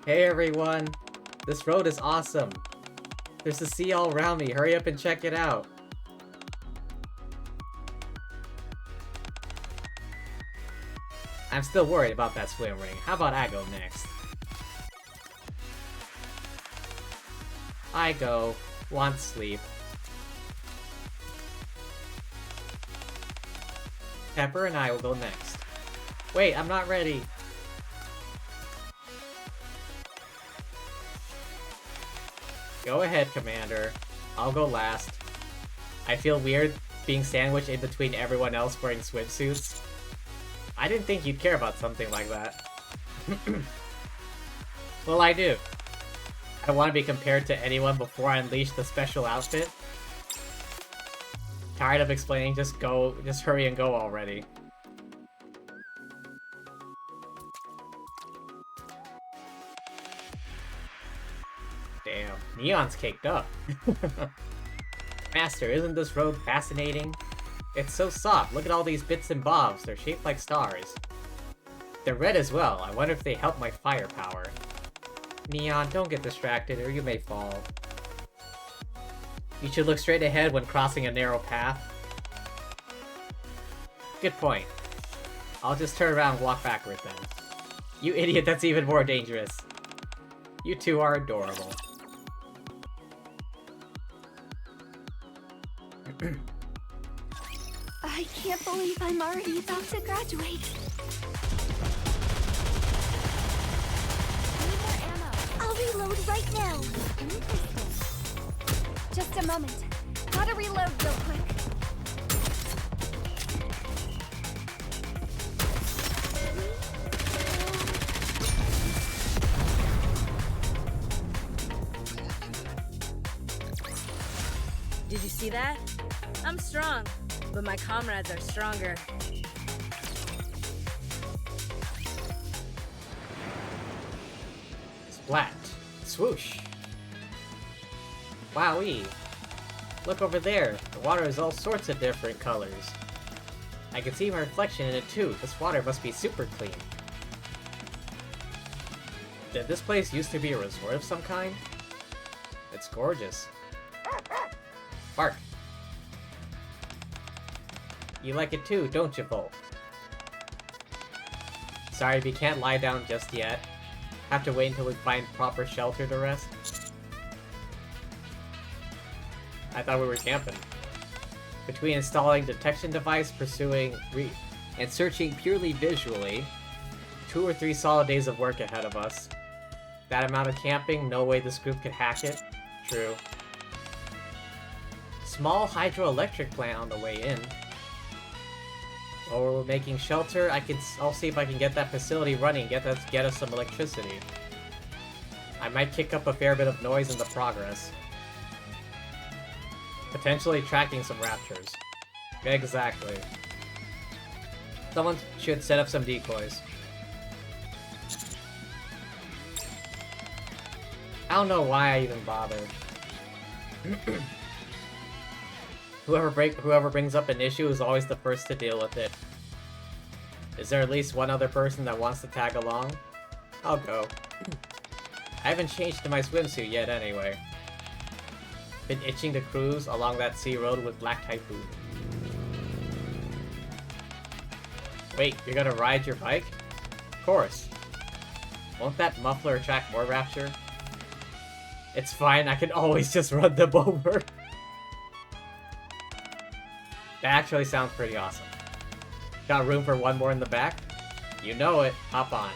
Hey everyone, this road is awesome. There's the sea all around me, hurry up and check it out. I'm still worried about that swim ring. How about I go next? I go. Want sleep. Pepper and I will go next. Wait, I'm not ready. Go ahead, Commander. I'll go last. I feel weird being sandwiched in between everyone else wearing swimsuits. I didn't think you'd care about something like that. Well, I do. I don't want to be compared to anyone before I unleash the special outfit. Tired of explaining, just go, just hurry and go already. Damn, Neon's caked up. Master, isn't this road fascinating? It's so soft, look at all these bits and bobs, they're shaped like stars. They're red as well, I wonder if they help my firepower. Neon, don't get distracted or you may fall. You should look straight ahead when crossing a narrow path. Good point. I'll just turn around and walk backward then. You idiot, that's even more dangerous. You two are adorable. I can't believe I'm already about to graduate. Need more ammo. I'll reload right now. Just a moment. Gotta reload real quick. Did you see that? I'm strong, but my comrades are stronger. Splat. Swoosh. Wowee. Look over there. The water is all sorts of different colors. I can see my reflection in it too. This water must be super clean. Did this place used to be a resort of some kind? It's gorgeous. Bark. You like it too, don't you, Volt? Sorry, we can't lie down just yet. Have to wait until we find proper shelter to rest. I thought we were camping. Between installing detection device, pursuing and searching purely visually, 2 or 3 solid days of work ahead of us. That amount of camping, no way this group could hack it. True. Small hydroelectric plant on the way in. While we're making shelter, I'll see if I can get that facility running, get us some electricity. I might kick up a fair bit of noise in the progress. Potentially attracting some raptures. Exactly. Someone should set up some decoys. I don't know why I even bother. Whoever brings up an issue is always the first to deal with it. Is there at least one other person that wants to tag along? I'll go. I haven't changed to my swimsuit yet anyway. Been itching to cruise along that sea road with Black Typhoon. Wait, you're gonna ride your bike? Of course. Won't that muffler attract more rapture? It's fine, I can always just run them over. That actually sounds pretty awesome. Got room for one more in the back? You know it, hop on.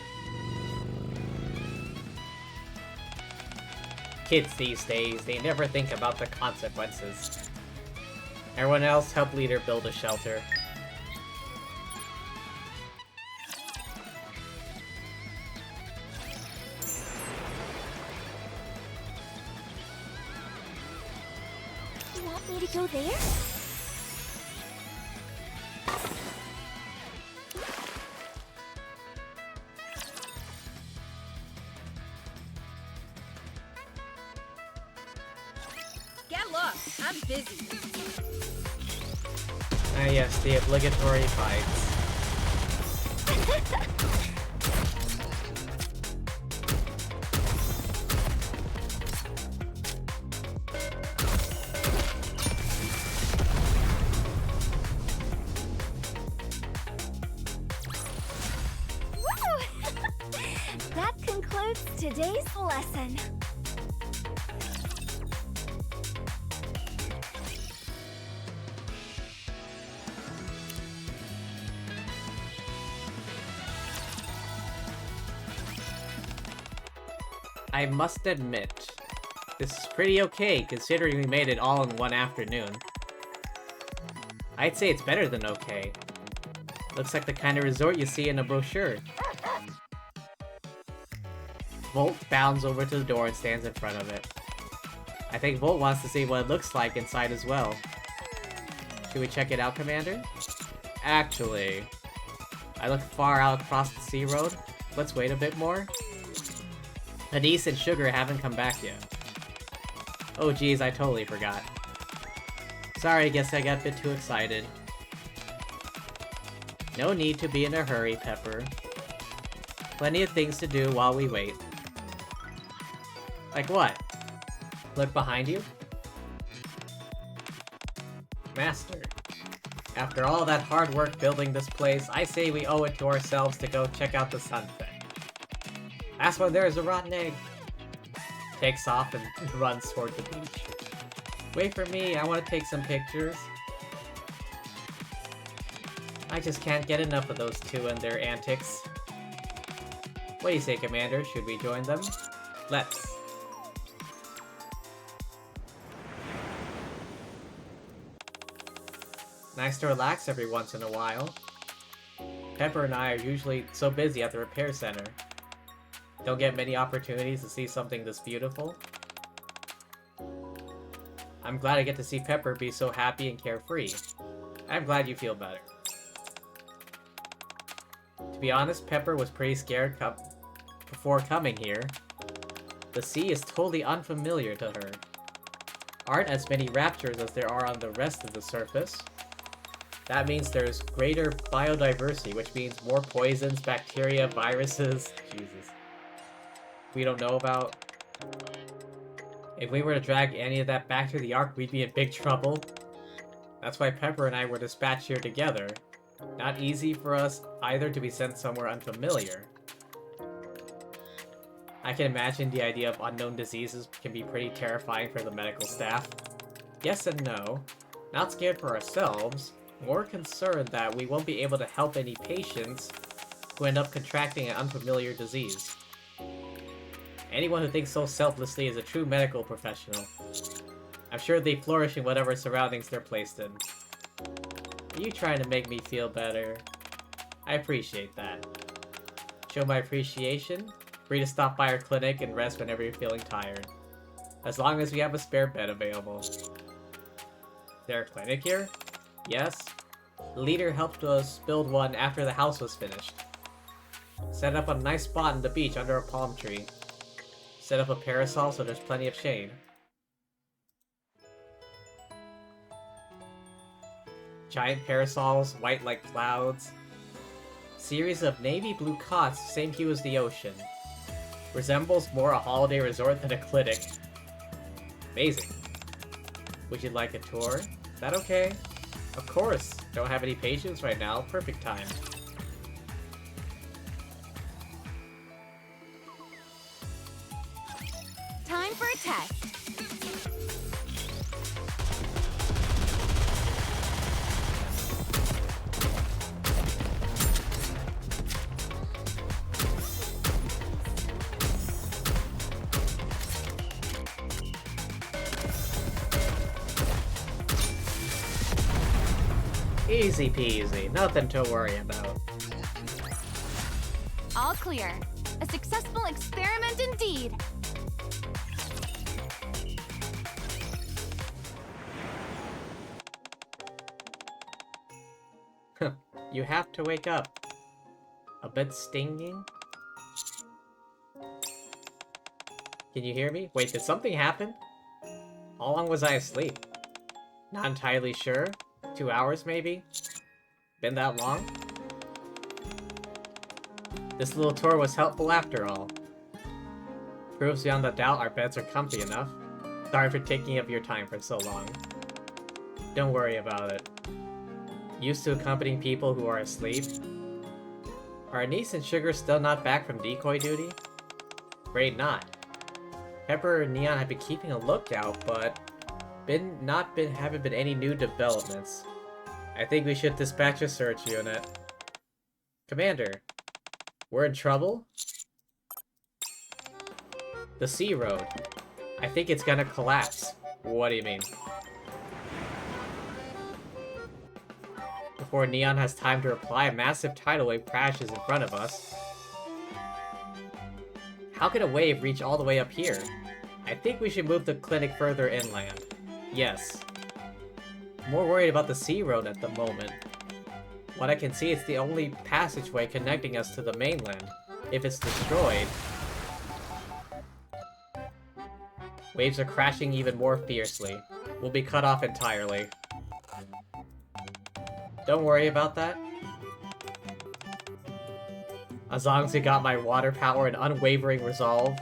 Kids these days, they never think about the consequences. Everyone else, help leader build a shelter. You want me to go there? Get lost. I'm busy. Ah yes, the obligatory fights. Woo! That concludes today's lesson. I must admit, this is pretty okay considering we made it all in one afternoon. I'd say it's better than okay. Looks like the kind of resort you see in a brochure. Volt bounds over to the door and stands in front of it. I think Volt wants to see what it looks like inside as well. Should we check it out, Commander? Actually, I look far out across the sea road. Let's wait a bit more. Anise and Sugar haven't come back yet. Oh geez, I totally forgot. Sorry, I guess I got a bit too excited. No need to be in a hurry, Pepper. Plenty of things to do while we wait. Like what? Look behind you? Master, after all that hard work building this place, I say we owe it to ourselves to go check out the sunset. That's why there's a rotten egg. Takes off and runs toward the beach. Wait for me, I want to take some pictures. I just can't get enough of those two and their antics. What do you say, Commander? Should we join them? Let's. Nice to relax every once in a while. Pepper and I are usually so busy at the repair center. Don't get many opportunities to see something this beautiful. I'm glad I get to see Pepper be so happy and carefree. I'm glad you feel better. To be honest, Pepper was pretty scared before coming here. The sea is totally unfamiliar to her. Aren't as many raptors as there are on the rest of the surface. That means there's greater biodiversity, which means more poisons, bacteria, viruses. Jesus. We don't know about. If we were to drag any of that back to the Ark, we'd be in big trouble. That's why Pepper and I were dispatched here together. Not easy for us either to be sent somewhere unfamiliar. I can imagine the idea of unknown diseases can be pretty terrifying for the medical staff. Yes and no. Not scared for ourselves, more concerned that we won't be able to help any patients who end up contracting an unfamiliar disease. Anyone who thinks so selflessly is a true medical professional. I'm sure they flourish in whatever surroundings they're placed in. Are you trying to make me feel better? I appreciate that. Show my appreciation? Free to stop by our clinic and rest whenever you're feeling tired. As long as we have a spare bed available. Is there a clinic here? Yes. The leader helped us build one after the house was finished. Set up a nice spot on the beach under a palm tree. Set up a parasol so there's plenty of shade. Giant parasols, white like clouds. Series of navy blue cots, same hue as the ocean. Resembles more a holiday resort than a clinic. Amazing. Would you like a tour? Is that okay? Of course. Don't have any patients right now. Perfect time. Easy peasy, nothing to worry about. All clear. A successful experiment indeed. You have to wake up. A bit stinging? Can you hear me? Wait, did something happen? How long was I asleep? Not entirely sure. 2 hours, maybe? Been that long? This little tour was helpful after all. Proves beyond a doubt our beds are comfy enough. Sorry for taking up your time for so long. Don't worry about it. Used to accompanying people who are asleep? Are Anise and Sugar still not back from decoy duty? Afraid not. Pepper and Neon have been keeping a lookout, but haven't been any new developments. I think we should dispatch a search unit. Commander, we're in trouble? The sea road. I think it's gonna collapse. What do you mean? Before Neon has time to reply, a massive tidal wave crashes in front of us. How can a wave reach all the way up here? I think we should move the clinic further inland. Yes. More worried about the sea road at the moment. What I can see, it's the only passageway connecting us to the mainland. If it's destroyed... Waves are crashing even more fiercely. We'll be cut off entirely. Don't worry about that. As long as we got my water power and unwavering resolve,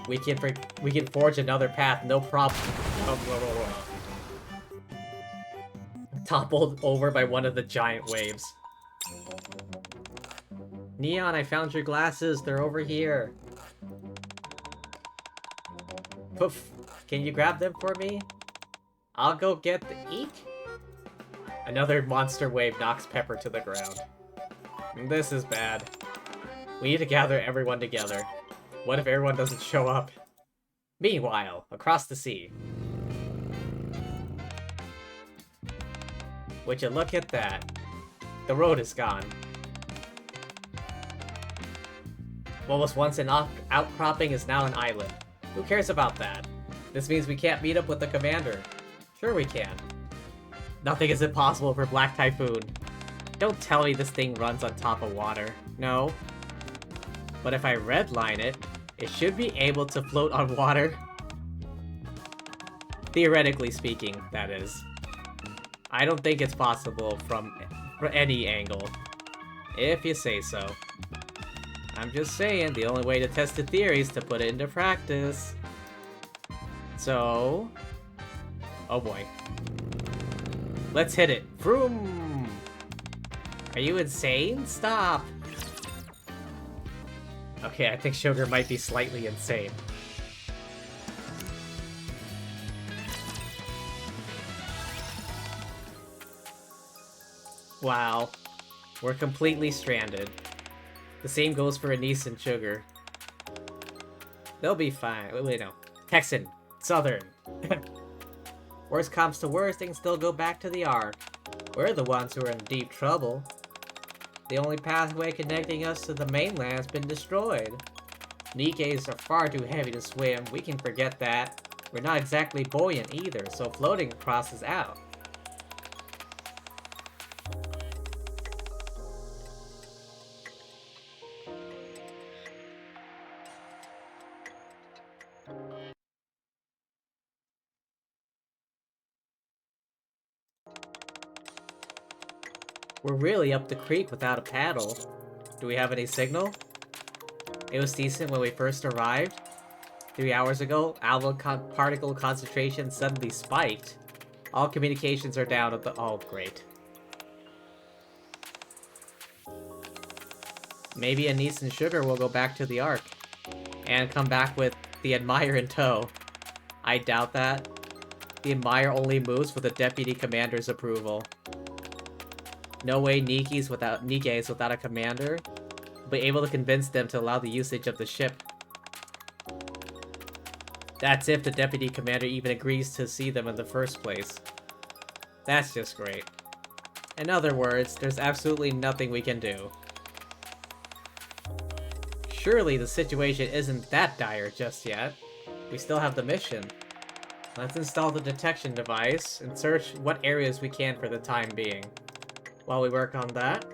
we can forge another path, no problem. Toppled over by one of the giant waves. Neon, I found your glasses. They're over here. Poof. Can you grab them for me? I'll go get the eek. Another monster wave knocks Pepper to the ground. This is bad. We need to gather everyone together. What if everyone doesn't show up? Meanwhile, across the sea. Would you look at that? The road is gone. What was once an outcropping is now an island. Who cares about that? This means we can't meet up with the commander. Sure we can. Nothing is impossible for Black Typhoon. Don't tell me this thing runs on top of water. No. But if I redline it, it should be able to float on water. Theoretically speaking, that is. I don't think it's possible from any angle. If you say so. I'm just saying, the only way to test the theory is to put it into practice. So... Oh boy. Let's hit it. Vroom! Are you insane? Stop! Okay, I think Sugar might be slightly insane. Wow. We're completely stranded. The same goes for Anise and Sugar. They'll be fine. Wait, no. Texan. Southern. Worst comes to worst, they can still go back to the Ark. We're the ones who are in deep trouble. The only pathway connecting us to the mainland has been destroyed. Nikkes are far too heavy to swim, we can forget that. We're not exactly buoyant either, so floating across is out. We're really up the creek without a paddle. Do we have any signal? It was decent when we first arrived. 3 hours ago, particle concentration suddenly spiked. All communications are down at the... Oh, great. Maybe Anise and Sugar will go back to the Ark. And come back with the Admire in tow. I doubt that. The Admire only moves with the Deputy Commander's approval. No way Nikke's without a commander will be able to convince them to allow the usage of the ship. That's if the deputy commander even agrees to see them in the first place. That's just great. In other words, there's absolutely nothing we can do. Surely the situation isn't that dire just yet. We still have the mission. Let's install the detection device and search what areas we can for the time being. While we work on that,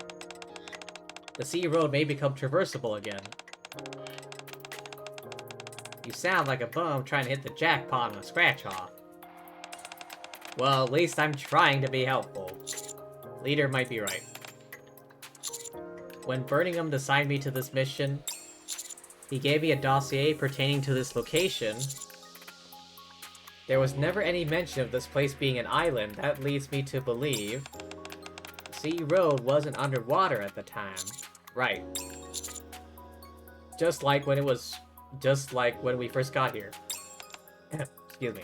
the sea road may become traversable again. You sound like a bum trying to hit the jackpot on a scratch-off. Well, at least I'm trying to be helpful. Leader might be right. When Birmingham assigned me to this mission, he gave me a dossier pertaining to this location. There was never any mention of this place being an island. That leads me to believe Sea Road wasn't underwater at the time. Right. Just like when we first got here. Excuse me.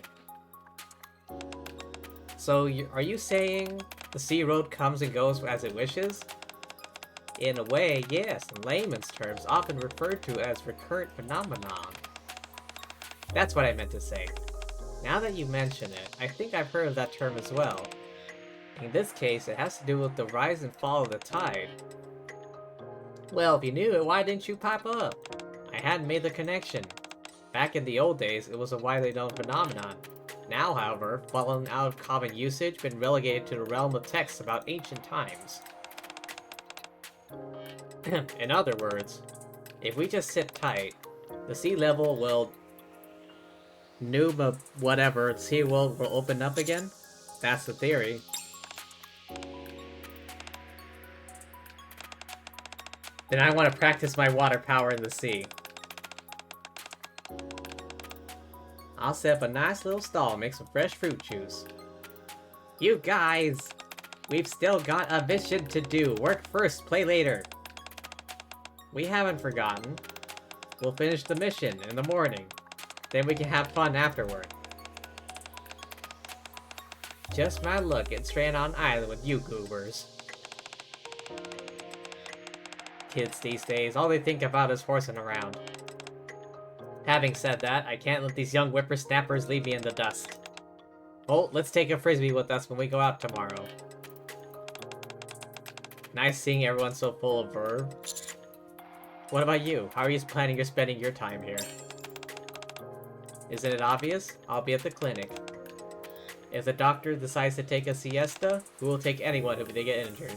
So, are you saying the Sea Road comes and goes as it wishes? In a way, yes, in layman's terms, often referred to as recurrent phenomenon. That's what I meant to say. Now that you mention it, I think I've heard of that term as well. In this case, it has to do with the rise and fall of the tide. Well, if you knew it, why didn't you pop up? I hadn't made the connection. Back in the old days, it was a widely known phenomenon. Now, however, fallen out of common usage, been relegated to the realm of texts about ancient times. In other words, if we just sit tight, the sea level will whatever, sea world will open up again? That's the theory. Then I want to practice my water power in the sea. I'll set up a nice little stall and make some fresh fruit juice. You guys! We've still got a mission to do. Work first, play later. We haven't forgotten. We'll finish the mission in the morning. Then we can have fun afterward. Just my luck getting stranded on an island with you goobers. Kids these days, all they think about is horsing around. Having said that, I can't let these young whippersnappers leave me in the dust. Oh, let's take a frisbee with us when we go out tomorrow. Nice seeing everyone so full of verve. What about you? How are you planning on spending your time here? Isn't it obvious? I'll be at the clinic. If the doctor decides to take a siesta, we will take anyone who they get injured.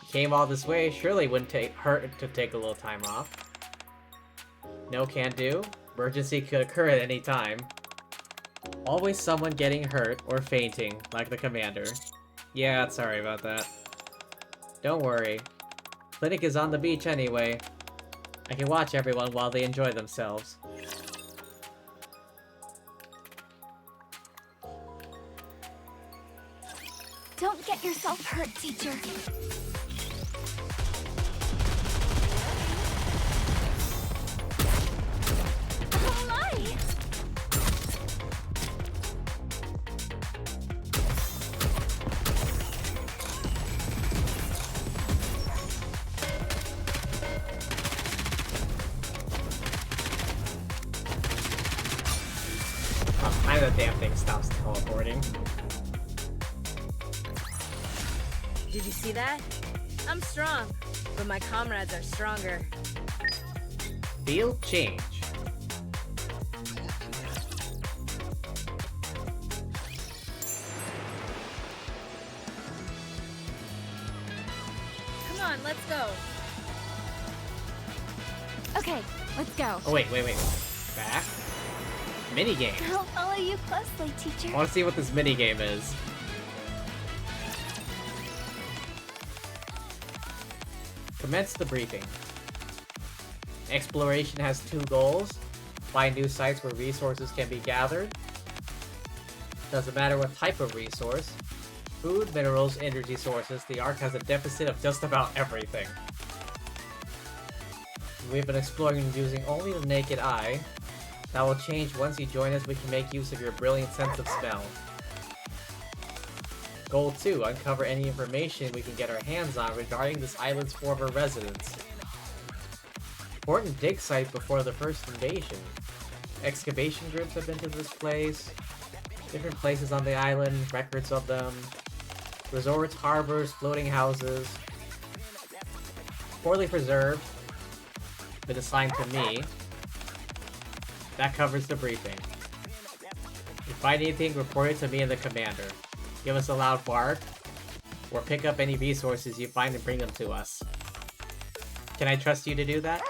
You came all this way, surely wouldn't hurt to take a little time off. No can do. Emergency could occur at any time. Always someone getting hurt or fainting, like the commander. Yeah, sorry about that. Don't worry. Clinic is on the beach anyway. I can watch everyone while they enjoy themselves. Don't get yourself hurt, teacher. Oh my! Why the damn thing stops teleporting? Did you see that? I'm strong, but my comrades are stronger. Field change. Come on, let's go. Okay, let's go. Oh wait. Back? Minigame. I'll follow you closely, teacher. I want to see what this minigame is. Commence the briefing. Exploration has 2 goals. Find new sites where resources can be gathered. Doesn't matter what type of resource. Food, minerals, energy sources. The Ark has a deficit of just about everything. We've been exploring using only the naked eye. That will change once you join us. We can make use of your brilliant sense of smell. Goal 2. Uncover any information we can get our hands on regarding this island's former residents. Important dig site before the first invasion. Excavation groups have been to this place. Different places on the island, records of them. Resorts, harbors, floating houses. Poorly preserved. Been assigned to me. That covers the briefing. If you find anything, report it to me and the commander. Give us a loud bark, or pick up any resources you find and bring them to us. Can I trust you to do that?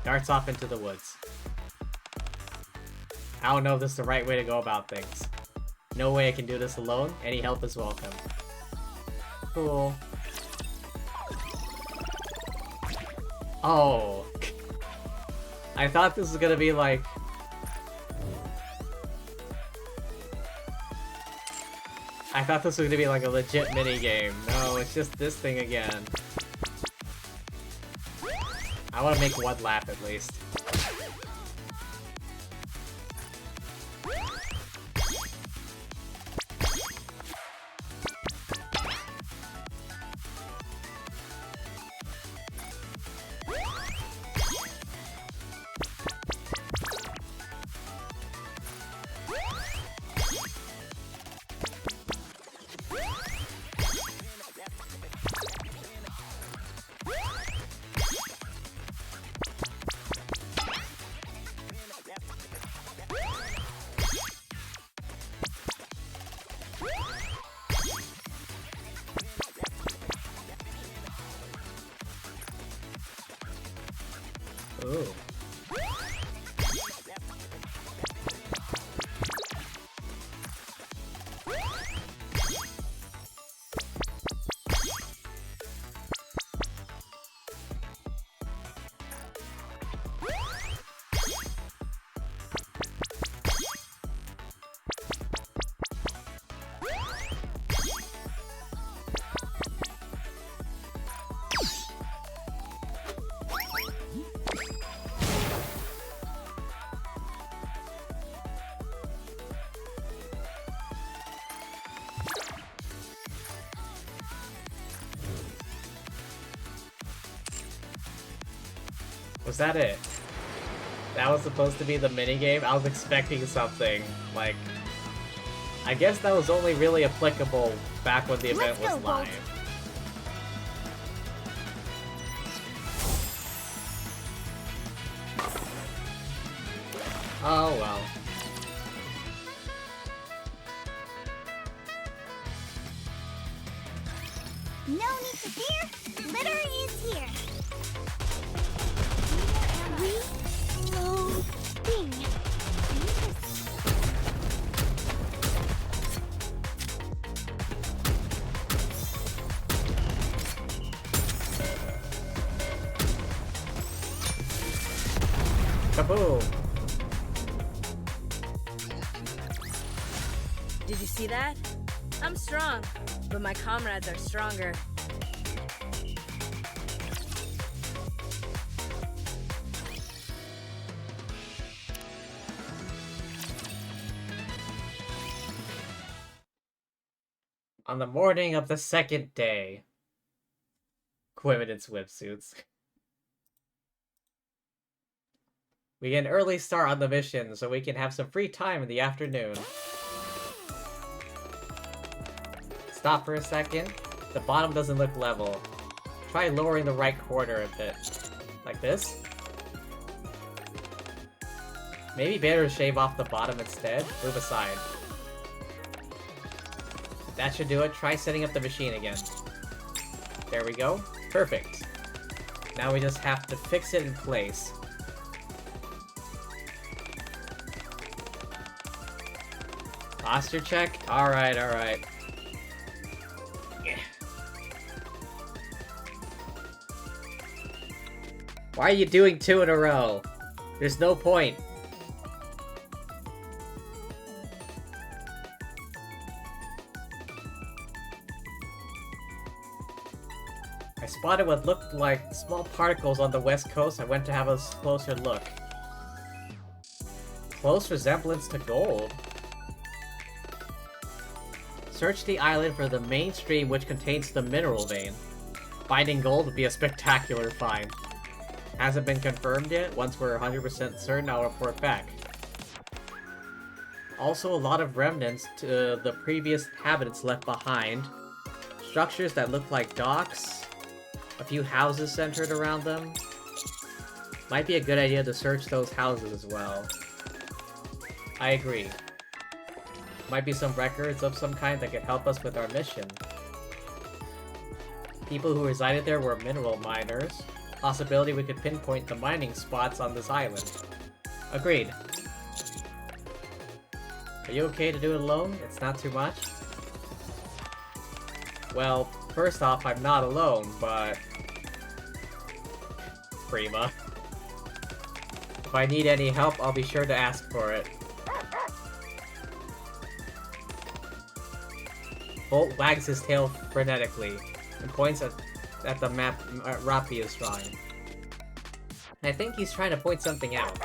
Darts off into the woods. I don't know if this is the right way to go about things. No way I can do this alone. Any help is welcome. Cool. Oh. I thought this was gonna be like... I thought this was gonna be like a legit minigame. No, it's just this thing again. I wanna make one lap at least. Ooh. Was that it? That was supposed to be the minigame? I was expecting something, like... I guess that was only really applicable back when the event was live. Oh well. No need to fear. Litter is here. Reloading. Kaboom! Did you see that? I'm strong, but my comrades are stronger. On the morning of the second day. Equipment and swimsuits. We get an early start on the mission so we can have some free time in the afternoon. Stop for a second. The bottom doesn't look level. Try lowering the right corner a bit. Like this? Maybe better to shave off the bottom instead. Move aside. That should do it. Try setting up the machine again. There we go. Perfect. Now we just have to fix it in place. Posture check? Alright, alright. Yeah. Why are you doing 2 in a row? There's no point. I spotted what looked like small particles on the west coast. I went to have a closer look. Close resemblance to gold. Search the island for the main stream which contains the mineral vein. Finding gold would be a spectacular find. Hasn't been confirmed yet. Once we're 100% certain, I'll report back. Also a lot of remnants to the previous inhabitants left behind. Structures that look like docks. A few houses centered around them. Might be a good idea to search those houses as well. I agree. Might be some records of some kind that could help us with our mission. People who resided there were mineral miners. Possibility we could pinpoint the mining spots on this island. Agreed. Are you okay to do it alone? It's not too much? Well, first off, I'm not alone, but... Prima. If I need any help, I'll be sure to ask for it. Bolt wags his tail frenetically and points at the map Rappi is drawing. I think he's trying to point something out.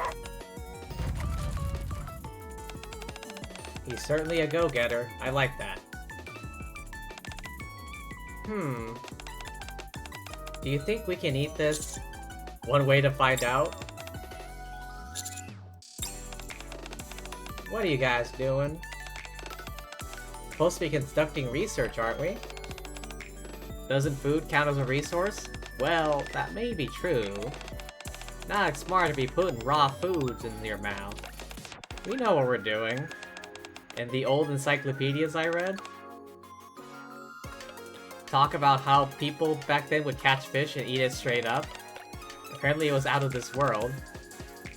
He's certainly a go-getter. I like that. Do you think we can eat this? One way to find out? What are you guys doing? Supposed to be conducting research, aren't we? Doesn't food count as a resource? Well, that may be true. Not smart to be putting raw foods in your mouth. We know what we're doing. And the old encyclopedias I read talk about how people back then would catch fish and eat it straight up. Apparently it was out of this world.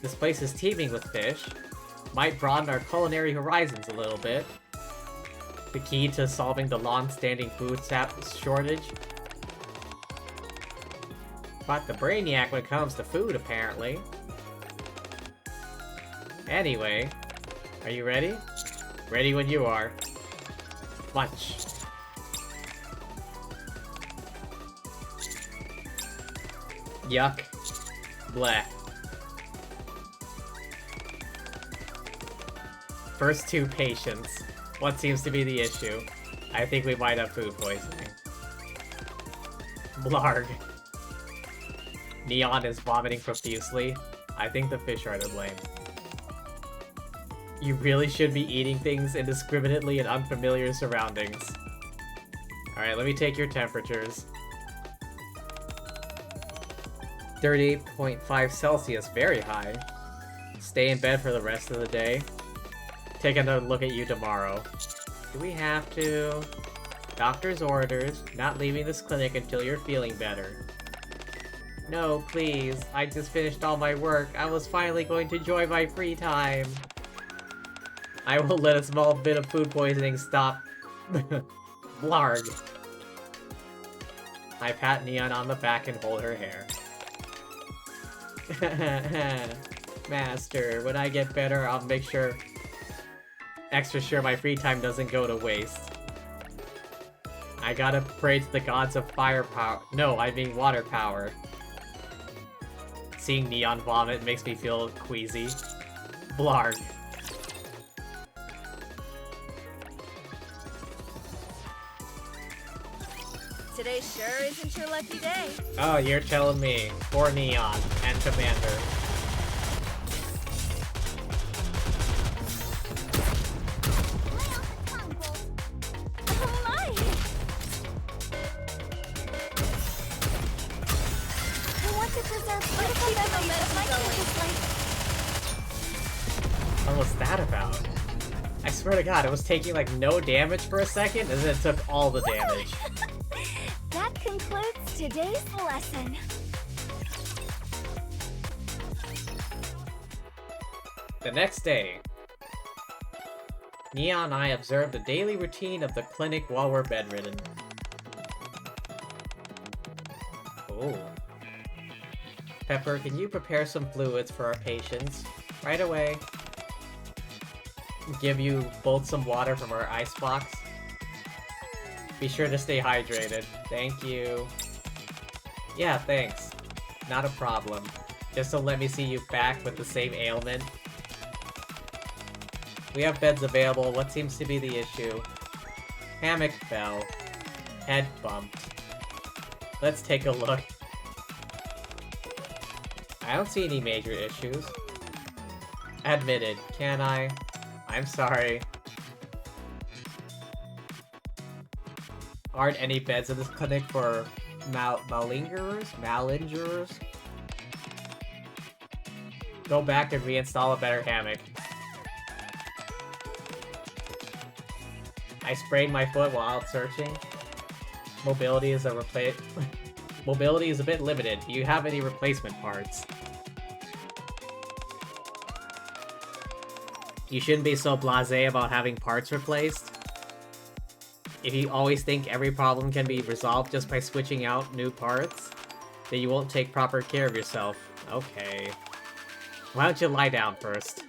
This place is teeming with fish. Might broaden our culinary horizons a little bit. The key to solving the long-standing food shortage. But the brainiac when it comes to food, apparently. Anyway, are you ready? Ready when you are. Munch. Yuck. Bleh. First two patients. What seems to be the issue? I think we might have food poisoning. Blarg. Neon is vomiting profusely. I think the fish are to blame. You really should be eating things indiscriminately in unfamiliar surroundings. Alright, let me take your temperatures. 38.5 Celsius, very high. Stay in bed for the rest of the day. Take another look at you tomorrow. Do we have to? Doctor's orders, not leaving this clinic until you're feeling better. No, please. I just finished all my work. I was finally going to enjoy my free time. I will let a small bit of food poisoning stop. Blarg. I pat Neon on the back and hold her hair. Master, when I get better, I'll make extra sure my free time doesn't go to waste. I gotta pray to the gods of fire power. No, I mean water power. Seeing Neon vomit makes me feel queasy. Blarg. Today sure isn't your lucky day. Oh, you're telling me. Poor Neon and Commander. Oh my! I want to preserve beautiful memories of my campus life. What was that about? I swear to God, it was taking like no damage for a second, and then it took all the damage. That concludes today's lesson. The next day, Neon and I observed the daily routine of the clinic while we're bedridden. Oh. Pepper, can you prepare some fluids for our patients? Right away. Give you both some water from our icebox. Be sure to stay hydrated. Thank you. Yeah, thanks. Not a problem. Just don't let me see you back with the same ailment. We have beds available. What seems to be the issue? Hammock fell. Head bumped. Let's take a look. I don't see any major issues. Admitted. Can I? I'm sorry. Aren't any beds in this clinic for malingerers? Go back and reinstall a better hammock. I sprained my foot while out searching. Mobility is a Mobility is a bit limited. Do you have any replacement parts? You shouldn't be so blasé about having parts replaced. If you always think every problem can be resolved just by switching out new parts, then you won't take proper care of yourself. Okay. Why don't you lie down first?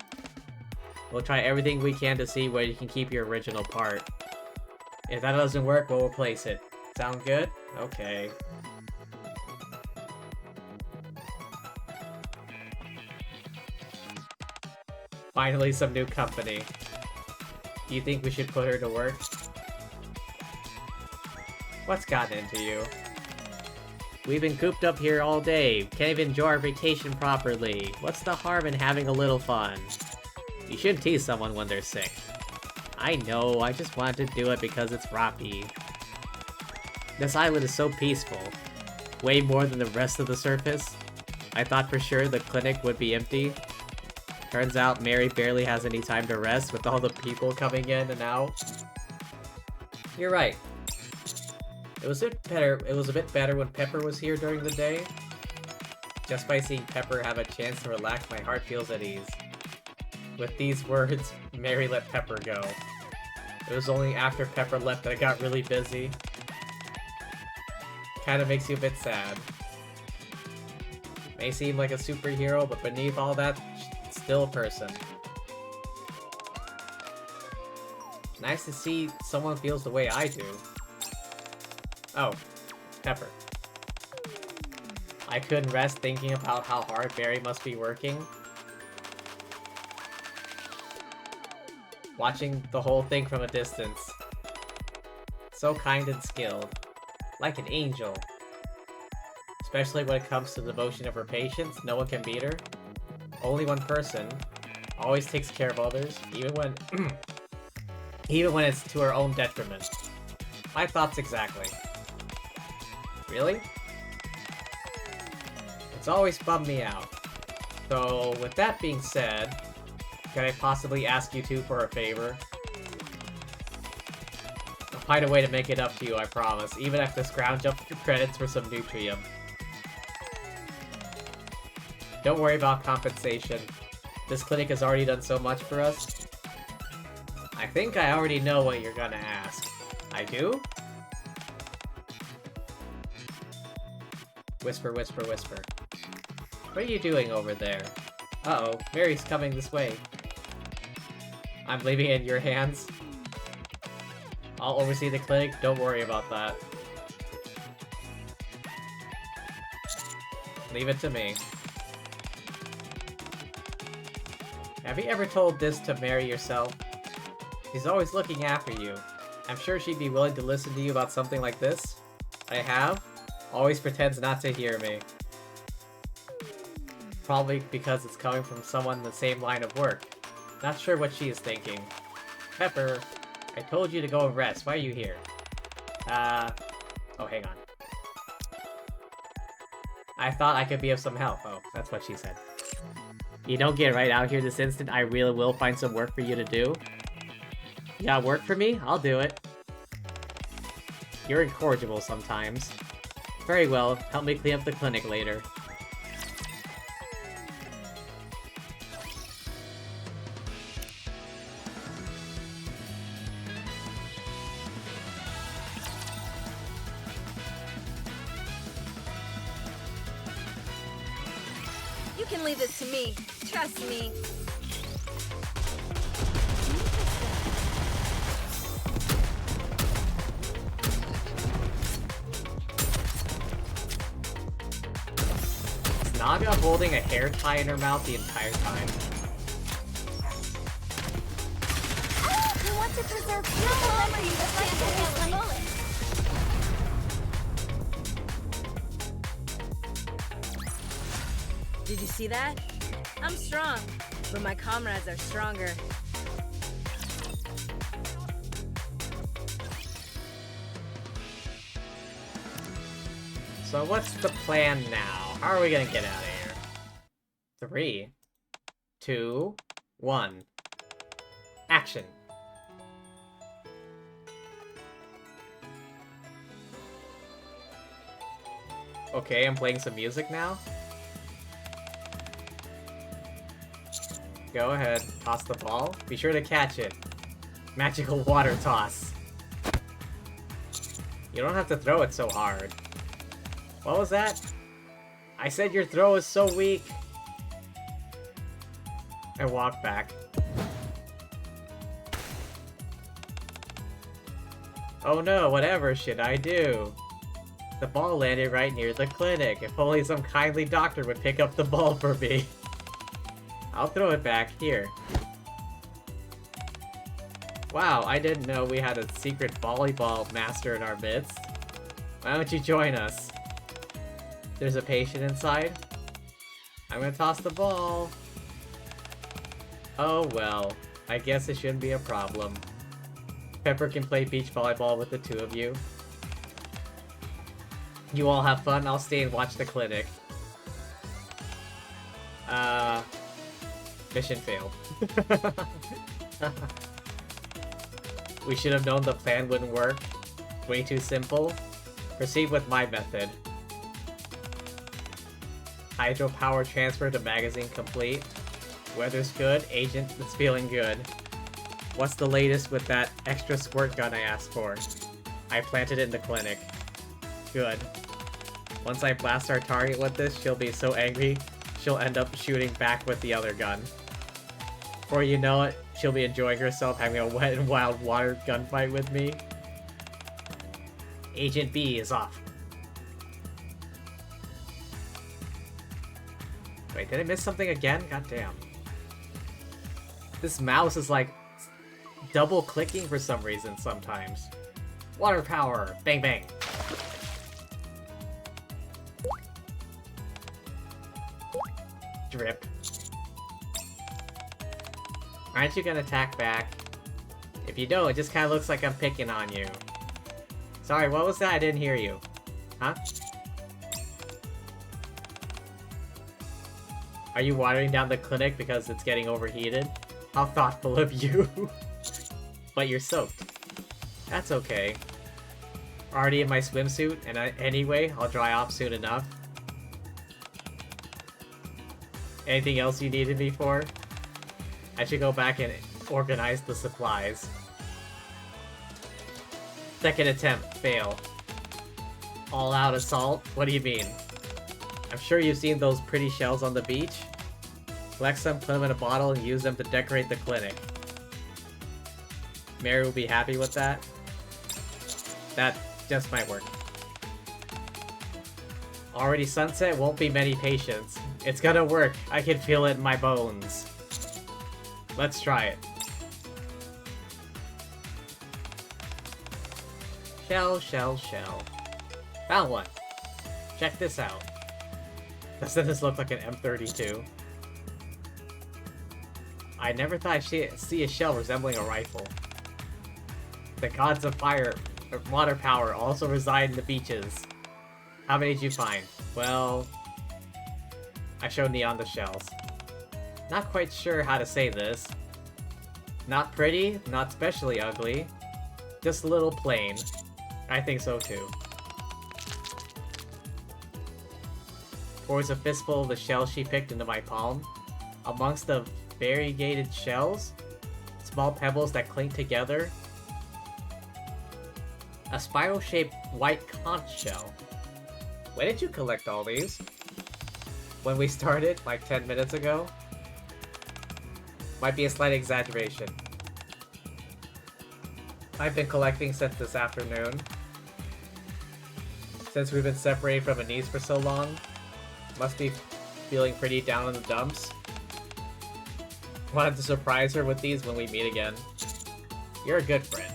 We'll try everything we can to see where you can keep your original part. If that doesn't work, we'll replace it. Sound good? Okay. Finally, some new company. Do you think we should put her to work? What's gotten into you? We've been cooped up here all day. Can't even enjoy our vacation properly. What's the harm in having a little fun? You shouldn't tease someone when they're sick. I know, I just wanted to do it because it's Roppy. This island is so peaceful. Way more than the rest of the surface. I thought for sure the clinic would be empty. Turns out Mary barely has any time to rest with all the people coming in and out. You're right. It was a bit better when Pepper was here during the day. Just by seeing Pepper have a chance to relax, my heart feels at ease. With these words, Mary let Pepper go. It was only after Pepper left that I got really busy. Kinda makes you a bit sad. May seem like a superhero, but beneath all that, still a person. Nice to see someone feels the way I do. Oh, Pepper. I couldn't rest thinking about how hard Barry must be working. Watching the whole thing from a distance. So kind and skilled. Like an angel. Especially when it comes to the devotion of her patients, no one can beat her. Only one person. Always takes care of others, even when even when it's to her own detriment. My thoughts exactly. Really? It's always bummed me out. So, with that being said, can I possibly ask you two for a favor? I'll find a way to make it up to you, I promise, even if I have to scrounge up your credits for some Nutrium. Don't worry about compensation. This clinic has already done so much for us. I think I already know what you're gonna ask. I do? Whisper, whisper, whisper. What are you doing over there? Uh-oh, Mary's coming this way. I'm leaving it in your hands. I'll oversee the clinic, don't worry about that. Leave it to me. Have you ever told this to Mary yourself? She's always looking after you. I'm sure she'd be willing to listen to you about something like this. I have. Always pretends not to hear me. Probably because it's coming from someone in the same line of work. Not sure what she is thinking. Pepper, I told you to go and rest. Why are you here? Oh, hang on. I thought I could be of some help. Oh, that's what she said. You don't get right out here this instant, I really will find some work for you to do. You got work for me? I'll do it. You're incorrigible sometimes. Very well, help me clean up the clinic later. You can leave this to me. Trust me. Is Naga holding a hair tie in her mouth the entire time? We want to preserve beautiful memories of like the bullet. Did you see that? I'm strong, but my comrades are stronger. So what's the plan now? How are we gonna get out of here? 3, 2, 1. Action. Okay, I'm playing some music now. Go ahead, toss the ball. Be sure to catch it. Magical water toss. You don't have to throw it so hard. What was that? I said your throw is so weak. I walk back. Oh no, whatever should I do? The ball landed right near the clinic. If only some kindly doctor would pick up the ball for me. I'll throw it back here. Wow, I didn't know we had a secret volleyball master in our midst. Why don't you join us? There's a patient inside. I'm gonna toss the ball. Oh well, I guess it shouldn't be a problem. Pepper can play beach volleyball with the two of you. You all have fun, I'll stay and watch the clinic. Mission failed. We should have known the plan wouldn't work. Way too simple. Proceed with my method. Hydropower transfer to magazine complete. Weather's good, agent is feeling good. What's the latest with that extra squirt gun I asked for? I planted it in the clinic. Good. Once I blast our target with this, she'll be so angry, she'll end up shooting back with the other gun. Before you know it, she'll be enjoying herself having a wet and wild water gunfight with me. Agent B is off. Wait, did I miss something again? God damn. This mouse is like double clicking for some reason sometimes. Water power! Bang bang! Drip. Aren't you gonna attack back? If you don't, it just kinda looks like I'm picking on you. Sorry, what was that? I didn't hear you. Huh? Are you watering down the clinic because it's getting overheated? How thoughtful of you. But you're soaked. That's okay. Already in my swimsuit, and anyway, I'll dry off soon enough. Anything else you needed me for? I should go back and organize the supplies. Second attempt, fail. All-out assault? What do you mean? I'm sure you've seen those pretty shells on the beach. Collect some, put them in a bottle, and use them to decorate the clinic. Mary will be happy with that. That just might work. Already sunset, won't be many patients. It's gonna work. I can feel it in my bones. Let's try it. Shell, shell, shell. Found one. Check this out. Doesn't this look like an M32? I never thought I'd see a shell resembling a rifle. The gods of fire, or water power, also reside in the beaches. How many did you find? Well, I showed Neon the shells. Not quite sure how to say this. Not pretty, not especially ugly. Just a little plain. I think so too. Pours a fistful of the shells she picked into my palm. Amongst the variegated shells, small pebbles that clink together. A spiral-shaped white conch shell. When did you collect all these? When we started, like 10 minutes ago? Might be a slight exaggeration. I've been collecting since this afternoon. Since we've been separated from Anise for so long, must be feeling pretty down in the dumps. Wanted to surprise her with these when we meet again. You're a good friend.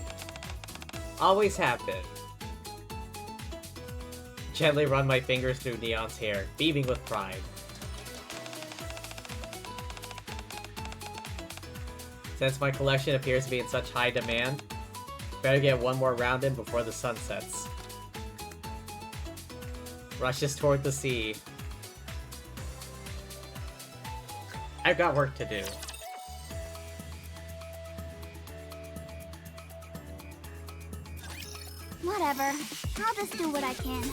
Always have been. Gently run my fingers through Neon's hair, beaming with pride. Since my collection appears to be in such high demand, better get one more round in before the sun sets. Rushes toward the sea. I've got work to do. Whatever. I'll just do what I can.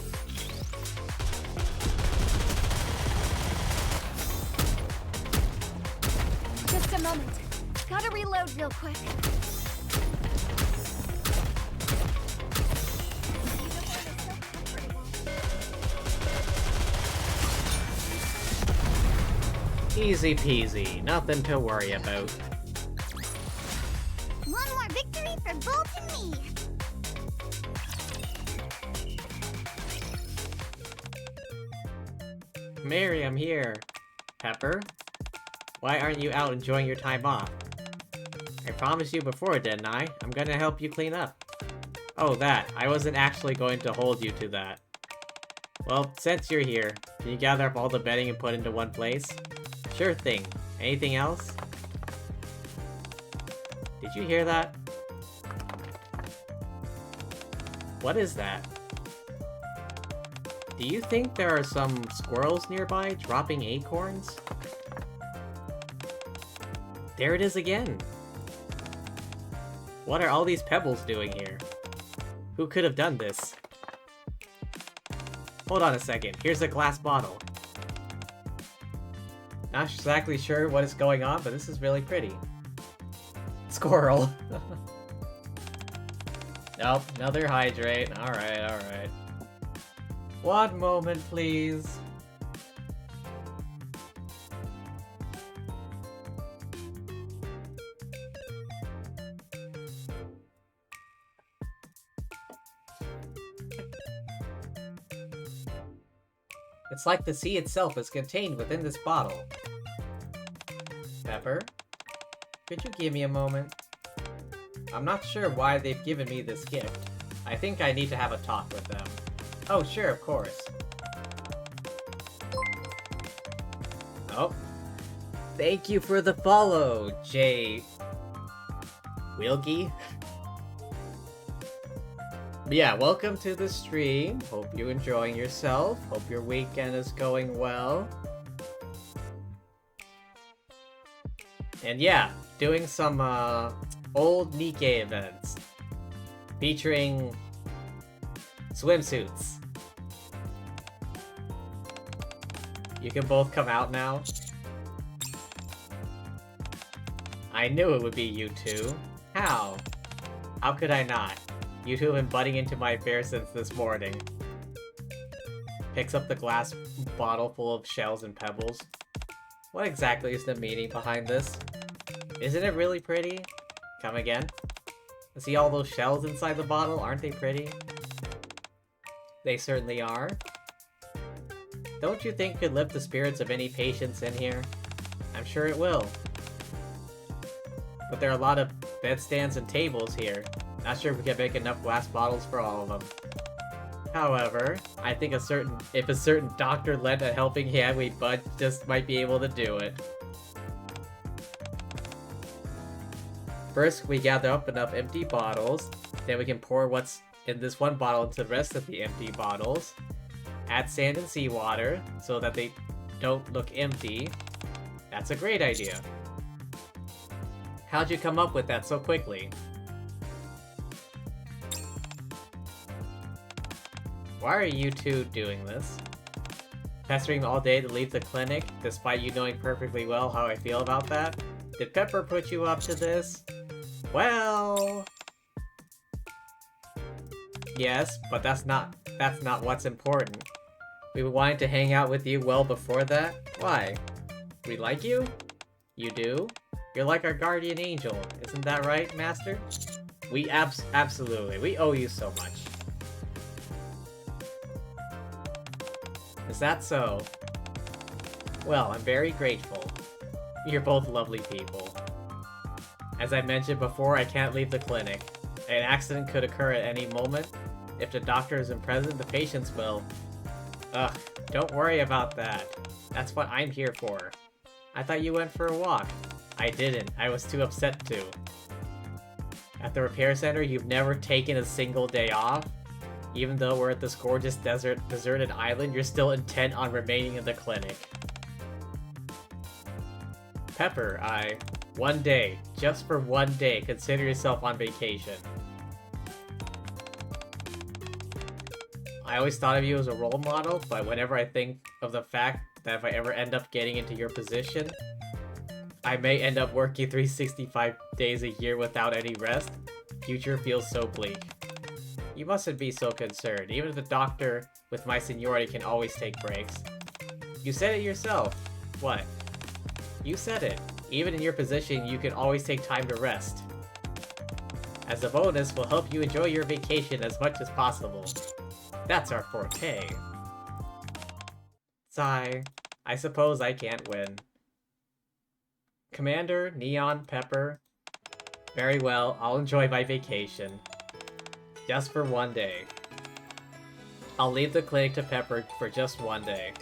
Just a moment. Gotta reload real quick. Easy peasy, nothing to worry about. One more victory for Bolt and me. Mary, I'm here. Pepper? Why aren't you out enjoying your time off? I promised you before, didn't I? I'm gonna help you clean up. Oh, that. I wasn't actually going to hold you to that. Well, since you're here, can you gather up all the bedding and put it into one place? Sure thing. Anything else? Did you hear that? What is that? Do you think there are some squirrels nearby dropping acorns? There it is again! What are all these pebbles doing here? Who could have done this? Hold on a second, here's a glass bottle. Not exactly sure what is going on, but this is really pretty. Squirrel! Nope, another hydrate. Alright, alright. One moment, please. It's like the sea itself is contained within this bottle. Pepper, could you give me a moment? I'm not sure why they've given me this gift. I think I need to have a talk with them. Oh, sure, of course. Oh. Thank you for the follow, Jay... Wilkie? Yeah, welcome to the stream. Hope you're enjoying yourself. Hope your weekend is going well. And yeah, doing some old Nikke events featuring swimsuits. You can both come out now. I knew it would be you two. How? How could I not? You two have been butting into my affairs since this morning. Picks up the glass bottle full of shells and pebbles. What exactly is the meaning behind this? Isn't it really pretty? Come again? See all those shells inside the bottle? Aren't they pretty? They certainly are. Don't you think could lift the spirits of any patients in here? I'm sure it will. But there are a lot of bedstands and tables here. Not sure if we can make enough glass bottles for all of them. However, I think if a certain doctor lent a helping hand, we just might be able to do it. First, we gather up enough empty bottles, then we can pour what's in this one bottle into the rest of the empty bottles. Add sand and seawater so that they don't look empty. That's a great idea. How'd you come up with that so quickly? Why are you two doing this? Pestering all day to leave the clinic, despite you knowing perfectly well how I feel about that? Did Pepper put you up to this? Well... Yes, but that's not what's important. We wanted to hang out with you well before that. Why? We like you? You do? You're like our guardian angel, isn't that right, Master? We absolutely, we owe you so much. Is that so? Well, I'm very grateful. You're both lovely people. As I mentioned before, I can't leave the clinic. An accident could occur at any moment. If the doctor isn't present, the patients will. Ugh, don't worry about that. That's what I'm here for. I thought you went for a walk. I didn't. I was too upset to. At the repair center, you've never taken a single day off? Even though we're at this gorgeous deserted island, you're still intent on remaining in the clinic. Pepper, one day, just for one day, consider yourself on vacation. I always thought of you as a role model, but whenever I think of the fact that if I ever end up getting into your position, I may end up working 365 days a year without any rest, future feels so bleak. You mustn't be so concerned. Even the doctor with my seniority can always take breaks. You said it yourself. What? You said it. Even in your position, you can always take time to rest. As a bonus, we'll help you enjoy your vacation as much as possible. That's our forte. Sigh. I suppose I can't win. Commander, Neon, Pepper. Very well, I'll enjoy my vacation. Just for one day. I'll leave the clinic to Pepper for just one day.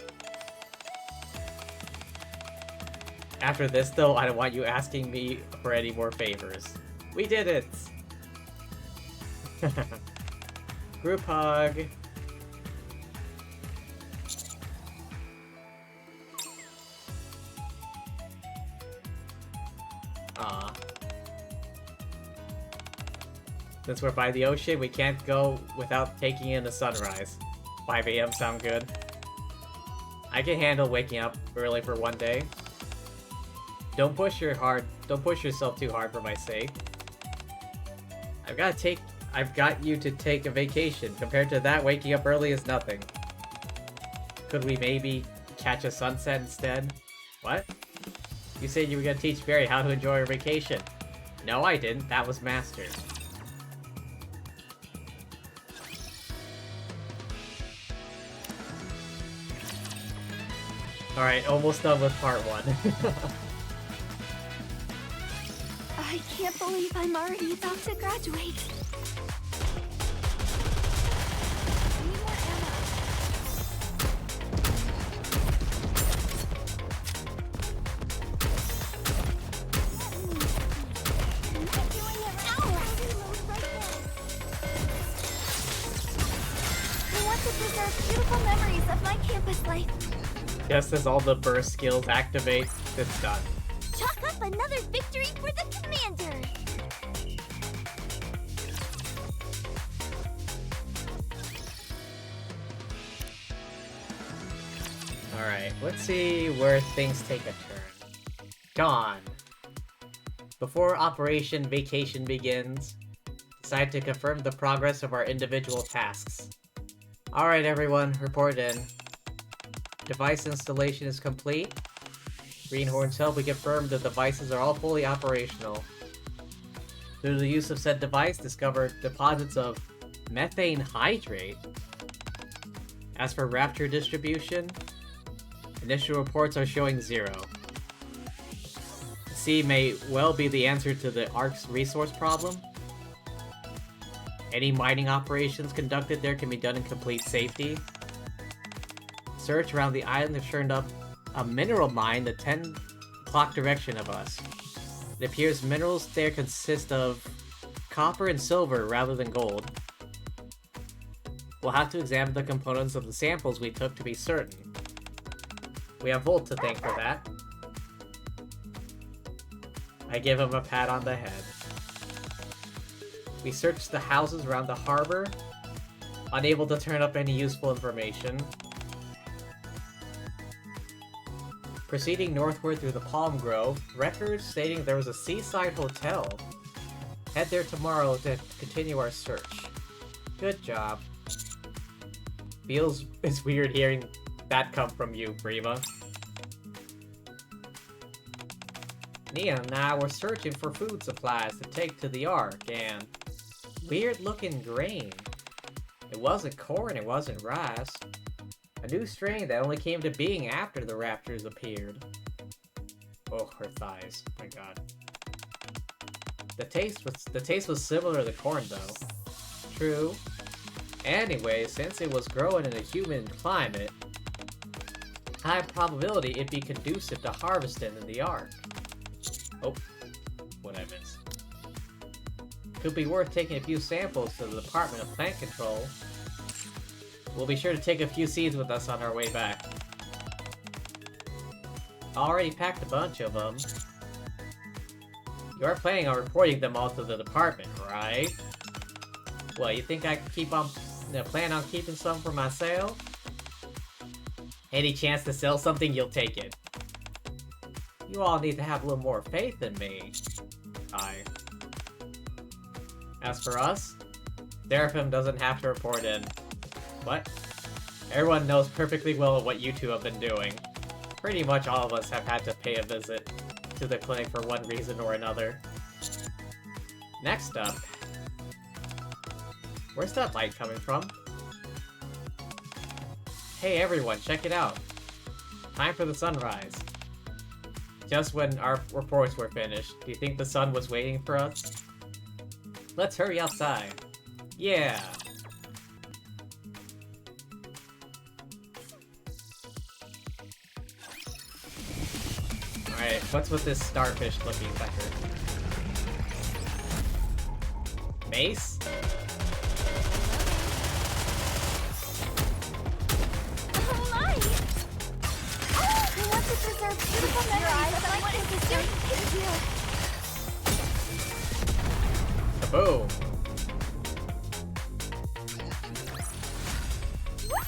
After this, though, I don't want you asking me for any more favors. We did it! Group hug. Aw. Since we're by the ocean, we can't go without taking in the sunrise. 5 AM sound good? I can handle waking up early for one day. Don't push yourself too hard for my sake. I've got you to take a vacation. Compared to that, waking up early is nothing. Could we maybe catch a sunset instead? What? You said you were gonna teach Barry how to enjoy her vacation. No, I didn't. That was Master. Alright, almost done with part 1. I can't believe I'm already about to graduate. I need more ammo. I'm not doing it right. Ow! I want to preserve beautiful memories of my campus life. Just as all the burst skills activate, it's done. Chalk up another victory for the commander! Alright, let's see where things take a turn. Dawn. Before Operation Vacation begins, decide to confirm the progress of our individual tasks. Alright everyone, report in. Device installation is complete. Greenhorn's help, we confirmed the devices are all fully operational. Through the use of said device, discovered deposits of methane hydrate. As for rapture distribution, initial reports are showing 0. C may well be the answer to the Ark's resource problem. Any mining operations conducted there can be done in complete safety. Search around the island have turned up a mineral mine the 10 o'clock direction of us. It appears minerals there consist of copper and silver rather than gold. We'll have to examine the components of the samples we took to be certain. We have Volt to thank for that. I give him a pat on the head. We searched the houses around the harbor, unable to turn up any useful information. Proceeding northward through the Palm Grove, records stating there was a seaside hotel. Head there tomorrow to continue our search. Good job. It's weird hearing that come from you, Prima. Nia and I were searching for food supplies to take to the Ark, and weird-looking grain. It wasn't corn, it wasn't rice. A new strain that only came to being after the raptors appeared. Oh, her thighs. My god. The taste was similar to corn, though. True. Anyway, since it was growing in a humid climate, high probability it'd be conducive to harvesting in the Ark. Oh, what I missed. Could be worth taking a few samples to the Department of Plant Control. We'll be sure to take a few seeds with us on our way back. Already packed a bunch of them. You are planning on reporting them all to the department, right? What, you think I keep on plan on keeping some for myself? Any chance to sell something, you'll take it. You all need to have a little more faith in me. Aye. As for us, Seraphim doesn't have to report in. What? Everyone knows perfectly well what you two have been doing. Pretty much all of us have had to pay a visit to the clinic for one reason or another. Next up... Where's that light coming from? Hey everyone, check it out! Time for the sunrise. Just when our reports were finished, do you think the sun was waiting for us? Let's hurry outside. Yeah! Alright, what's with this starfish-looking fucker? Mace? Oh my! I want to preserve beautiful memories of my sister. Kaboom! Woo!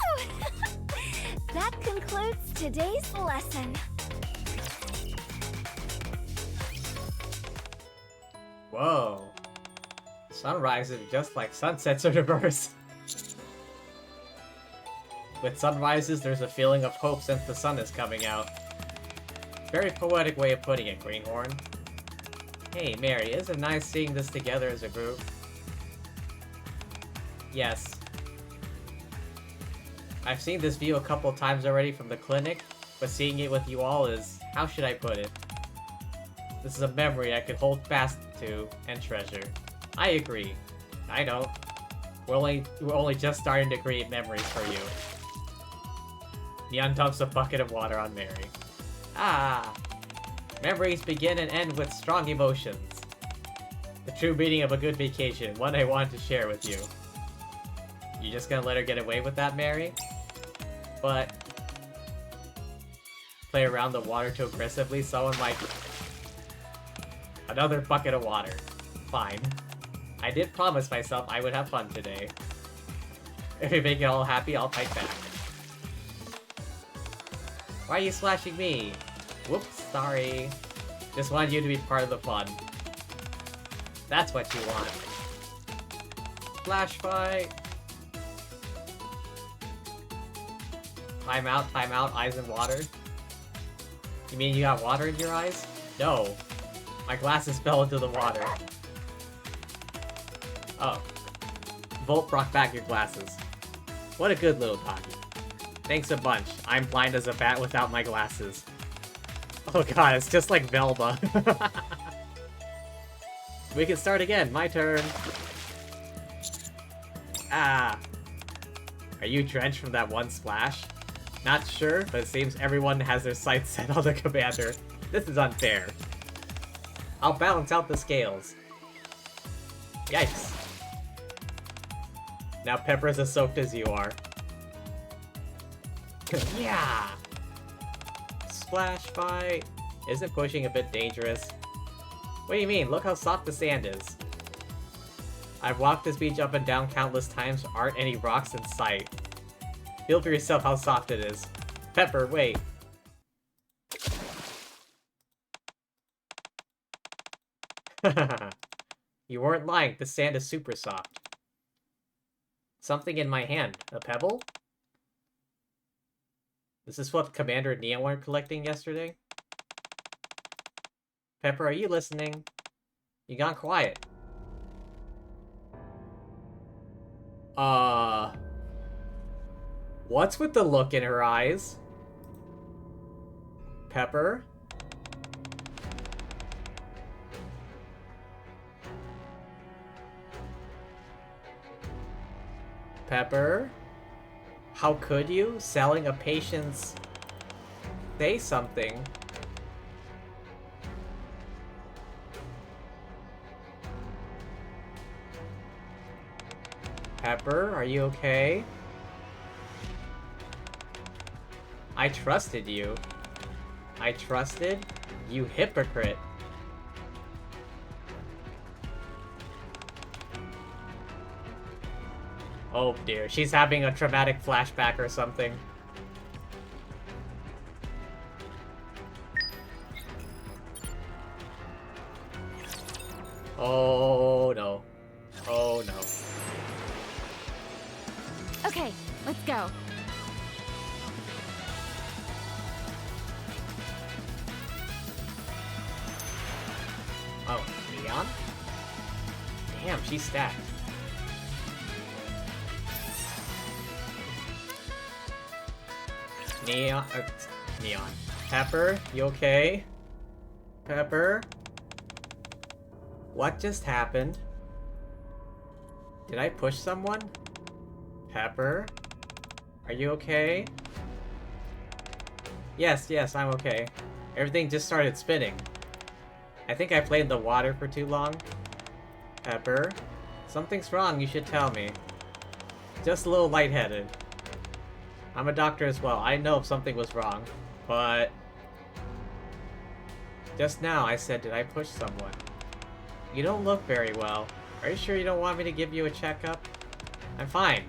That concludes today's lesson. Whoa. Sunrises are just like sunsets are reversed. With sunrises, there's a feeling of hope since the sun is coming out. Very poetic way of putting it, Greenhorn. Hey, Mary, isn't it nice seeing this together as a group? Yes. I've seen this view a couple times already from the clinic, but seeing it with you all is... how should I put it? This is a memory I could hold fast to and treasure. I agree. I know. We're only just starting to create memories for you. Neon dumps a bucket of water on Mary. Ah! Memories begin and end with strong emotions. The true meaning of a good vacation, one I want to share with you. You just gonna let her get away with that, Mary? But... play around the water too aggressively, someone might... Another bucket of water. Fine. I did promise myself I would have fun today. If you make it all happy, I'll fight back. Why are you slashing me? Whoops, sorry. Just wanted you to be part of the fun. That's what you want. Flash fight! Time out, eyes in water. You mean you got water in your eyes? No. My glasses fell into the water. Oh. Volt brought back your glasses. What a good little doggy. Thanks a bunch. I'm blind as a bat without my glasses. Oh god, it's just like Velma. We can start again. My turn. Ah. Are you drenched from that one splash? Not sure, but it seems everyone has their sights set on the commander. This is unfair. I'll balance out the scales. Yikes. Now Pepper's as soaked as you are. Yeah! Splash fight! Isn't pushing a bit dangerous? What do you mean? Look how soft the sand is. I've walked this beach up and down countless times, there aren't any rocks in sight. Feel for yourself how soft it is. Pepper, wait. You weren't lying, the sand is super soft. Something in my hand. A pebble? This is what Commander and Neon were collecting yesterday? Pepper, are you listening? You gone quiet. What's with the look in her eyes? Pepper? Pepper? How could you? Selling a patient's... Say something. Pepper, are you okay? I trusted you. I trusted? You hypocrite. Oh dear, she's having a traumatic flashback or something. Oh no. Oh no. Okay, let's go. Oh, Neon? Damn, she's stacked. Neon, Neon. Pepper, you okay? Pepper? What just happened? Did I push someone? Pepper? Are you okay? Yes, I'm okay. Everything just started spinning. I think I played in the water for too long. Pepper? Something's wrong, you should tell me. Just a little lightheaded. I'm a doctor as well. I know if something was wrong, but... Just now I said, did I push someone? You don't look very well. Are you sure you don't want me to give you a checkup? I'm fine.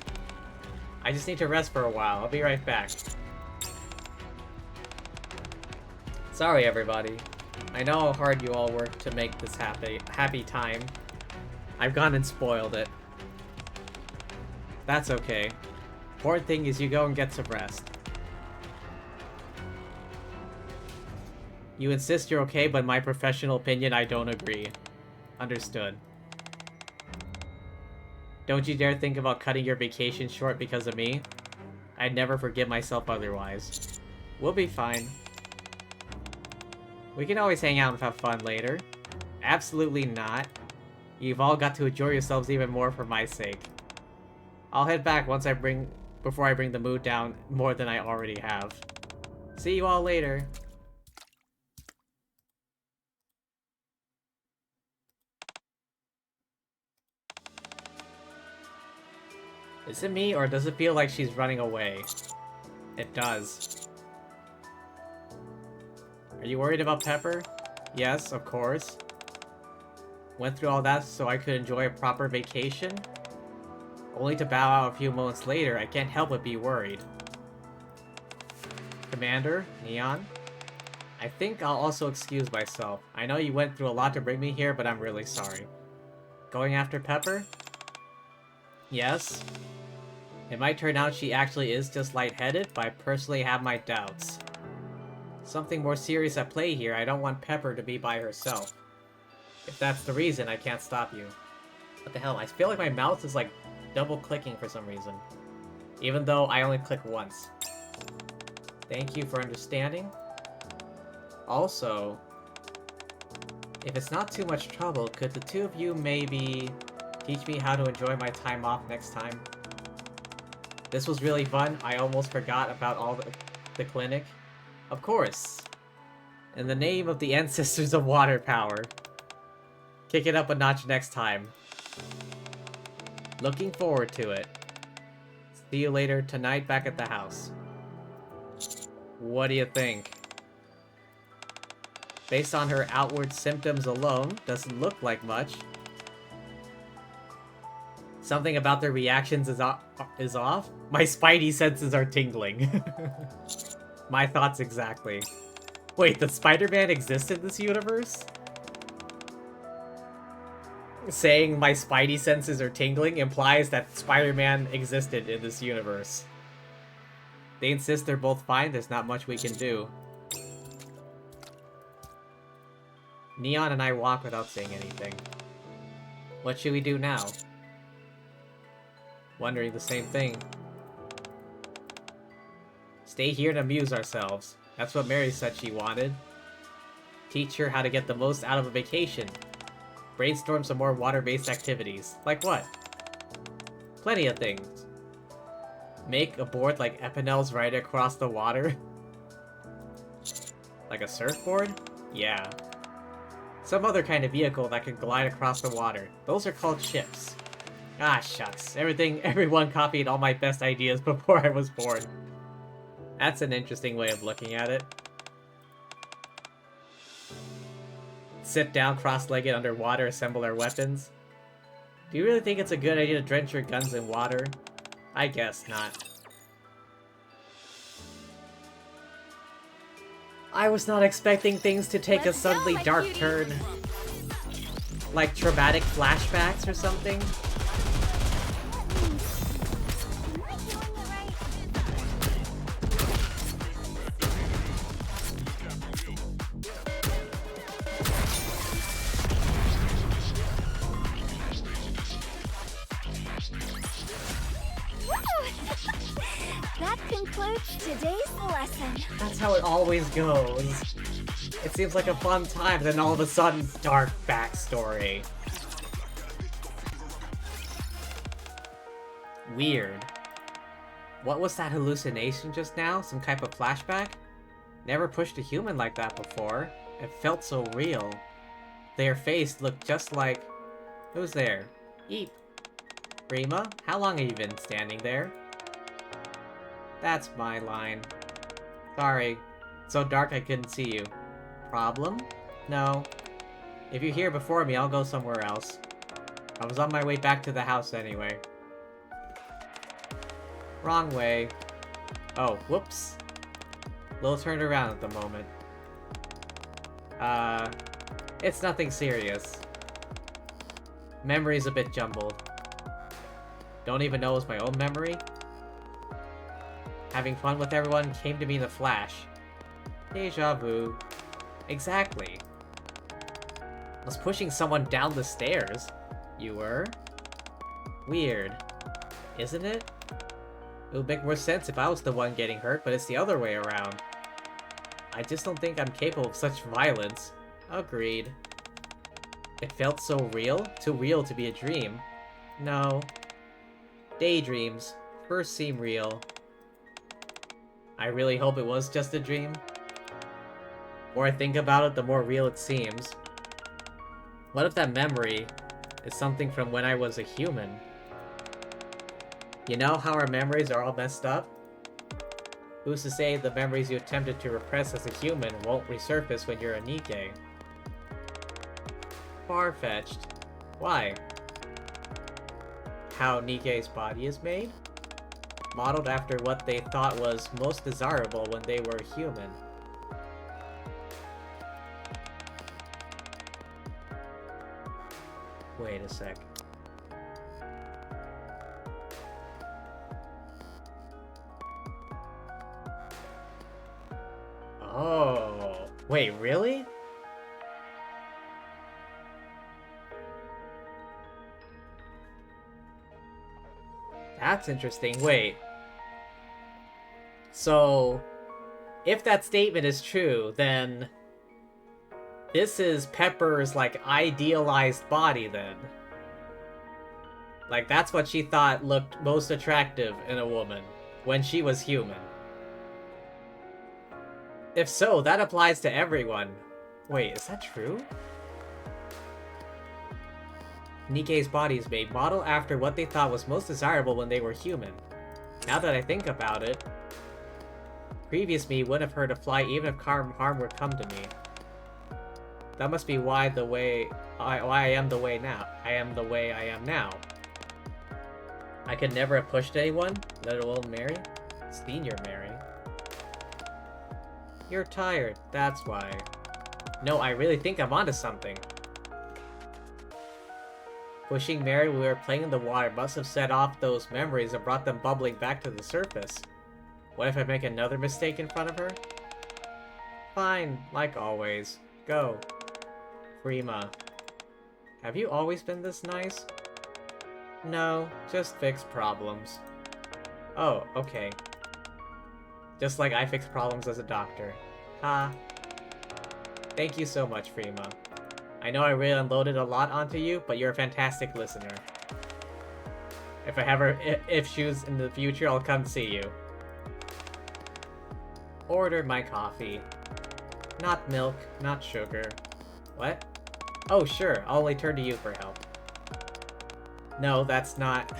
I just need to rest for a while. I'll be right back. Sorry, everybody. I know how hard you all work to make this happy time. I've gone and spoiled it. That's okay. Important thing is you go and get some rest. You insist you're okay, but in my professional opinion, I don't agree. Understood. Don't you dare think about cutting your vacation short because of me. I'd never forgive myself otherwise. We'll be fine. We can always hang out and have fun later. Absolutely not. You've all got to enjoy yourselves even more for my sake. I'll head back before I bring the mood down more than I already have. See you all later. Is it me, or does it feel like she's running away? It does. Are you worried about Pepper? Yes, of course. Went through all that so I could enjoy a proper vacation? Only to bow out a few moments later, I can't help but be worried. Commander, Neon? I think I'll also excuse myself. I know you went through a lot to bring me here, but I'm really sorry. Going after Pepper? Yes. It might turn out she actually is just lightheaded, but I personally have my doubts. Something more serious at play here. I don't want Pepper to be by herself. If that's the reason, I can't stop you. What the hell? I feel like my mouse is like double-clicking for some reason. Even though I only click once. Thank you for understanding. Also, if it's not too much trouble, could the two of you maybe teach me how to enjoy my time off next time? This was really fun. I almost forgot about all the clinic. Of course. In the name of the ancestors of water power. Kick it up a notch next time. Looking forward to it. See you later tonight back at the house. What do you think? Based on her outward symptoms alone, doesn't look like much. Something about their reactions is off? My spidey senses are tingling. My thoughts exactly. Wait, does Spider-Man exist in this universe? Saying my spidey senses are tingling implies that Spider-Man existed in this universe. They insist they're both fine, there's not much we can do. Neon and I walk without saying anything. What should we do now? Wondering the same thing. Stay here and amuse ourselves. That's what Mary said she wanted. Teach her how to get the most out of a vacation. Brainstorm some more water-based activities. Like what? Plenty of things. Make a board like Epinel's right across the water. Like a surfboard? Yeah. Some other kind of vehicle that can glide across the water. Those are called ships. Ah, shucks. Everyone copied all my best ideas before I was born. That's an interesting way of looking at it. Sit down cross-legged underwater, assemble our weapons. Do you really think it's a good idea to drench your guns in water? I guess not. I was not expecting things to take a suddenly dark turn. Like traumatic flashbacks or something? That concludes today's lesson. That's how it always goes. It seems like a fun time, then all of a sudden, dark backstory. Weird. What was that hallucination just now? Some type of flashback? Never pushed a human like that before. It felt so real. Their face looked just like... Who's there? Eep. Rima, how long have you been standing there? That's my line. Sorry. So dark I couldn't see you. Problem? No. If you're here before me, I'll go somewhere else. I was on my way back to the house anyway. Wrong way. Oh, whoops. Little turned around at the moment. It's nothing serious. Memory's a bit jumbled. Don't even know it was my own memory? Having fun with everyone came to me in a flash. Deja vu. Exactly. I was pushing someone down the stairs. You were? Weird. Isn't it? It would make more sense if I was the one getting hurt, but it's the other way around. I just don't think I'm capable of such violence. Agreed. It felt so real? Too real to be a dream. No. Daydreams first seem real. I really hope it was just a dream. The more I think about it, the more real it seems. What if that memory is something from when I was a human? You know how our memories are all messed up? Who's to say the memories you attempted to repress as a human won't resurface when you're a Nikke? Far-fetched. Why? How Nikke's body is made? Modeled after what they thought was most desirable when they were human. Wait a sec. Oh, wait, really? That's interesting. Wait. So, if that statement is true, then this is Pepper's, like, idealized body, then. Like, that's what she thought looked most attractive in a woman when she was human. If so, that applies to everyone. Wait, is that true? Nikke's body is made model after what they thought was most desirable when they were human. Now that I think about it, previous me wouldn't have hurt a fly even if harm would come to me. That must be why I am the way now. I am the way I am now. I could never have pushed anyone, let alone Mary. Senior Mary. You're tired, that's why. No, I really think I'm onto something. Pushing Mary when we were playing in the water must have set off those memories and brought them bubbling back to the surface. What if I make another mistake in front of her? Fine, like always. Go. Rima. Have you always been this nice? No, just fix problems. Oh, okay. Just like I fix problems as a doctor. Ha. Thank you so much, Rima. I know I really unloaded a lot onto you, but you're a fantastic listener. If I have her issues in the future, I'll come see you. Order my coffee. Not milk, not sugar. What? Oh, sure, I'll only turn to you for help. No, that's not...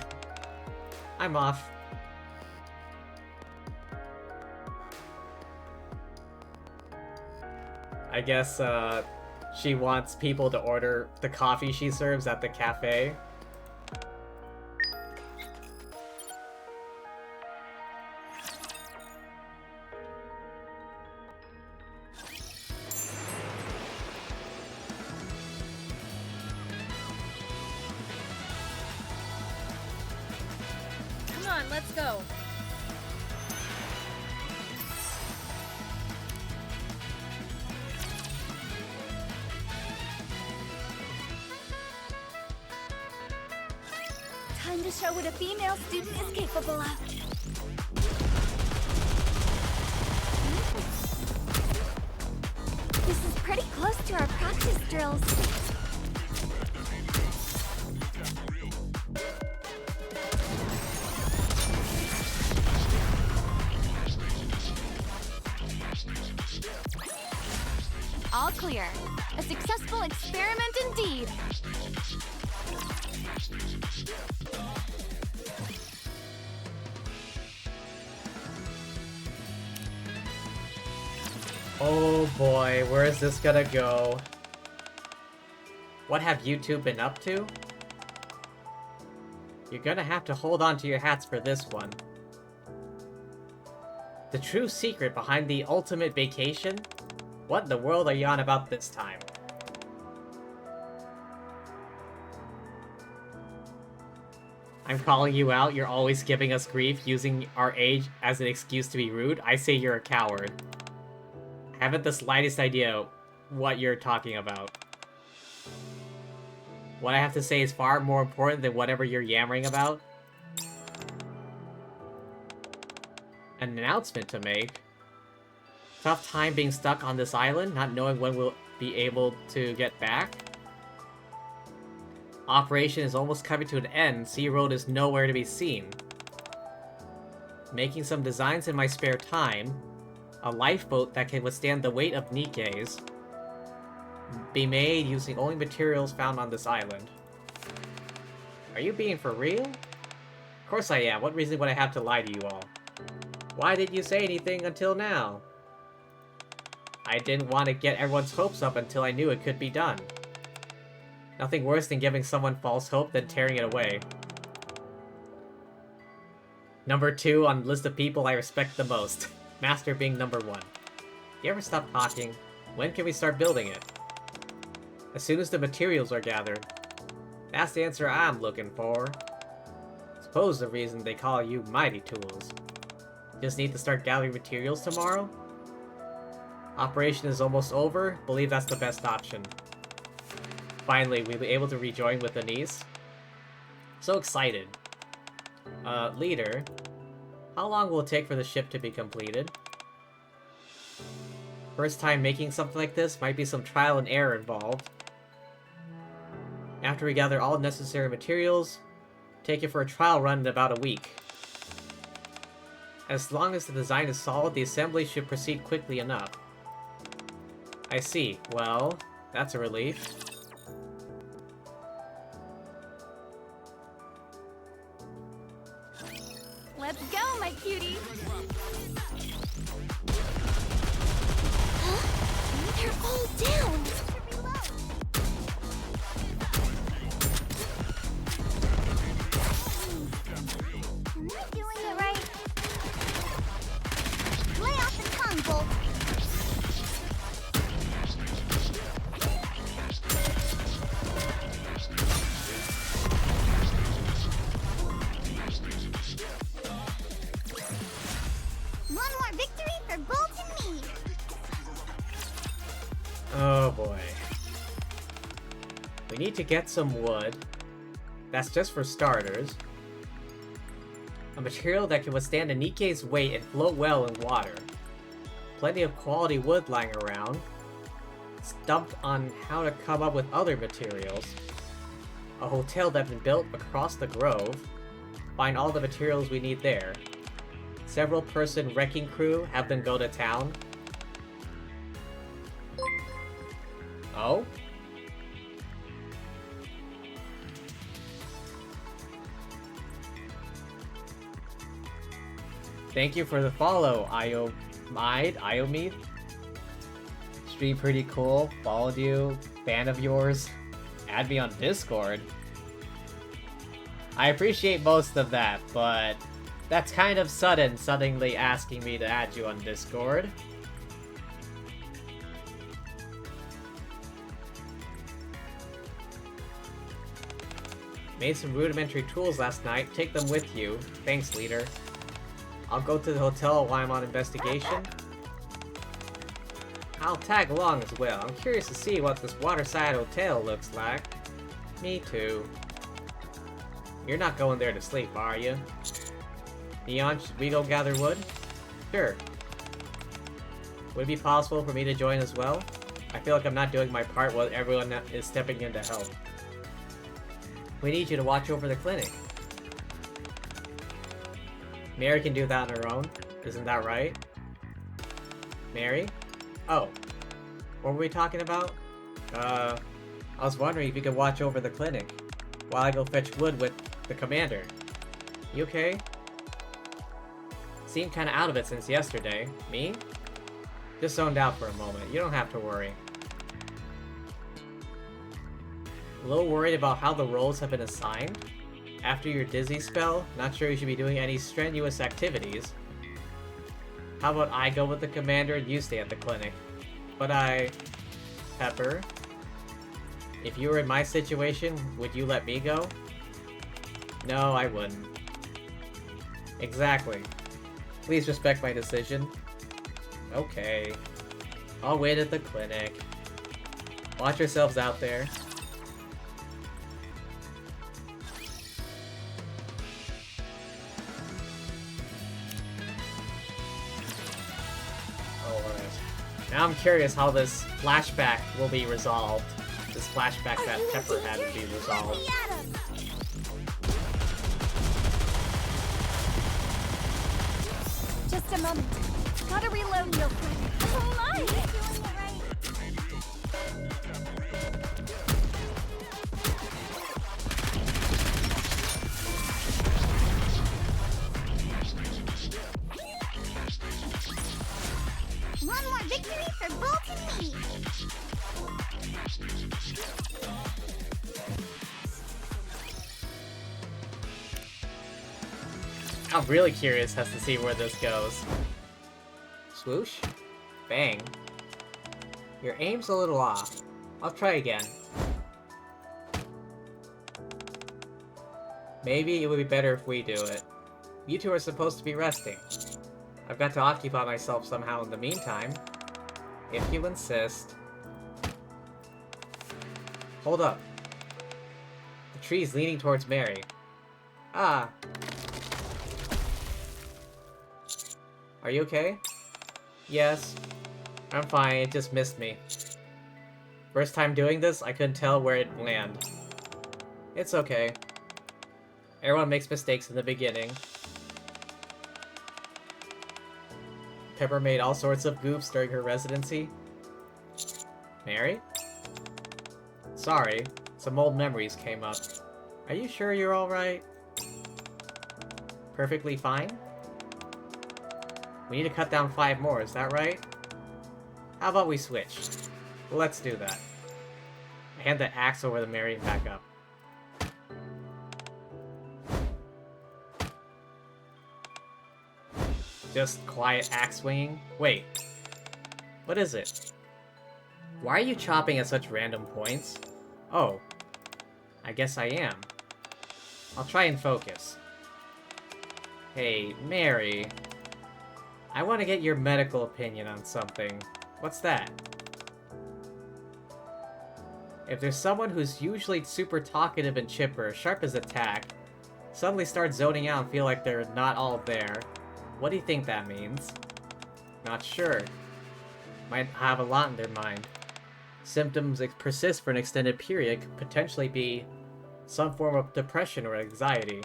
I'm off. I guess, she wants people to order the coffee she serves at the cafe. Come on, let's go. Time to show what a female student is capable of. This is pretty close to our practice drills. All clear. A successful experiment indeed. Oh boy, where is this gonna go? What have you two been up to? You're gonna have to hold on to your hats for this one. The true secret behind the ultimate vacation? What in the world are you on about this time? I'm calling you out, you're always giving us grief, using our age as an excuse to be rude. I say you're a coward. I haven't the slightest idea what you're talking about. What I have to say is far more important than whatever you're yammering about. An announcement to make. Tough time being stuck on this island, not knowing when we'll be able to get back. Operation is almost coming to an end, Sea Road is nowhere to be seen. Making some designs in my spare time. A lifeboat that can withstand the weight of Nikke's. Be made using only materials found on this island. Are you being for real? Of course I am, what reason would I have to lie to you all? Why didn't you say anything until now? I didn't want to get everyone's hopes up until I knew it could be done. Nothing worse than giving someone false hope than tearing it away. Number 2 on the list of people I respect the most. Master being number 1. You ever stop talking? When can we start building it? As soon as the materials are gathered. That's the answer I'm looking for. Suppose the reason they call you Mighty Tools. Just need to start gathering materials tomorrow? Operation is almost over. Believe that's the best option. Finally, we'll be able to rejoin with Anise. So excited. Leader, how long will it take for the ship to be completed? First time making something like this, might be some trial and error involved. After we gather all necessary materials, take it for a trial run in about a week. As long as the design is solid, the assembly should proceed quickly enough. I see. Well, that's a relief. Let's go, my cutie! Huh? They're all down! Am I doing it right? Lay off the tongue, Bolt! One more victory for Bolt and me! Oh boy. We need to get some wood. That's just for starters. A material that can withstand a Nikke's weight and float well in water. Plenty of quality wood lying around. Stumped on how to come up with other materials. A hotel that's been built across the grove. Find all the materials we need there. Several person wrecking crew, have them go to town. Oh? Thank you for the follow, Iomide? Should be pretty cool. Followed you. Fan of yours. Add me on Discord. I appreciate most of that, but that's kind of suddenly asking me to add you on Discord. Made some rudimentary tools last night. Take them with you. Thanks, leader. I'll go to the hotel while I'm on investigation. I'll tag along as well. I'm curious to see what this waterside hotel looks like. Me too. You're not going there to sleep, are you? Neon, should we go gather wood? Sure. Would it be possible for me to join as well? I feel like I'm not doing my part while everyone is stepping in to help. We need you to watch over the clinic. Mary can do that on her own. Isn't that right? Mary? Oh. What were we talking about? I was wondering if you could watch over the clinic while I go fetch wood with the commander. You okay? Seemed kinda out of it since yesterday. Me? Just zoned out for a moment. You don't have to worry. A little worried about how the roles have been assigned. After your dizzy spell, not sure you should be doing any strenuous activities. How about I go with the commander and you stay at the clinic? But Pepper, if you were in my situation, would you let me go? No, I wouldn't. Exactly. Please respect my decision. Okay. I'll wait at the clinic. Watch yourselves out there. Now I'm curious how this flashback will be resolved. This flashback that Pepper had to be resolved. Just a moment. Gotta reload real quick. Oh my! Doing it right. One more victory for Bolt and me! I'm really curious as to see where this goes. Swoosh? Bang. Your aim's a little off. I'll try again. Maybe it would be better if we do it. You two are supposed to be resting. I've got to occupy myself somehow in the meantime. If you insist. Hold up. The tree's leaning towards Mary. Ah. Are you okay? Yes. I'm fine, it just missed me. First time doing this, I couldn't tell where it'd land. It's okay. Everyone makes mistakes in the beginning. Pepper made all sorts of goofs during her residency. Mary? Sorry, some old memories came up. Are you sure you're alright? Perfectly fine? We need to cut down 5 more, is that right? How about we switch? Let's do that. I hand the axe over to Mary and back up. Just quiet axe swinging? Wait. What is it? Why are you chopping at such random points? Oh. I guess I am. I'll try and focus. Hey, Mary. I want to get your medical opinion on something. What's that? If there's someone who's usually super talkative and chipper, sharp as a tack, suddenly starts zoning out and feel like they're not all there, what do you think that means? Not sure. Might have a lot in their mind. Symptoms persist for an extended period could potentially be some form of depression or anxiety.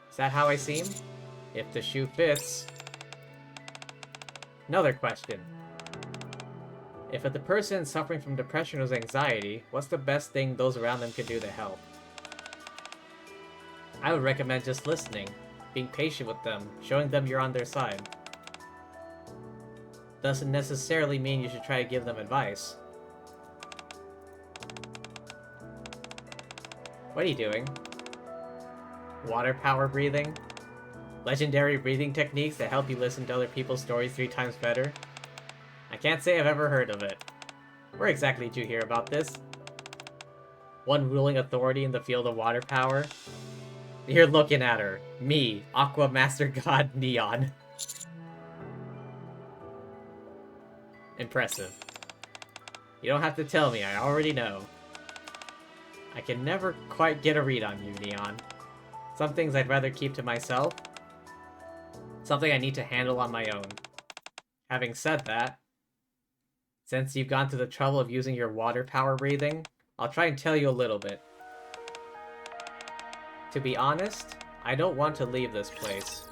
Is that how I seem? If the shoe fits. Another question. If the person is suffering from depression or anxiety, what's the best thing those around them can do to help? I would recommend just listening, being patient with them, showing them you're on their side. doesn't necessarily mean you should try to give them advice. What are you doing? Water power breathing? Legendary breathing techniques that help you listen to other people's stories 3 times better? I can't say I've ever heard of it. Where exactly did you hear about this? One ruling authority in the field of water power? You're looking at her. Me, Aqua Master God Neon. Impressive. You don't have to tell me, I already know. I can never quite get a read on you, Neon. Some things I'd rather keep to myself. Something I need to handle on my own. Having said that, since you've gone to the trouble of using your water power breathing, I'll try and tell you a little bit. To be honest, I don't want to leave this place.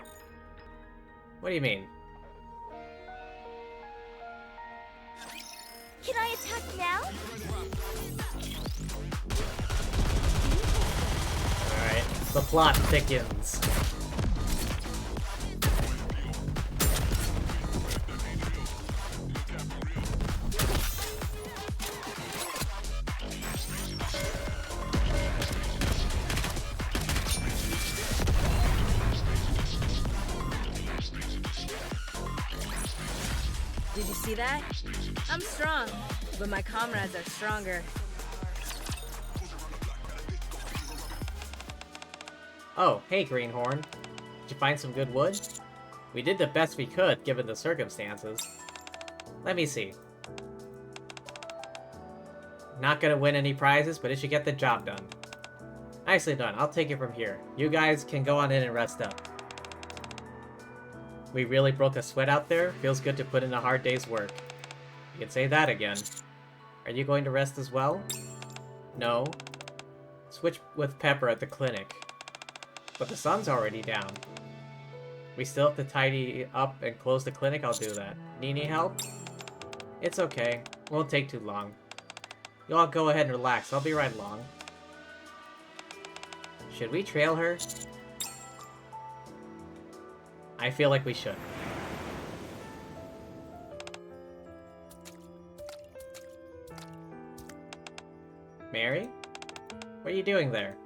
What do you mean? Can I attack now? Alright, the plot thickens. Did you see that? I'm strong, but my comrades are stronger. Oh, hey Greenhorn. Did you find some good wood? We did the best we could, given the circumstances. Let me see. Not gonna win any prizes, but it should get the job done. Nicely done, I'll take it from here. You guys can go on in and rest up. We really broke a sweat out there. Feels good to put in a hard day's work. You can say that again. Are you going to rest as well? No. Switch with Pepper at the clinic. But the sun's already down. We still have to tidy up and close the clinic? I'll do that. Need any help? It's okay. Won't take too long. You all go ahead and relax. I'll be right along. Should we trail her? I feel like we should. Mary? What are you doing there?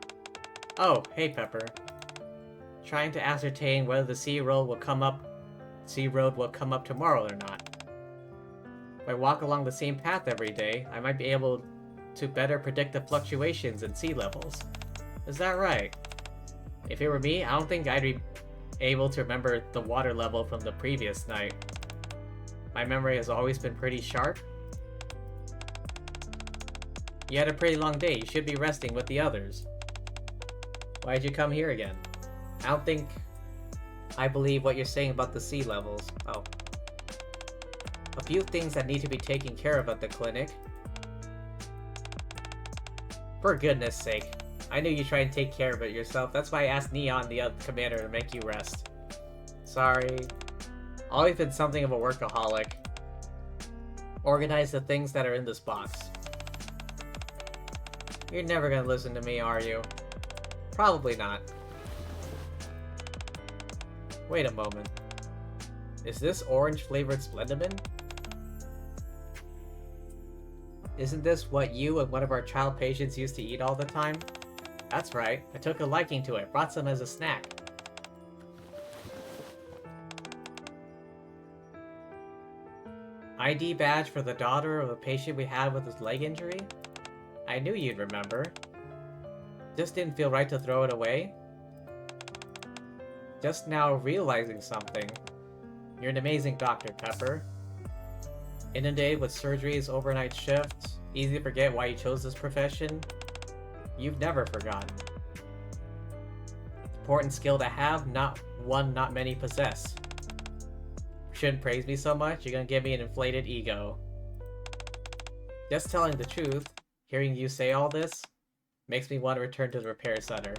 Oh, hey Pepper. Trying to ascertain whether the sea road will come up tomorrow or not. If I walk along the same path every day, I might be able to better predict the fluctuations in sea levels. Is that right? If it were me, I don't think I'd be able to remember the water level from the previous night. My memory has always been pretty sharp. You had a pretty long day. You should be resting with the others. Why'd you come here again? I don't think I believe what you're saying about the sea levels. Oh. A few things that need to be taken care of at the clinic. For goodness sake. I knew you'd try and take care of it yourself. That's why I asked Neon, the other commander, to make you rest. Sorry. Always been something of a workaholic. Organize the things that are in this box. You're never gonna listen to me, are you? Probably not. Wait a moment. Is this orange-flavored Splendimin? Isn't this what you and one of our child patients used to eat all the time? That's right. I took a liking to it. Brought some as a snack. ID badge for the daughter of a patient we had with his leg injury? I knew you'd remember. Just didn't feel right to throw it away. Just now realizing something. You're an amazing doctor, Pepper. Inundated with surgeries, overnight shifts, easy to forget why you chose this profession. You've never forgotten. Important skill to have, not one not many possess. Shouldn't praise me so much, you're gonna give me an inflated ego. Just telling the truth, hearing you say all this, makes me want to return to the repair center.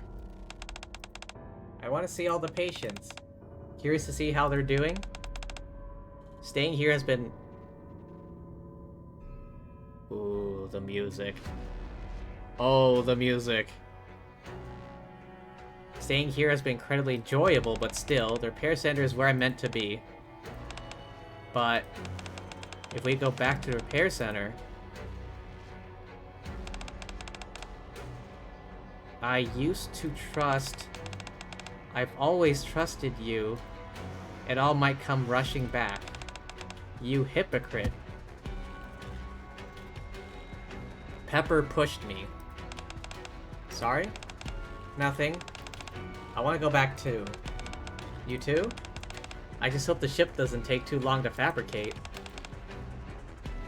I want to see all the patients. Curious to see how they're doing. Staying here has been... Ooh, the music. Oh, the music. Staying here has been incredibly enjoyable, but still, the repair center is where I'm meant to be. But If we go back to the repair center... I used to trust... I've always trusted you. It all might come rushing back. You hypocrite. Pepper pushed me. Sorry? Nothing. I want to go back too. You too? I just hope the ship doesn't take too long to fabricate.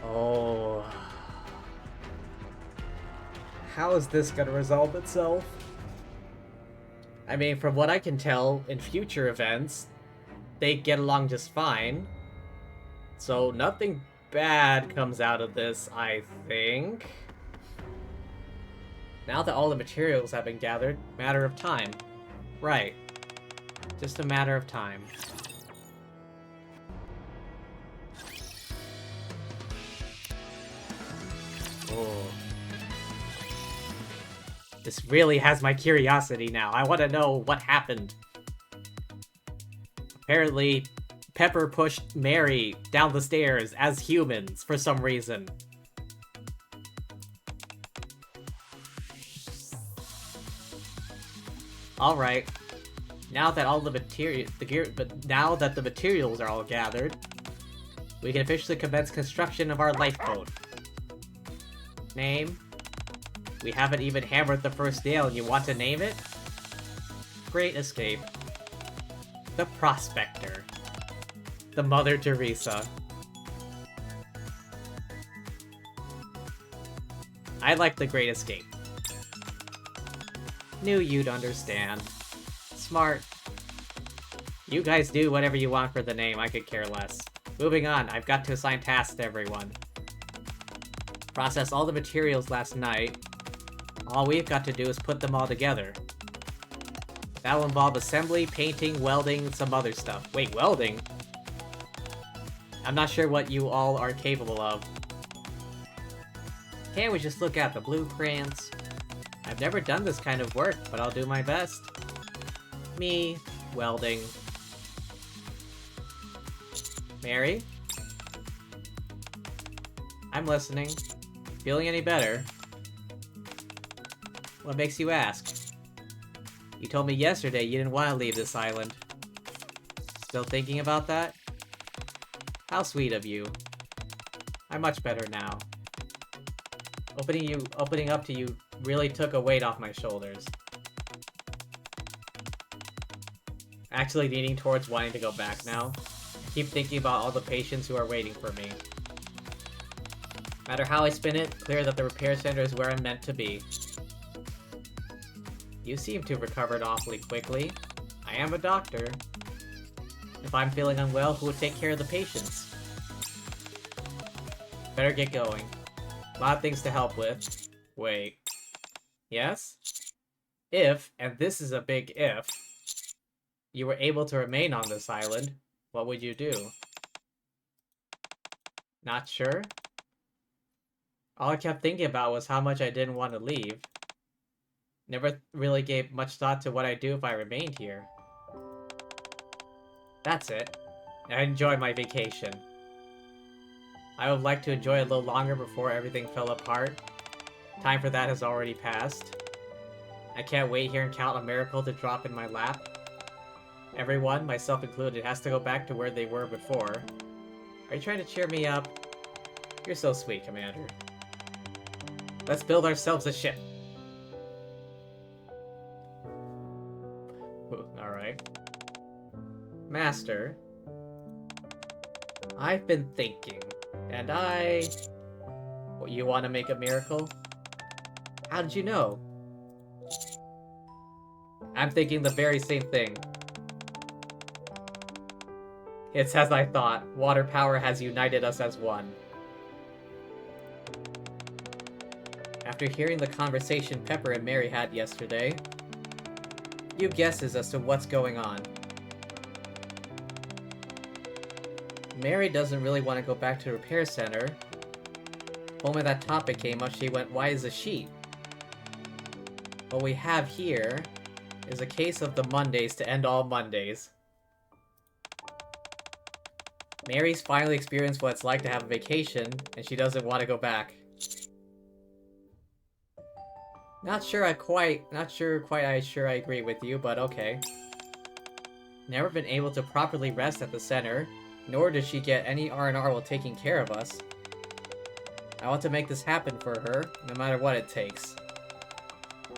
Oh... How is this gonna resolve itself? I mean, from what I can tell, in future events, they get along just fine. So nothing bad comes out of this, I think. Now that all the materials have been gathered, matter of time. Right. Just a matter of time. Oh. This really has my curiosity now. I want to know what happened. Apparently, Pepper pushed Mary down the stairs as humans for some reason. Alright. Now that all the now that the materials are all gathered, we can officially commence construction of our lifeboat. Name? We haven't even hammered the first nail and you want to name it? Great Escape. The Prospector. The Mother Teresa. I like The Great Escape. Knew you'd understand. Smart. You guys do whatever you want for the name, I could care less. Moving on, I've got to assign tasks to everyone. Process all the materials last night. All we've got to do is put them all together. That'll involve assembly, painting, welding, some other stuff. Wait, welding? I'm not sure what you all are capable of. Can't we just look at the blueprints? I've never done this kind of work, but I'll do my best. Me, welding. Mary? I'm listening. Feeling any better? What makes you ask? You told me yesterday you didn't want to leave this island. Still thinking about that? How sweet of you. I'm much better now. Opening up to you really took a weight off my shoulders. Actually leaning towards wanting to go back now. I keep thinking about all the patients who are waiting for me. No matter how I spin it, clear that the repair center is where I'm meant to be. You seem to have recovered awfully quickly. I am a doctor. If I'm feeling unwell, who would take care of the patients? Better get going. A lot of things to help with. Wait. Yes? If, and this is a big if, you were able to remain on this island, what would you do? Not sure? All I kept thinking about was how much I didn't want to leave. Never really gave much thought to what I'd do if I remained here. That's it. I enjoyed my vacation. I would like to enjoy it a little longer before everything fell apart. Time for that has already passed. I can't wait here and count a miracle to drop in my lap. Everyone, myself included, has to go back to where they were before. Are you trying to cheer me up? You're so sweet, Commander. Let's build ourselves a ship. Alright. Master, I've been thinking, and What, you want to make a miracle? How did you know? I'm thinking the very same thing. It's as I thought. Water power has united us as one. After hearing the conversation Pepper and Mary had yesterday, few guesses as to what's going on. Mary doesn't really want to go back to the repair center. When that topic came up, she went, "Why is a sheet?" What we have here is a case of the Mondays to end all Mondays. Mary's finally experienced what it's like to have a vacation, and she doesn't want to go back. Not sure I agree with you, but okay. Never been able to properly rest at the center, nor does she get any R&R while taking care of us. I want to make this happen for her, no matter what it takes.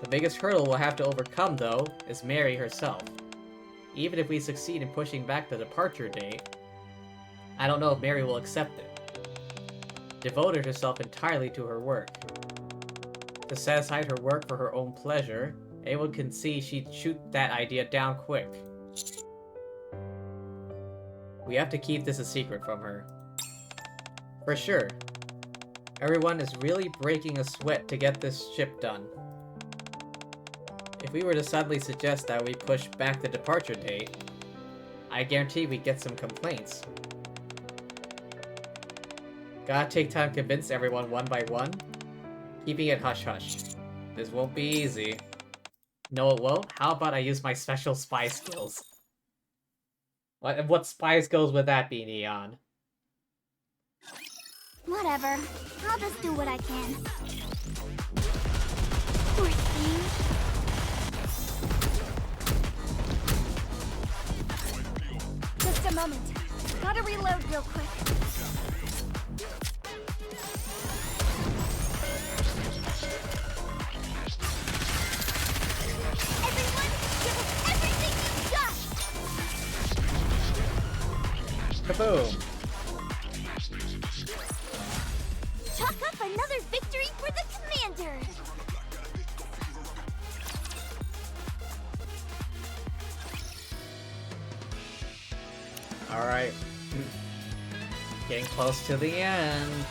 The biggest hurdle we'll have to overcome, though, is Mary herself. Even if we succeed in pushing back the departure date, I don't know if Mary will accept it. Devoted herself entirely to her work. To set aside her work for her own pleasure, anyone can see she'd shoot that idea down quick. We have to keep this a secret from her. For sure. Everyone is really breaking a sweat to get this ship done. If we were to suddenly suggest that we push back the departure date, I guarantee we'd get some complaints. Gotta take time to convince everyone one by one. Keeping it hush-hush. This won't be easy. No, it won't? How about I use my special spy skills? What spy skills would that be, Neon? Whatever. I'll just do what I can. Poor thing. Just a moment. Gotta reload real quick. Everyone, give us everything you've got! Kaboom! Chalk up another victory for the commander! Alright. Getting close to the end.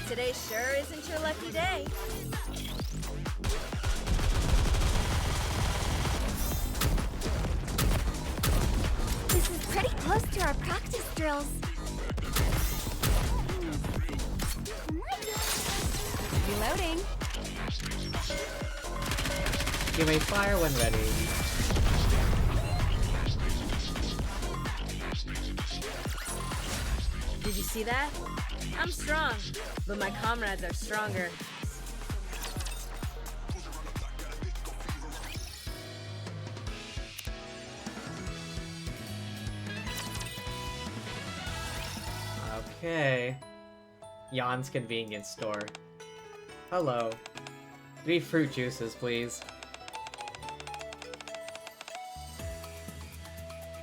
Today sure isn't your lucky day. This is pretty close to our practice drills. Reloading. You may fire when ready. Did you see that? I'm strong, but my comrades are stronger. Okay. Jan's convenience store. Hello. 3 fruit juices, please.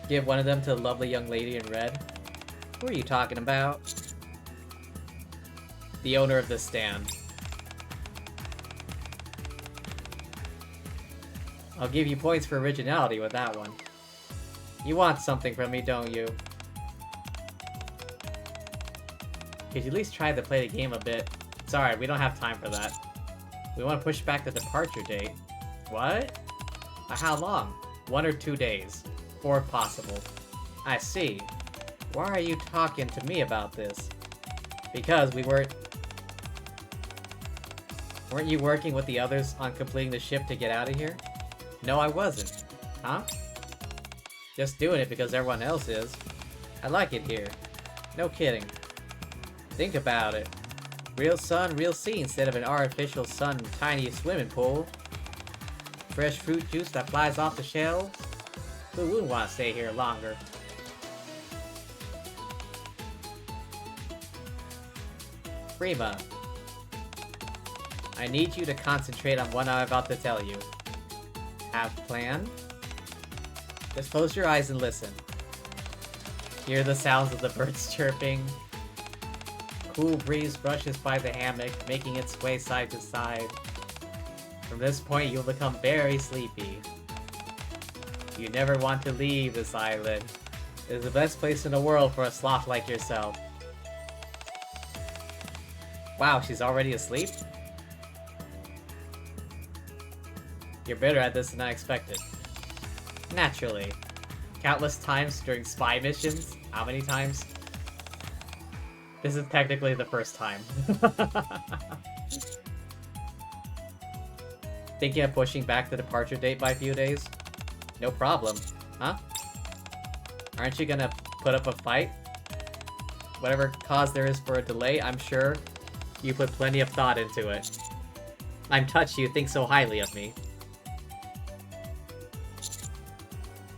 Give one of them to the lovely young lady in red. Who are you talking about? The owner of the stand. I'll give you points for originality with that one. You want something from me, don't you? Could you at least try to play the game a bit? It's alright, we don't have time for that. We want to push back the departure date. What? By how long? 1 or 2 days. 4 if possible. I see. Why are you talking to me about this? Because we weren't you working with the others on completing the ship to get out of here? No, I wasn't. Huh? Just doing it because everyone else is. I like it here. No kidding. Think about it. Real sun, real sea instead of an artificial sun tiny swimming pool. Fresh fruit juice that flies off the shelves. Who wouldn't want to stay here longer? Prima. I need you to concentrate on what I'm about to tell you. Have plan? Just close your eyes and listen. Hear the sounds of the birds chirping. Cool breeze brushes by the hammock, making its way side to side. From this point, you'll become very sleepy. You never want to leave this island. It is the best place in the world for a sloth like yourself. Wow, she's already asleep? You're better at this than I expected. Naturally. Countless times during spy missions. How many times? This is technically the first time. Thinking of pushing back the departure date by a few days? No problem. Huh? Aren't you gonna put up a fight? Whatever cause there is for a delay, I'm sure you put plenty of thought into it. I'm touched you think so highly of me.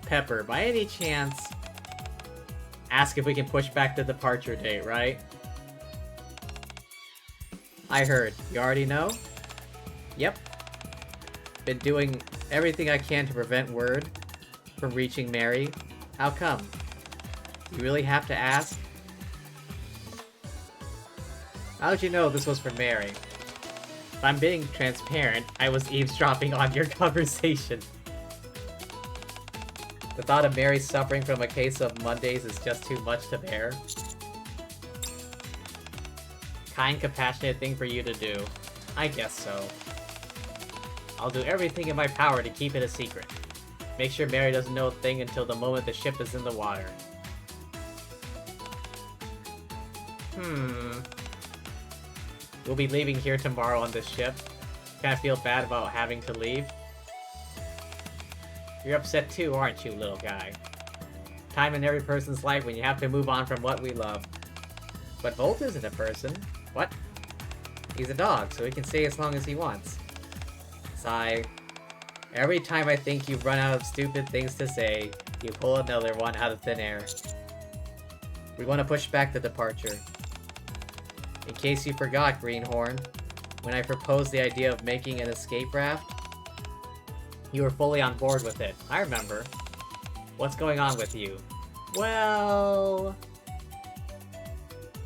Pepper, by any chance, ask if we can push back the departure date, right? I heard. You already know? Yep. Been doing everything I can to prevent word from reaching Mary. How come? You really have to ask? How'd you know this was for Mary? If I'm being transparent, I was eavesdropping on your conversation. The thought of Mary suffering from a case of Mondays is just too much to bear. Kind, compassionate thing for you to do. I guess so. I'll do everything in my power to keep it a secret. Make sure Mary doesn't know a thing until the moment the ship is in the water. We'll be leaving here tomorrow on this ship. Kinda feel bad about having to leave. You're upset too, aren't you, little guy? Time in every person's life when you have to move on from what we love. But Volt isn't a person. What? He's a dog, so he can stay as long as he wants. Sigh. Every time I think you've run out of stupid things to say, you pull another one out of thin air. We want to push back the departure. In case you forgot, Greenhorn, when I proposed the idea of making an escape raft, you were fully on board with it. I remember. What's going on with you? Well...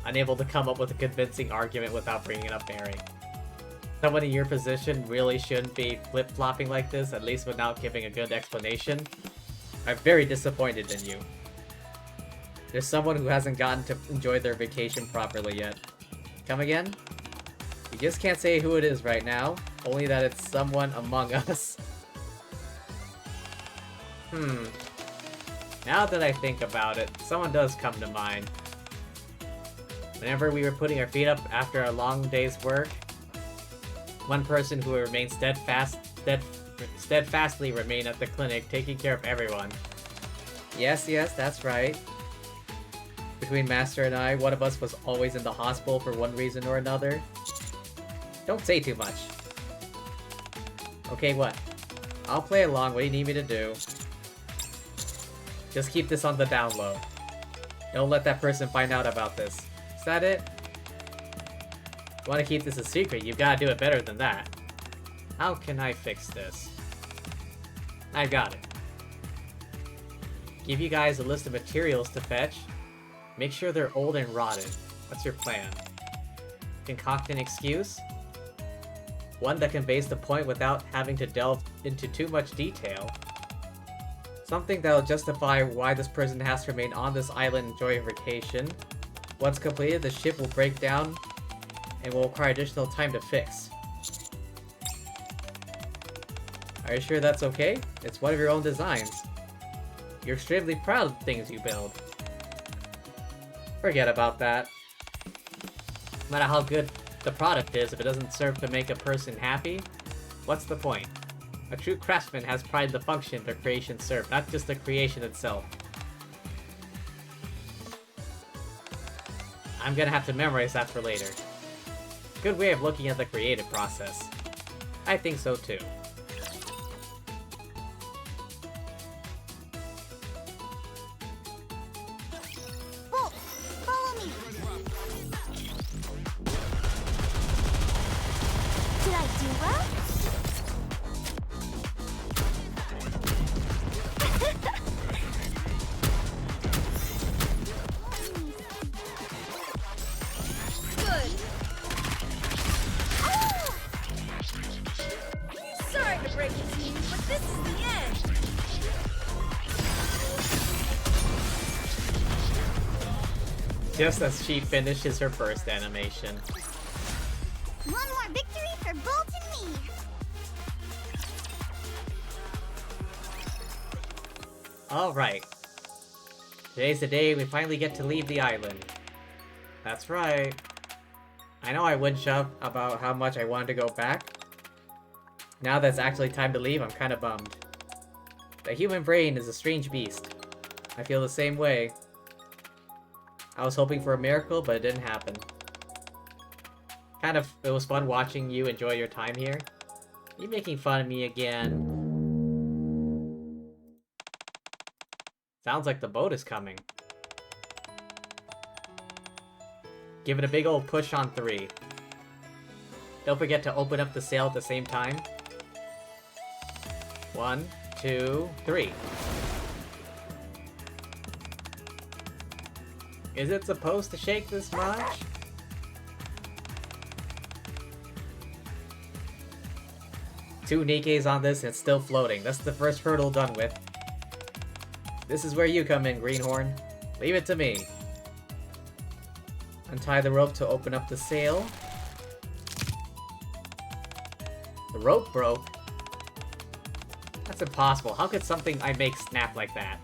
Unable to come up with a convincing argument without bringing up Mary. Someone in your position really shouldn't be flip-flopping like this, at least without giving a good explanation. I'm very disappointed in you. There's someone who hasn't gotten to enjoy their vacation properly yet. Come again? You just can't say who it is right now, only that it's someone among us. Now that I think about it, someone does come to mind. Whenever we were putting our feet up after a long day's work, one person who remained steadfastly remained at the clinic, taking care of everyone. Yes, that's right. Between Master and I, one of us was always in the hospital for one reason or another. Don't say too much. Okay, what? I'll play along. What do you need me to do? Just keep this on the down low. Don't let that person find out about this. Is that it? If you want to keep this a secret, you've got to do it better than that. How can I fix this? I got it. Give you guys a list of materials to fetch. Make sure they're old and rotted. What's your plan? Concoct an excuse? One that conveys the point without having to delve into too much detail. Something that'll justify why this person has to remain on this island and enjoy a vacation. Once completed, the ship will break down and will require additional time to fix. Are you sure that's okay? It's one of your own designs. You're extremely proud of the things you build. Forget about that. No matter how good the product is, if it doesn't serve to make a person happy, what's the point? A true craftsman has pride in the function their creation serve, not just the creation itself. I'm gonna have to memorize that for later. Good way of looking at the creative process. I think so too. Bolt, follow me. Did I do well? Good. Sorry to break it to you, but this is the end. Just as she finishes her burst animation. One more victory for Bolt and me. Alright. Today's the day we finally get to leave the island. That's right. I know I would shove about how much I wanted to go back. Now that it's actually time to leave, I'm kind of bummed. The human brain is a strange beast. I feel the same way. I was hoping for a miracle, but it didn't happen. It was fun watching you enjoy your time here. Are you making fun of me again? Sounds like the boat is coming. Give it a big old push on 3. Don't forget to open up the sail at the same time. 1, 2, 3. Is it supposed to shake this much? Two Nikkes on this and it's still floating. That's the first hurdle done with. This is where you come in, Greenhorn. Leave it to me. Untie the rope to open up the sail. The rope broke? That's impossible. How could something I make snap like that?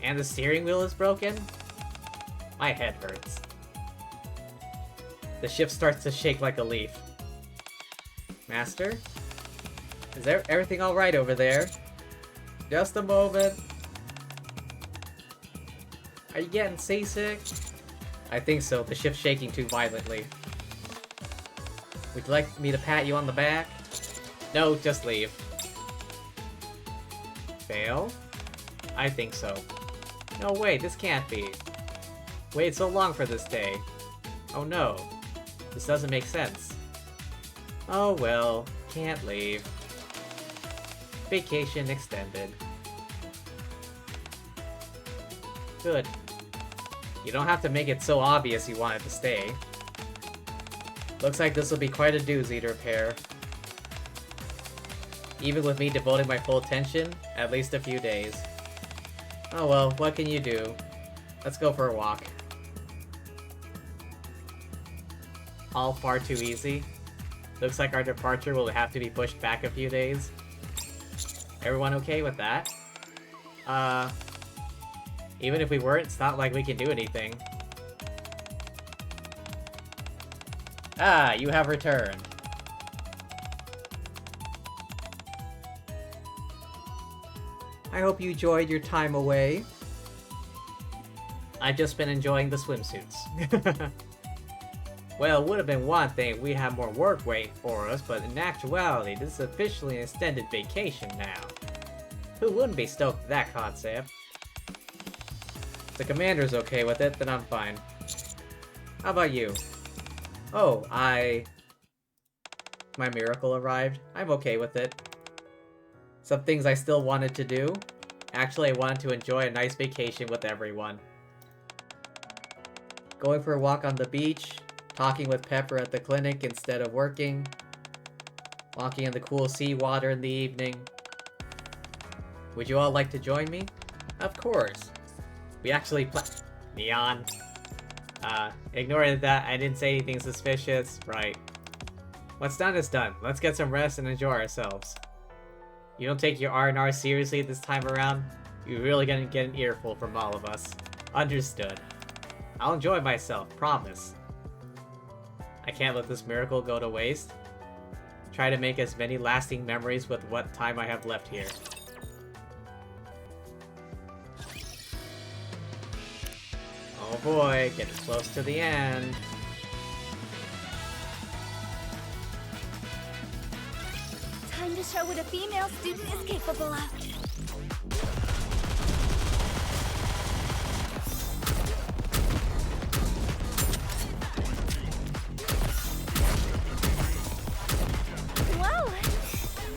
And the steering wheel is broken? My head hurts. The ship starts to shake like a leaf. Master? Is everything alright over there? Just a moment. Are you getting seasick? I think so. The ship's shaking too violently. Would you like me to pat you on the back? No, just leave. Fail? I think so. No, wait, this can't be. Waited so long for this day. Oh no. This doesn't make sense. Oh well, can't leave. Vacation extended. Good. You don't have to make it so obvious you wanted to stay. Looks like this will be quite a doozy to repair. Even with me devoting my full attention, at least a few days. Oh well, what can you do? Let's go for a walk. All far too easy. Looks like our departure will have to be pushed back a few days. Everyone okay with that? Even if we weren't, it's not like we can do anything. Ah, you have returned. I hope you enjoyed your time away. I've just been enjoying the swimsuits. Well, it would have been one thing if we had more work waiting for us, but in actuality, this is officially an extended vacation now. Who wouldn't be stoked with that concept? If the commander's okay with it, then I'm fine. How about you? Oh, my miracle arrived. I'm okay with it. Some things I still wanted to do. Actually, I wanted to enjoy a nice vacation with everyone. Going for a walk on the beach, talking with Pepper at the clinic instead of working, walking in the cool seawater in the evening. Would you all like to join me? Of course. We actually Neon. Ignoring that, I didn't say anything suspicious. Right. What's done is done. Let's get some rest and enjoy ourselves. You don't take your R&R seriously this time around? You're really gonna get an earful from all of us. Understood. I'll enjoy myself, promise. I can't let this miracle go to waste. Try to make as many lasting memories with what time I have left here. Oh boy, getting close to the end. Time to show what a female student is capable of. Whoa!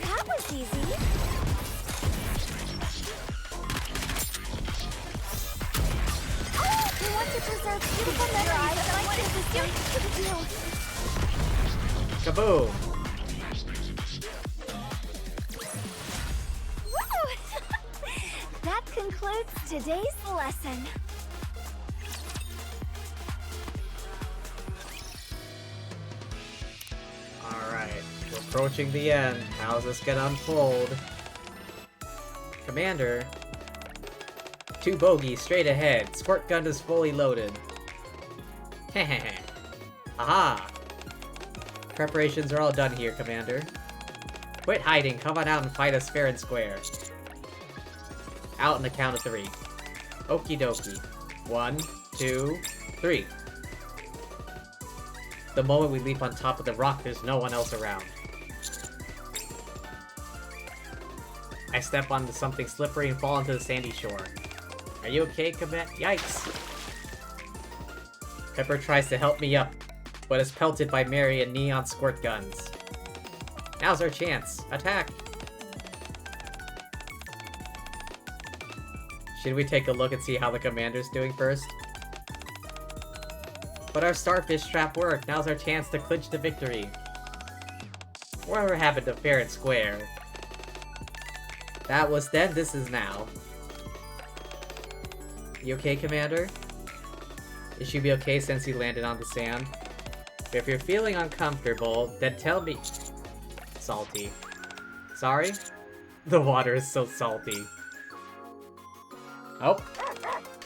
That was easy. Oh, we want to preserve beautiful memories of life as a student. Kaboom! That concludes today's lesson. Alright, we're approaching the end. How's this gonna unfold? Commander. 2 bogeys straight ahead. Squirt gun is fully loaded. Hehehe. Aha! Preparations are all done here, Commander. Quit hiding, come on out and fight us fair and square. Out on the count of 3. Okie dokie. 1, 2, 3. The moment we leap on top of the rock, there's no one else around. I step onto something slippery and fall into the sandy shore. Are you okay, Comet? Yikes! Pepper tries to help me up, but is pelted by Mary and neon squirt guns. Now's our chance. Attack! Should we take a look and see how the commander's doing first? But our starfish trap worked. Now's our chance to clinch the victory. Whatever happened to fair and square? That was then, this is now. You okay, Commander? It should be okay since you landed on the sand. But if you're feeling uncomfortable, then tell me... Salty. Sorry? The water is so salty. Oh.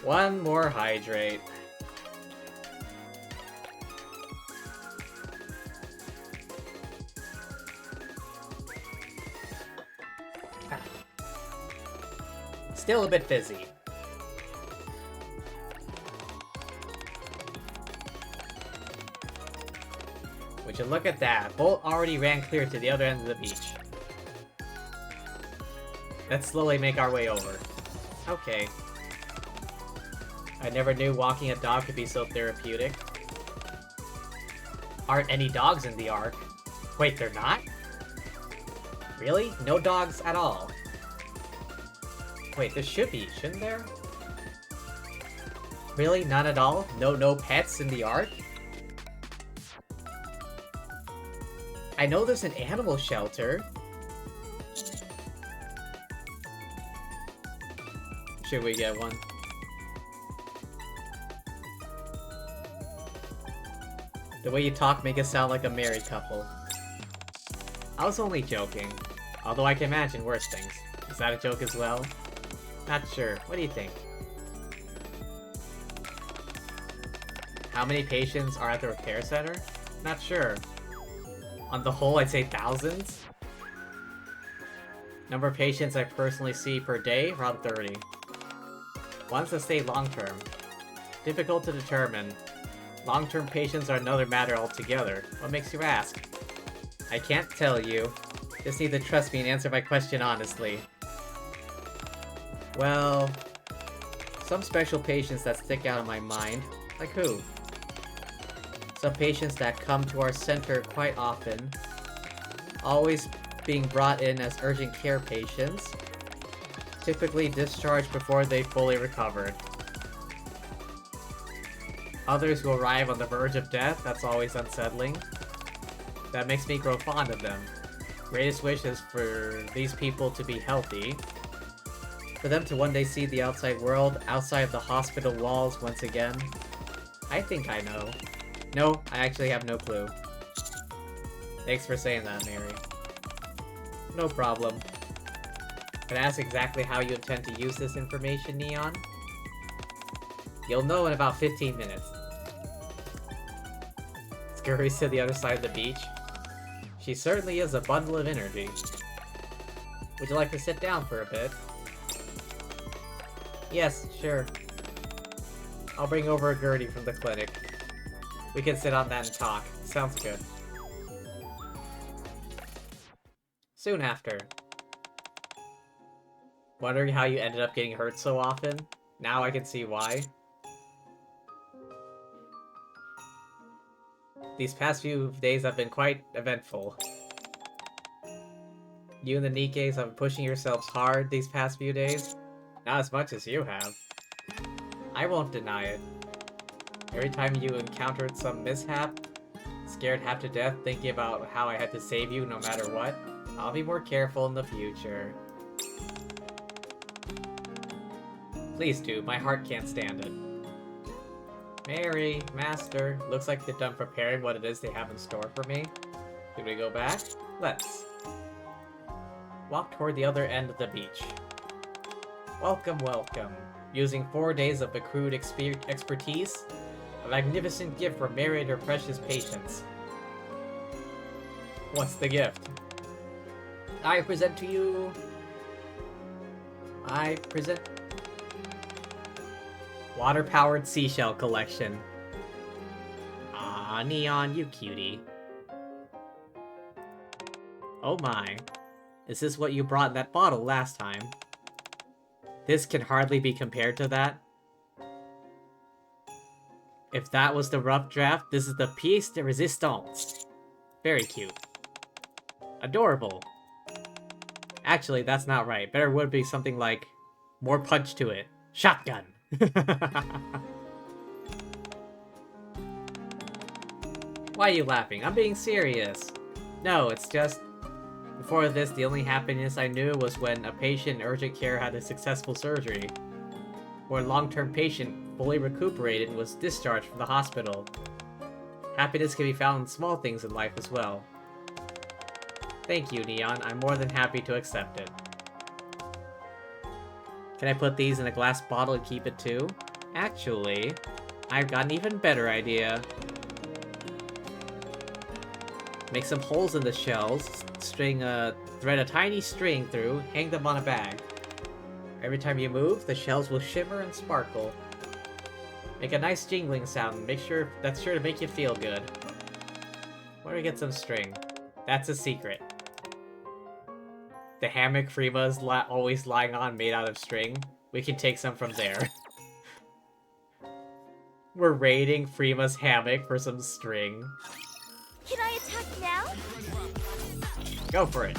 One more hydrate. Still a bit fizzy. Would you look at that? Bolt already ran clear to the other end of the beach. Let's slowly make our way over. Okay. I never knew walking a dog could be so therapeutic. Aren't any dogs in the Ark? Wait, they're not? Really? No dogs at all? Wait, there should be, shouldn't there? Really? None at all? No pets in the Ark? I know there's an animal shelter. Should we get one? The way you talk make us sound like a married couple. I was only joking. Although I can imagine worse things. Is that a joke as well? Not sure. What do you think? How many patients are at the repair center? Not sure. On the whole, I'd say thousands. Number of patients I personally see per day, around 30. Ones that stay long-term. Difficult to determine. Long-term patients are another matter altogether. What makes you ask? I can't tell you. Just need to trust me and answer my question honestly. Well... some special patients that stick out in my mind. Like who? Some patients that come to our center quite often. Always being brought in as urgent care patients. Typically discharged before they fully recovered. Others who arrive on the verge of death, that's always unsettling. That makes me grow fond of them. Greatest wish is for these people to be healthy. For them to one day see the outside world, outside of the hospital walls once again. I think I know. No, I actually have no clue. Thanks for saying that, Mary. No problem. Can I ask exactly how you intend to use this information, Neon? You'll know in about 15 minutes. Scurries to the other side of the beach. She certainly is a bundle of energy. Would you like to sit down for a bit? Yes, sure. I'll bring over a Gertie from the clinic. We can sit on that and talk. Sounds good. Soon after. Wondering how you ended up getting hurt so often? Now I can see why. These past few days have been quite eventful. You and the Nikkes have been pushing yourselves hard these past few days. Not as much as you have. I won't deny it. Every time you encountered some mishap, scared half to death thinking about how I had to save you no matter what, I'll be more careful in the future. Please do, my heart can't stand it. Mary, Master, looks like they're done preparing what it is they have in store for me. Should we go back? Let's. Walk toward the other end of the beach. Welcome, welcome. Using 4 days of accrued expertise, a magnificent gift for Mary and her precious patients. What's the gift? I present to you... I present... Water-powered seashell collection. Ah, Neon, you cutie. Oh my. Is this what you brought in that bottle last time? This can hardly be compared to that. If that was the rough draft, this is the pièce de résistance. Very cute. Adorable. Actually, that's not right. Better would be something like, more punch to it. Shotgun! Why are you laughing? I'm being serious. No, it's just... Before this, the only happiness I knew was when a patient in urgent care had a successful surgery. Or a long-term patient fully recuperated and was discharged from the hospital. Happiness can be found in small things in life as well. Thank you, Neon. I'm more than happy to accept it. Can I put these in a glass bottle and keep it too? Actually, I've got an even better idea. Make some holes in the shells, thread a tiny string through, hang them on a bag. Every time you move, the shells will shimmer and sparkle. Make a nice jingling sound, that's sure to make you feel good. Where do we get some string? That's a secret. The hammock Frima's always lying on made out of string. We can take some from there. We're raiding Frima's hammock for some string. Can I attack now? Go for it.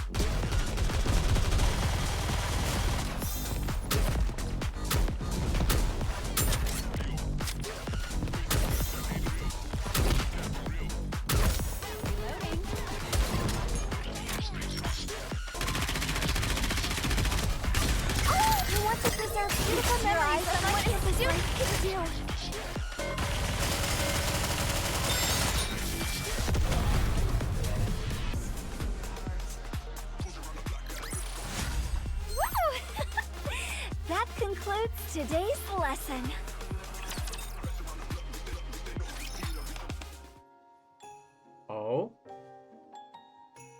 I want to preserve beautiful memories of my kids. Woo! That concludes today's lesson. Oh?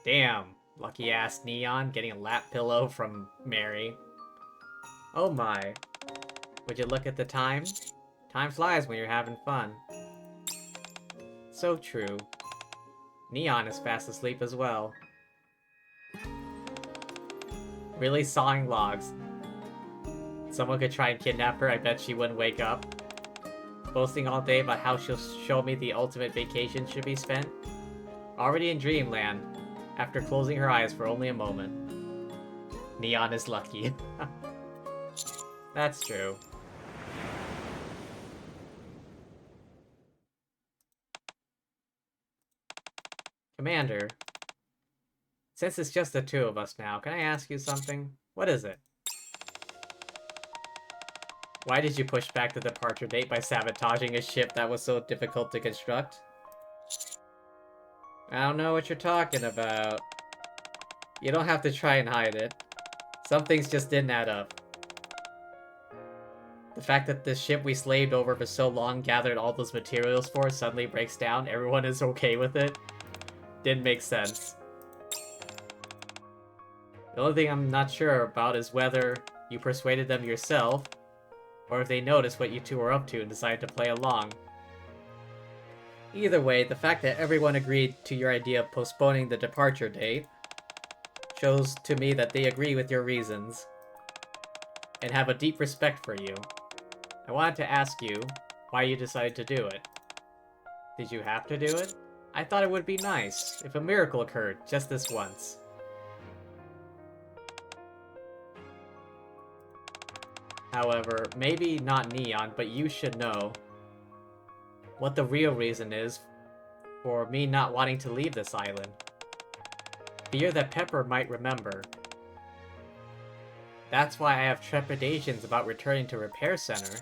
Damn. Lucky ass Neon getting a lap pillow from Mary. Oh my. Would you look at the time? Time flies when you're having fun. So true. Neon is fast asleep as well. Really sawing logs. Someone could try and kidnap her, I bet she wouldn't wake up. Boasting all day about how she'll show me the ultimate vacation should be spent. Already in dreamland, after closing her eyes for only a moment. Neon is lucky. That's true. Commander, since it's just the two of us now, can I ask you something? What is it? Why did you push back the departure date by sabotaging a ship that was so difficult to construct? I don't know what you're talking about. You don't have to try and hide it. Some things just didn't add up. The fact that the ship we slaved over for so long gathered all those materials for suddenly breaks down, everyone is okay with it? Didn't make sense. The only thing I'm not sure about is whether you persuaded them yourself, or if they noticed what you two were up to and decided to play along. Either way, the fact that everyone agreed to your idea of postponing the departure date shows to me that they agree with your reasons, and have a deep respect for you. I wanted to ask you why you decided to do it. Did you have to do it? I thought it would be nice if a miracle occurred just this once. However, maybe not Neon, but you should know what the real reason is for me not wanting to leave this island. Fear that Pepper might remember. That's why I have trepidations about returning to Repair Center.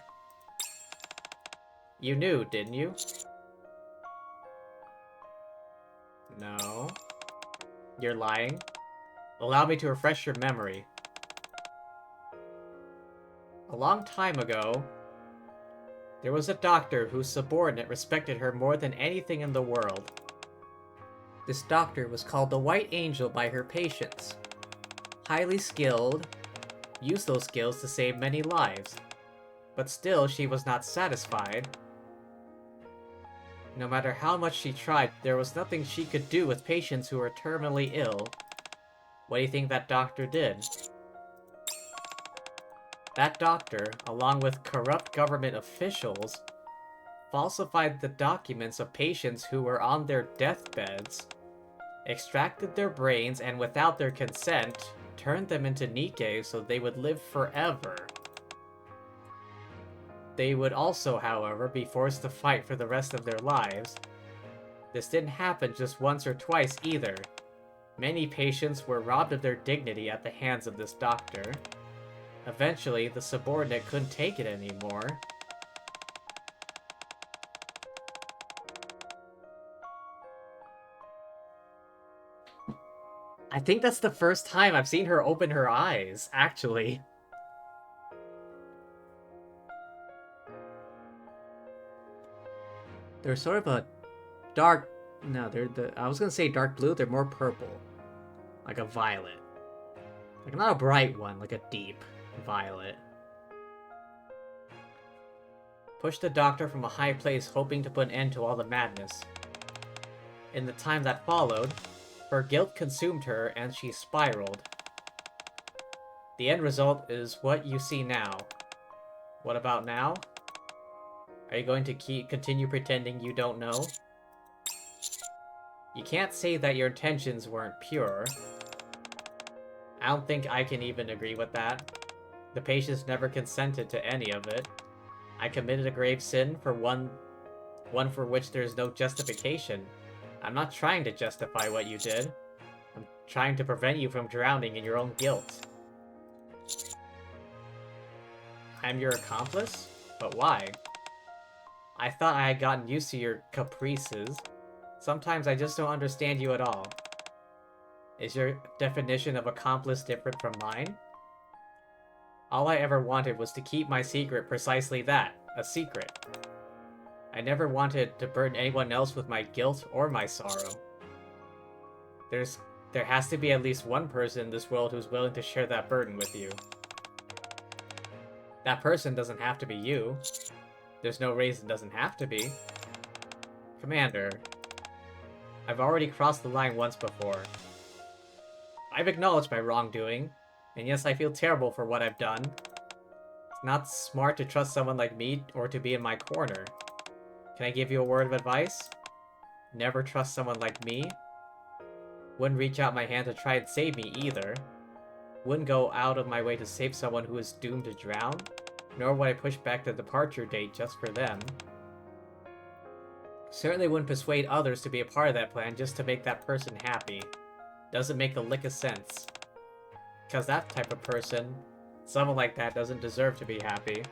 You knew, didn't you? No. You're lying? Allow me to refresh your memory. A long time ago, there was a doctor whose subordinate respected her more than anything in the world. This doctor was called the White Angel by her patients. highly skilled, used those skills to save many lives. But still, she was not satisfied. No matter how much she tried, there was nothing she could do with patients who were terminally ill. What do you think that doctor did? That doctor, along with corrupt government officials, falsified the documents of patients who were on their deathbeds, extracted their brains, and without their consent, turned them into Nikke so they would live forever. They would also, however, be forced to fight for the rest of their lives. This didn't happen just once or twice either. Many patients were robbed of their dignity at the hands of this doctor. Eventually, the subordinate couldn't take it anymore. I think that's the first time I've seen her open her eyes, actually. They're sort of a dark... No, I was gonna say dark blue, they're more purple. Like a violet. Like not a bright one, like a deep violet. Pushed the doctor from a high place, hoping to put an end to all the madness. In the time that followed, her guilt consumed her and she spiraled. The end result is what you see now. What about now? Are you going to continue pretending you don't know? You can't say that your intentions weren't pure. I don't think I can even agree with that. The patients never consented to any of it. I committed a grave sin for one for which there is no justification. I'm not trying to justify what you did. I'm trying to prevent you from drowning in your own guilt. I'm your accomplice? But why? I thought I had gotten used to your caprices. Sometimes I just don't understand you at all. Is your definition of accomplice different from mine? All I ever wanted was to keep my secret precisely that, a secret. I never wanted to burden anyone else with my guilt or my sorrow. There has to be at least one person in this world who's willing to share that burden with you. That person doesn't have to be you. There's no reason it doesn't have to be. Commander, I've already crossed the line once before. I've acknowledged my wrongdoing, and yes, I feel terrible for what I've done. It's not smart to trust someone like me or to be in my corner. Can I give you a word of advice? Never trust someone like me. Wouldn't reach out my hand to try and save me either. Wouldn't go out of my way to save someone who is doomed to drown. Nor would I push back the departure date just for them. Certainly wouldn't persuade others to be a part of that plan just to make that person happy. Doesn't make a lick of sense. Because that type of person, someone like that, doesn't deserve to be happy.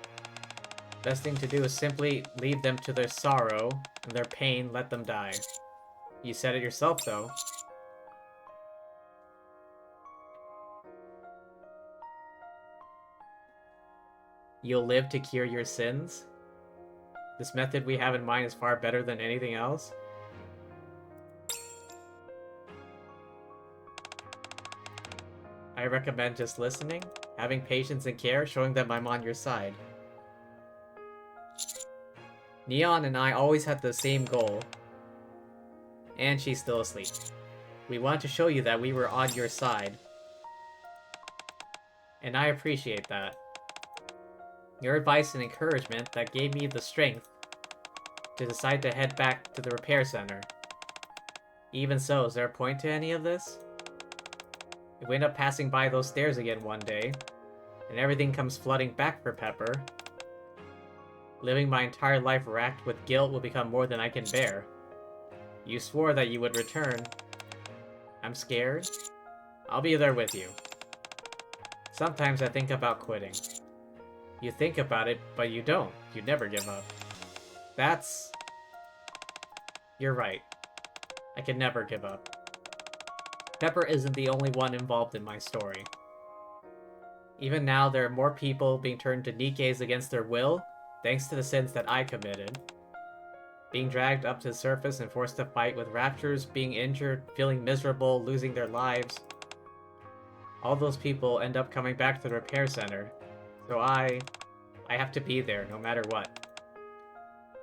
Best thing to do is simply leave them to their sorrow, and their pain, let them die. You said it yourself, though. You'll live to cure your sins? This method we have in mind is far better than anything else. I recommend just listening, having patience and care, showing them I'm on your side. Neon and I always had the same goal. And she's still asleep. We wanted to show you that we were on your side. And I appreciate that. Your advice and encouragement that gave me the strength to decide to head back to the repair center. Even so, is there a point to any of this? If we end up passing by those stairs again one day, and everything comes flooding back for Pepper, living my entire life racked with guilt will become more than I can bear. You swore that you would return. I'm scared. I'll be there with you. Sometimes I think about quitting. You think about it, but you don't. You never give up. That's... You're right. I can never give up. Pepper isn't the only one involved in my story. Even now, there are more people being turned to Nikkes against their will, thanks to the sins that I committed. Being dragged up to the surface and forced to fight with raptures, being injured, feeling miserable, losing their lives. all those people end up coming back to the repair center. So I have to be there no matter what.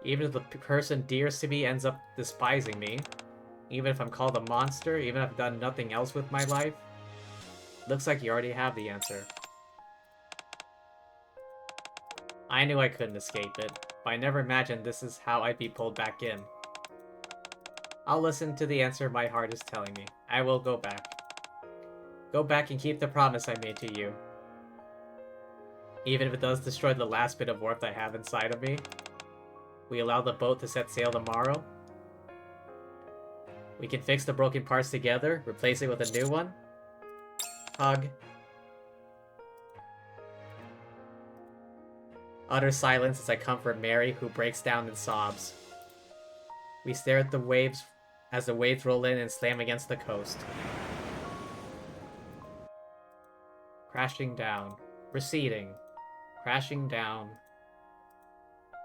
Even if the person dearest to me ends up despising me, even if I'm called a monster, even if I've done nothing else with my life, looks like you already have the answer. I knew I couldn't escape it, but I never imagined this is how I'd be pulled back in. I'll listen to the answer my heart is telling me. I will go back. Go back and keep the promise I made to you. Even if it does destroy the last bit of warmth I have inside of me. We allow the boat to set sail tomorrow. We can fix the broken parts together, replace it with a new one. Hug. Utter silence as I comfort Mary, who breaks down and sobs. We stare at the waves as the waves roll in and slam against the coast. Crashing down. Receding. Crashing down.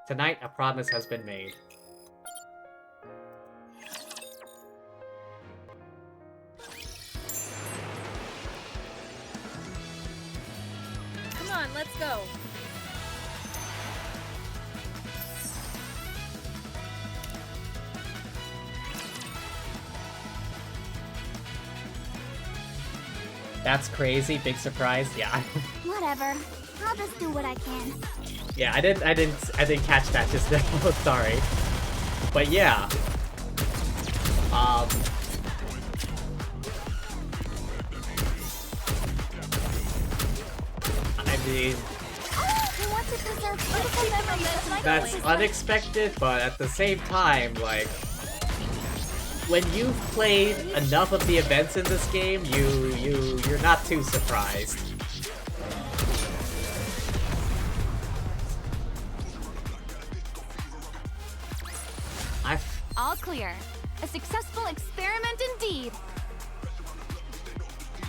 Tonight, a promise has been made. Come on, let's go. That's crazy, big surprise. Yeah. Whatever. I'll just do what I can. Yeah, I didn't catch that just now. Sorry. But yeah. I mean, I want to preserve beautiful memories of my that's place. unexpected, but at the same time, like, when you've played enough of the events in this game, you're not too surprised. All clear. A successful experiment indeed.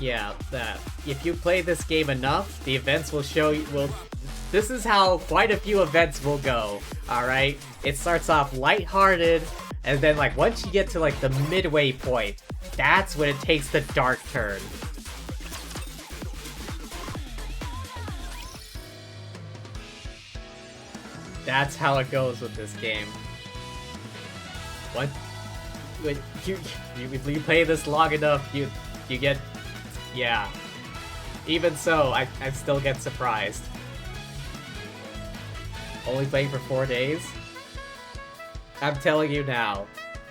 Yeah, that if you play this game enough, the events will show you. This is how quite a few events will go. All right, it starts off lighthearted, and then like once you get to like the midway point, that's when it takes the dark turn. That's how it goes with this game. When you play this long enough, you get, yeah. Even so, I still get surprised. Only playing for 4 days? I'm telling you now,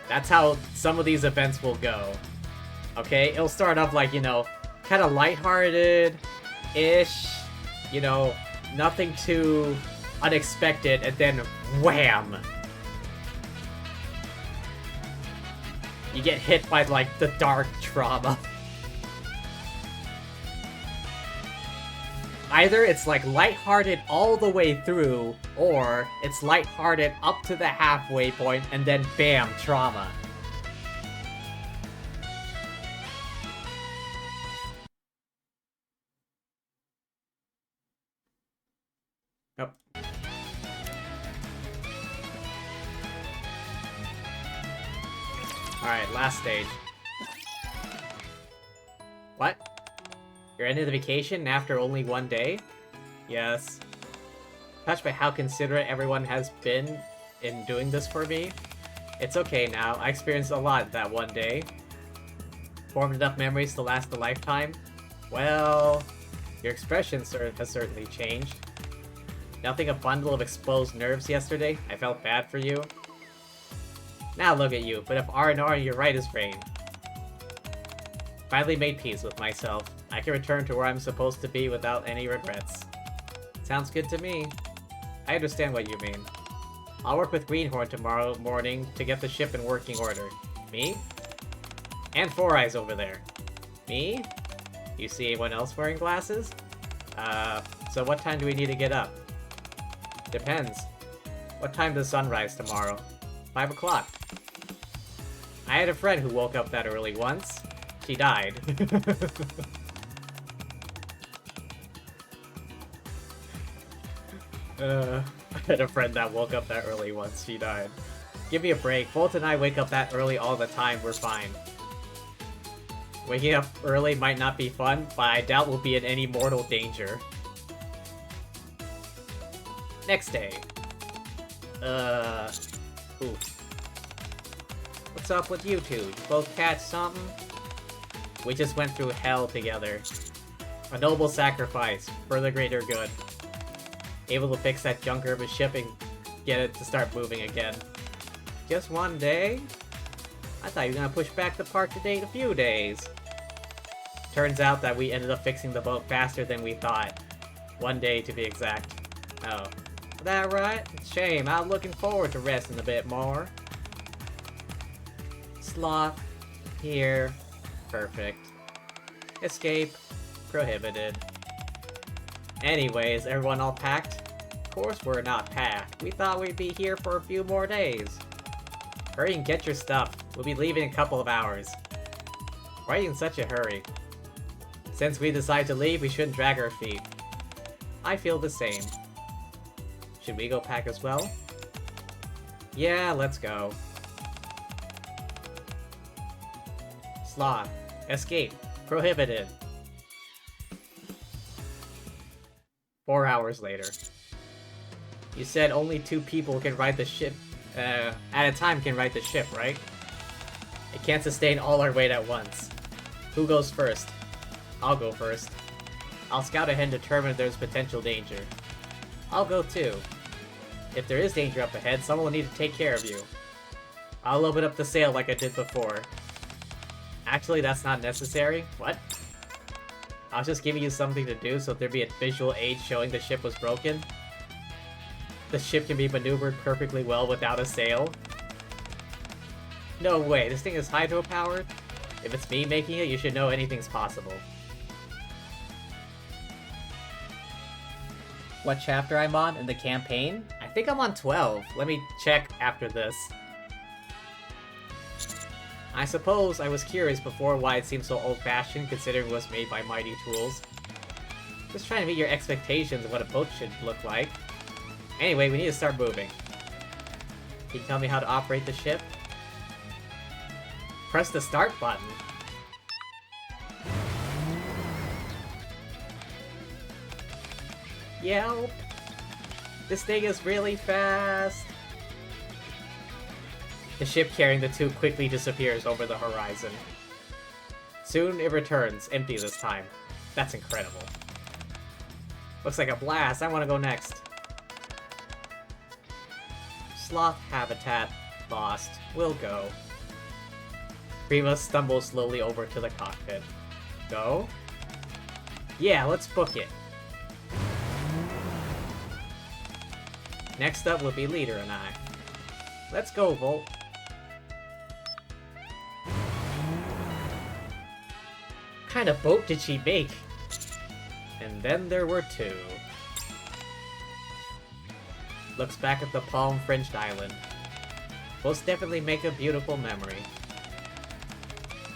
that's how some of these events will go. Okay, it'll start off like, you know, kind of lighthearted-ish, you know, nothing too unexpected, and then wham! You get hit by, like, the dark trauma. Either it's, like, lighthearted all the way through, or it's lighthearted up to the halfway point, and then bam, trauma. Nope. Alright, last stage. What? You're ending the vacation after only 1 day? Yes. Touched by how considerate everyone has been in doing this for me. It's okay now, I experienced a lot that 1 day. Formed enough memories to last a lifetime? Well, your expression has certainly changed. Nothing a bundle of exposed nerves yesterday? I felt bad for you. Now look at you, but if R&R you're right as rain. Finally made peace with myself. I can return to where I'm supposed to be without any regrets. Sounds good to me. I understand what you mean. I'll work with Greenhorn tomorrow morning to get the ship in working order. Me? And Four Eyes over there. Me? You see anyone else wearing glasses? So what time do we need to get up? Depends. What time does sunrise tomorrow? 5 o'clock. I had a friend who woke up that early once. She died. I had a friend that woke up that early once. She died. Give me a break. Bolt and I wake up that early all the time. We're fine. Waking up early might not be fun, but I doubt we'll be in any mortal danger. Next day. Ooh. What's up with you two? You both catch something? We just went through hell together. A noble sacrifice, for the greater good. Able to fix that junker of a ship and get it to start moving again. Just one day? I thought you were gonna push back the departure date a few days. Turns out that we ended up fixing the boat faster than we thought. 1 day to be exact. Oh. Is that right? Shame, I'm looking forward to resting a bit more. Sloth. Here. Perfect. Escape. Prohibited. Anyways, everyone all packed? Of course we're not packed. We thought we'd be here for a few more days. Hurry and get your stuff. We'll be leaving in a couple of hours. Why are you in such a hurry? Since we decided to leave, we shouldn't drag our feet. I feel the same. Should we go pack as well? Yeah, let's go. Sloth. Escape. Prohibited. 4 hours later. You said only 2 people can ride the ship, at a time can ride the ship, right? It can't sustain all our weight at once. Who goes first? I'll go first. I'll scout ahead and determine if there's potential danger. I'll go too. If there is danger up ahead, someone will need to take care of you. I'll open up the sail like I did before. Actually, that's not necessary. What? I was just giving you something to do so there'd be a visual aid showing the ship was broken. The ship can be maneuvered perfectly well without a sail. No way, this thing is hydro-powered? If it's me making it, you should know anything's possible. What chapter I'm on in the campaign? I think I'm on 12. Let me check after this. I suppose I was curious before why it seemed so old-fashioned considering it was made by Mighty Tools. Just trying to meet your expectations of what a boat should look like. Anyway, we need to start moving. Can you tell me how to operate the ship? Press the start button. Yelp! This thing is really fast! The ship carrying the 2 quickly disappears over the horizon. Soon it returns, empty this time. That's incredible. Looks like a blast, I want to go next. Sloth habitat lost. We'll go. Prima stumbles slowly over to the cockpit. Go? Yeah, let's book it. Next up will be Leader and I. Let's go, Volt. What kind of boat did she make? And then there were 2. Looks back at the palm-fringed island. Most definitely make a beautiful memory.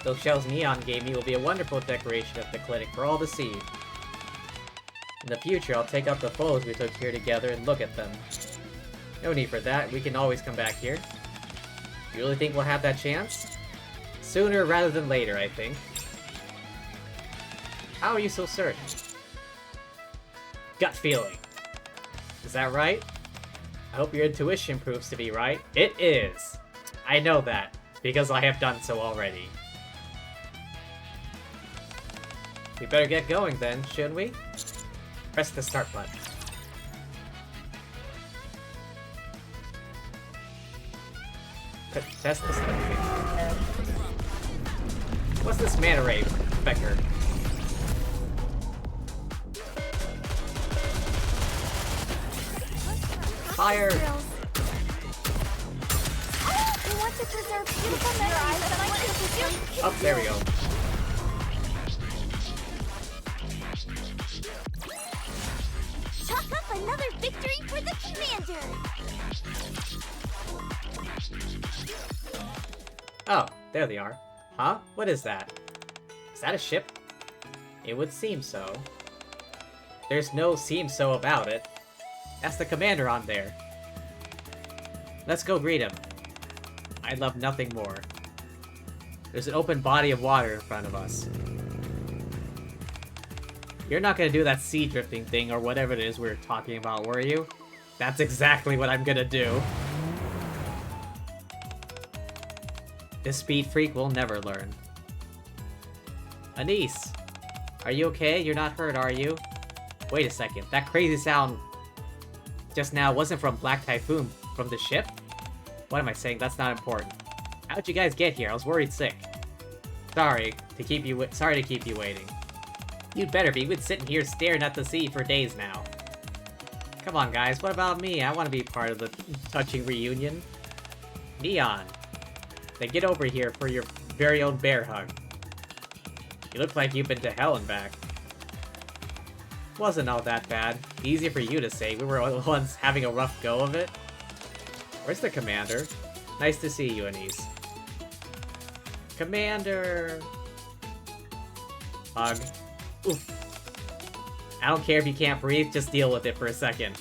Though Shell's neon gaming will be a wonderful decoration at the clinic for all to see. In the future, I'll take out the photos we took here together and look at them. No need for that, we can always come back here. You really think we'll have that chance? Sooner rather than later, I think. How are you so certain? Gut feeling. Is that right? I hope your intuition proves to be right. It is! I know that, because I have done so already. We better get going then, shouldn't we? Press the start button. Test the start button. What's this manta ray, Becker? Fire! We want to preserve beautiful memories that like to pursue. Oh, there we go. Chalk up another victory for the commander! Oh, there they are. Huh? What is that? Is that a ship? It would seem so. There's no seem so about it. That's the commander on there. Let's go greet him. I'd love nothing more. There's an open body of water in front of us. You're not gonna do that sea drifting thing or whatever it is we were talking about, were you? That's exactly what I'm gonna do. This speed freak will never learn. Anise! Are you okay? You're not hurt, are you? Wait a second, that crazy sound just now wasn't from Black Typhoon, from the ship? What am I saying? That's not important. How'd you guys get here? I was worried sick. Sorry to keep you waiting. You'd better be. We've been sitting here staring at the sea for days now. Come on, guys. What about me? I want to be part of the touching reunion. Neon. Then get over here for your very own bear hug. You look like you've been to hell and back. Wasn't all that bad. Easy for you to say. We were the ones having a rough go of it. Where's the commander? Nice to see you, Anise. Commander! Hug. Oof. I don't care if you can't breathe, just deal with it for a second.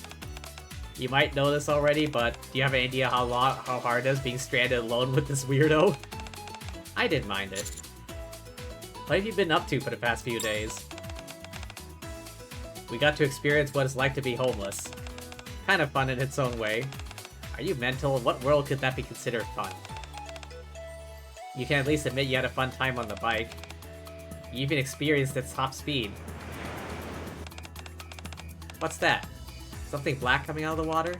You might know this already, but do you have an idea how hard it is being stranded alone with this weirdo? I didn't mind it. What have you been up to for the past few days? We got to experience what it's like to be homeless. Kind of fun in its own way. Are you mental? In what world could that be considered fun? You can at least admit you had a fun time on the bike. You even experienced its top speed. What's that? Something black coming out of the water?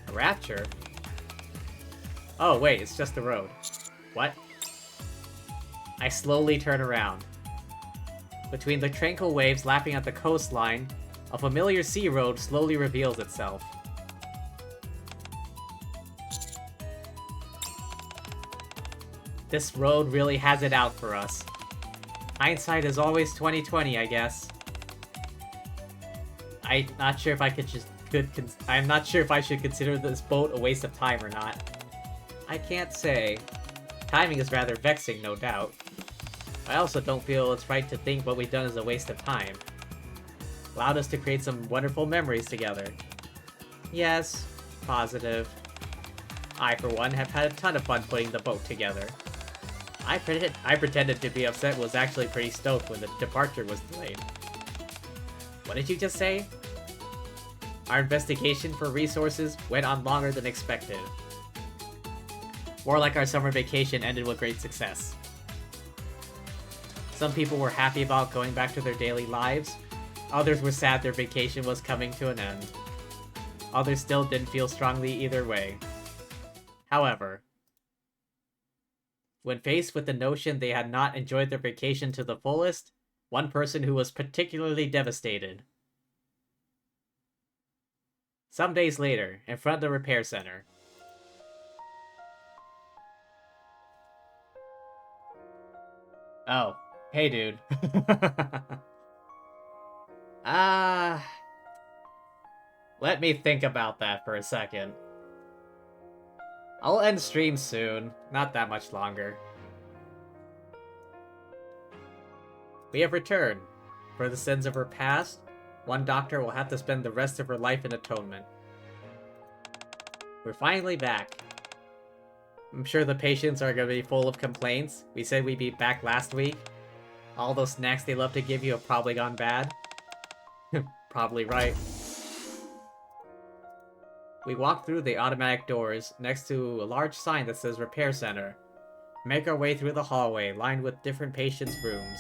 A rapture? Oh wait, it's just the road. What? I slowly turn around. Between the tranquil waves lapping at the coastline, a familiar sea road slowly reveals itself. This road really has it out for us. Hindsight is always 20/20, I guess. I'm not sure if I should consider this boat a waste of time or not. I can't say. Timing is rather vexing, no doubt. I also don't feel it's right to think what we've done is a waste of time. Allowed us to create some wonderful memories together. Yes, positive. I, for one, have had a ton of fun putting the boat together. I pretended to be upset, was actually pretty stoked when the departure was delayed. What did you just say? Our investigation for resources went on longer than expected. More like our summer vacation ended with great success. Some people were happy about going back to their daily lives. Others were sad their vacation was coming to an end. Others still didn't feel strongly either way. However, when faced with the notion they had not enjoyed their vacation to the fullest, one person who was particularly devastated. Some days later, in front of the repair center. Oh, hey dude. Let me think about that for a second. I'll end stream soon, not that much longer. We have returned. For the sins of her past, one doctor will have to spend the rest of her life in atonement. We're finally back. I'm sure the patients are going to be full of complaints. We said we'd be back last week. All those snacks they love to give you have probably gone bad. Probably right. We walk through the automatic doors next to a large sign that says Repair Center. Make our way through the hallway lined with different patients' rooms.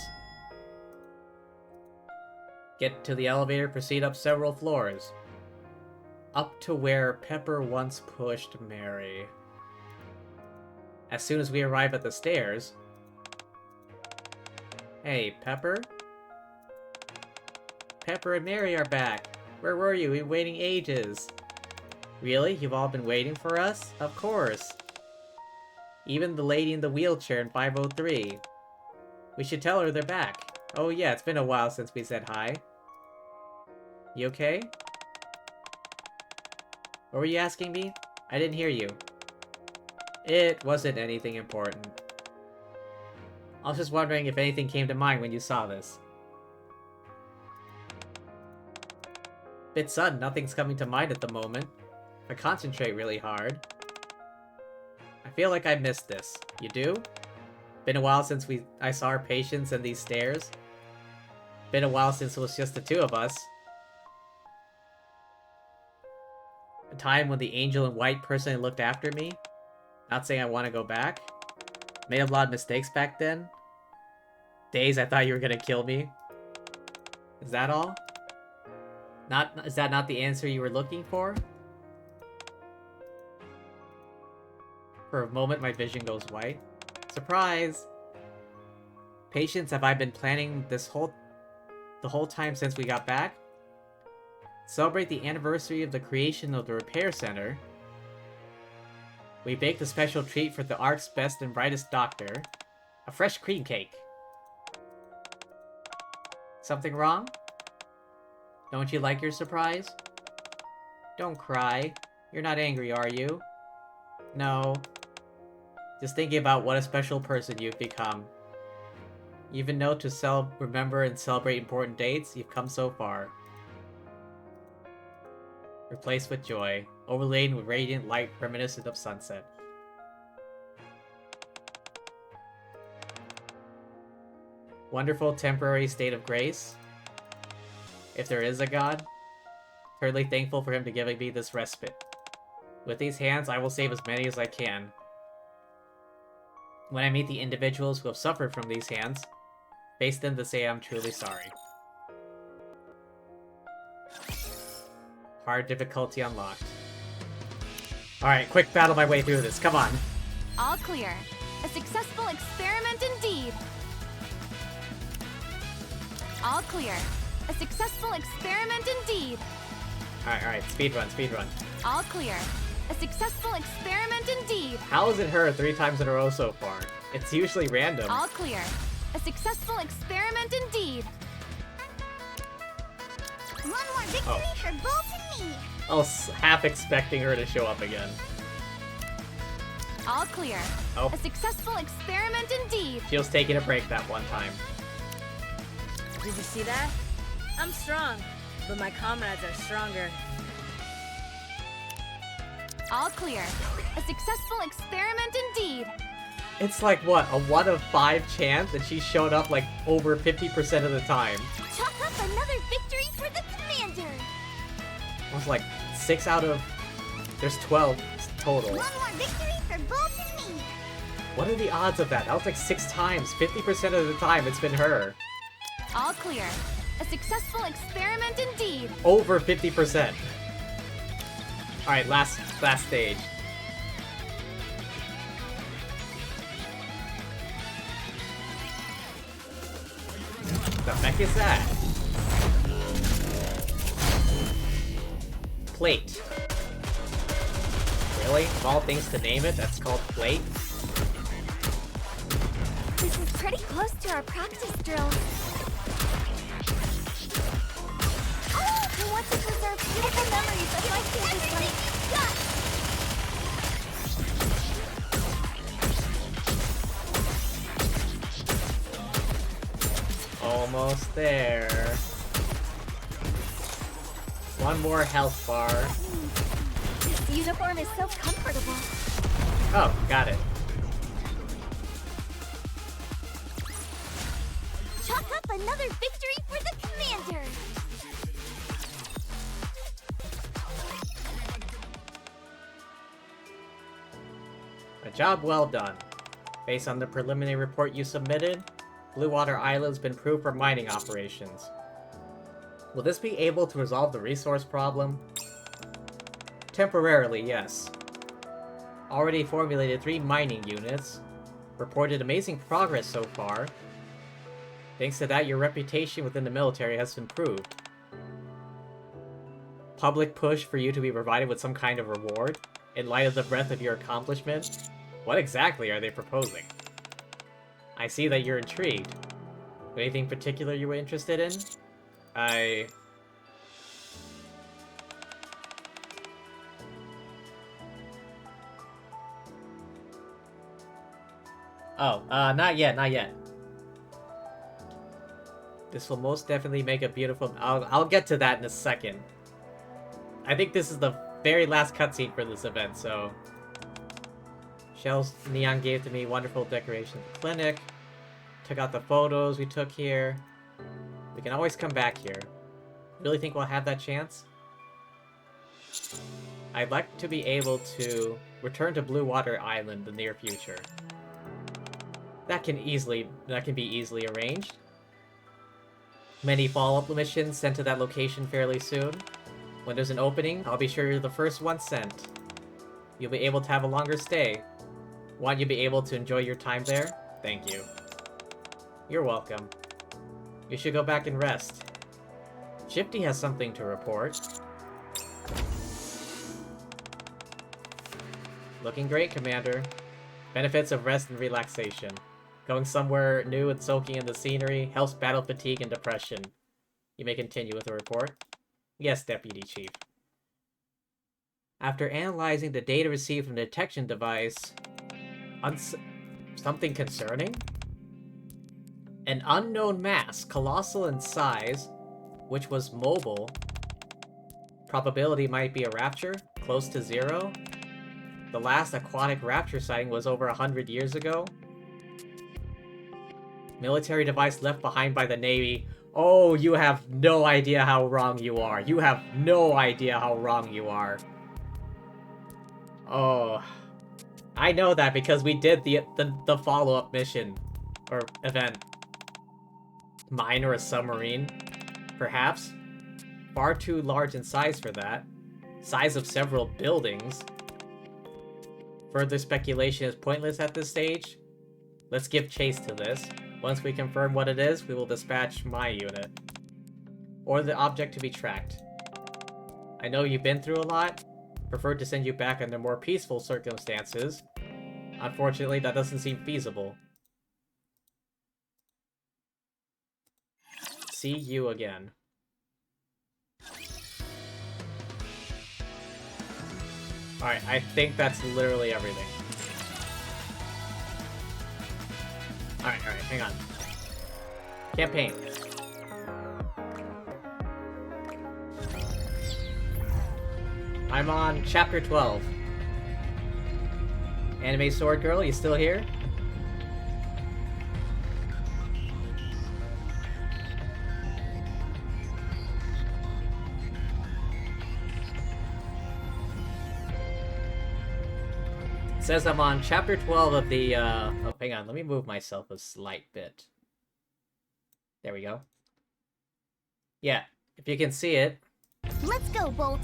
Get to the elevator, proceed up several floors. Up to where Pepper once pushed Mary. As soon as we arrive at the stairs... Hey, Pepper? Pepper and Mary are back. Where were you? We've been waiting ages. Really? You've all been waiting for us? Of course. Even the lady in the wheelchair in 503. We should tell her they're back. Oh yeah, it's been a while since we said hi. You okay? What were you asking me? I didn't hear you. It wasn't anything important. I was just wondering if anything came to mind when you saw this. Bit sudden, nothing's coming to mind at the moment. I concentrate really hard. I feel like I missed this. You do? Been a while since I saw our patients and these stairs. Been a while since it was just the two of us. A time when the angel in white personally looked after me. Not saying I want to go back. Made a lot of mistakes back then. Days I thought you were gonna kill me. Is that all? Is that not the answer you were looking for? For a moment, my vision goes white. Surprise! Patience, have I been planning the whole time since we got back? Celebrate the anniversary of the creation of the repair center. We baked a special treat for the Ark's best and brightest doctor. A fresh cream cake. Something wrong? Don't you like your surprise? Don't cry. You're not angry, are you? No. Just thinking about what a special person you've become. You even know to remember and celebrate important dates, you've come so far. Replaced with joy, overlaid with radiant light reminiscent of sunset. Wonderful temporary state of grace. If there is a god, eternally thankful for him to giving me this respite. With these hands, I will save as many as I can. When I meet the individuals who have suffered from these hands, face them to say I'm truly sorry. Hard difficulty unlocked. Alright, quick battle my way through this, come on. All clear. A successful experiment indeed. All clear. A successful experiment indeed. Alright, speedrun. All clear. A successful experiment indeed. How is it her 3 times in a row so far? It's usually random. All clear. A successful experiment indeed. One more victory for Bolt and me. I was half expecting her to show up again. All clear. Oh. A successful experiment indeed. She was taking a break that one time. Did you see that? I'm strong, but my comrades are stronger. All clear. A successful experiment indeed. It's like, what, a 1 of 5 chance that she showed up like over 50% of the time. Chalk up another victory for the commander. It was like 6 out of... There's 12 total. One more victory for Bolt and me. What are the odds of that? That was like 6 times. 50% of the time it's been her. All clear. A successful experiment indeed. Over 50%. Alright, last stage. The heck is that? Plate. Really? Of all things to name it, that's called plate? This is pretty close to our practice drills. Oh, I want to preserve beautiful memories of my campus life. Almost there. One more health bar. This uniform is so comfortable. Oh, got it. Chalk up another victory for the commander. A job well done. Based on the preliminary report you submitted, Blue Water Island's been approved for mining operations. Will this be able to resolve the resource problem? Temporarily, yes. Already formulated 3 mining units. Reported amazing progress so far. Thanks to that, your reputation within the military has improved. Public push for you to be provided with some kind of reward, in light of the breadth of your accomplishment? What exactly are they proposing? I see that you're intrigued. Anything particular you were interested in? Not yet. This will most definitely make a beautiful... I'll get to that in a second. I think this is the very last cutscene for this event, so... Shells Neon gave to me wonderful decoration of the clinic. Took out the photos we took here. We can always come back here. Really think we'll have that chance? I'd like to be able to return to Blue Water Island in the near future. That can be easily arranged. Many follow-up missions sent to that location fairly soon. When there's an opening, I'll be sure you're the first one sent. You'll be able to have a longer stay. Want you to be able to enjoy your time there? Thank you. You're welcome. You should go back and rest. Shifty has something to report. Looking great, Commander. Benefits of rest and relaxation. Going somewhere new and soaking in the scenery helps battle fatigue and depression. You may continue with the report. Yes, Deputy Chief. After analyzing the data received from the detection device... something concerning? An unknown mass, colossal in size, which was mobile. Probability might be a rapture, close to 0. The last aquatic rapture sighting was over 100 years ago. Military device left behind by the Navy. Oh, you have no idea how wrong you are. You have no idea how wrong you are. Oh. I know that because we did the follow-up mission. Or event. Mine or a submarine? Perhaps? Far too large in size for that. Size of several buildings. Further speculation is pointless at this stage. Let's give chase to this. Once we confirm what it is, we will dispatch my unit. Or the object to be tracked. I know you've been through a lot. Prefer to send you back under more peaceful circumstances. Unfortunately, that doesn't seem feasible. See you again. Alright, I think that's literally everything. Alright, hang on. Campaign. I'm on Chapter 12. Anime Sword Girl, you still here? It says I'm on Chapter 12 of the, oh, hang on, let me move myself a slight bit. There we go. Yeah, if you can see it. Let's go, Bolt.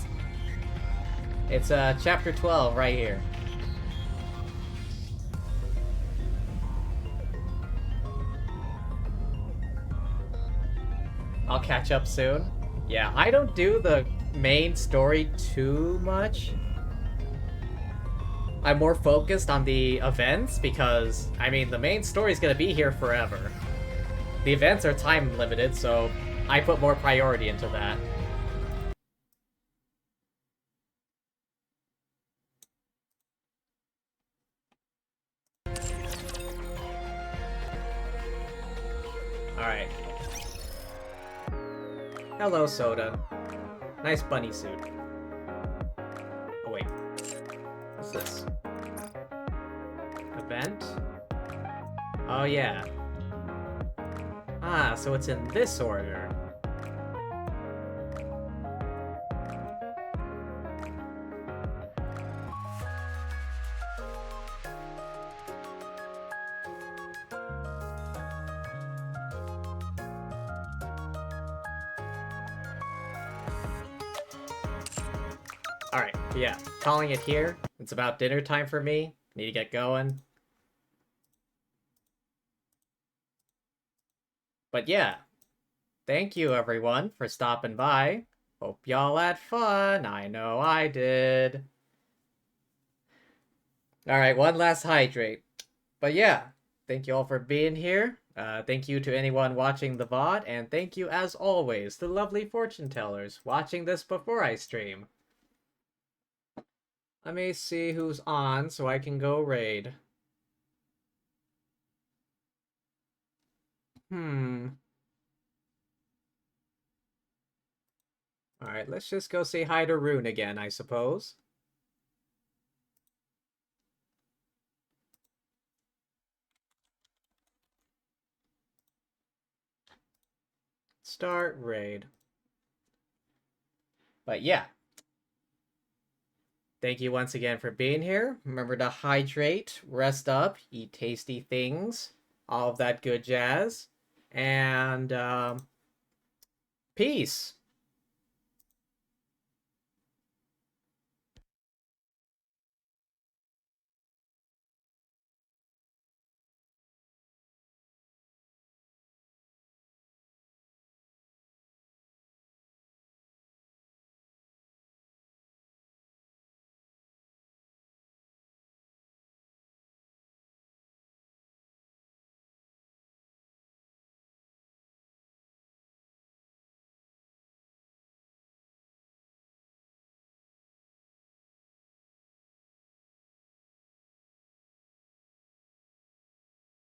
It's, Chapter 12 right here. I'll catch up soon. Yeah, I don't do the main story too much. I'm more focused on the events because, I mean, the main story is going to be here forever. The events are time limited, so I put more priority into that. Alright. Hello, Soda. Nice bunny suit. Oh, wait. What's this? Event? Oh, yeah. Ah, so it's in this order. Alright, yeah. Calling it here. It's about dinner time for me. Need to get going. But yeah. Thank you, everyone, for stopping by. Hope y'all had fun. I know I did. Alright, one last hydrate. But yeah, thank you all for being here. Thank you to anyone watching the VOD, and thank you, as always, to lovely fortune tellers watching this before I stream. Let me see who's on so I can go raid. Alright, let's just go say hi to Rune again, I suppose. Start raid. But yeah. Thank you once again for being here. Remember to hydrate, rest up, eat tasty things, all of that good jazz. And peace.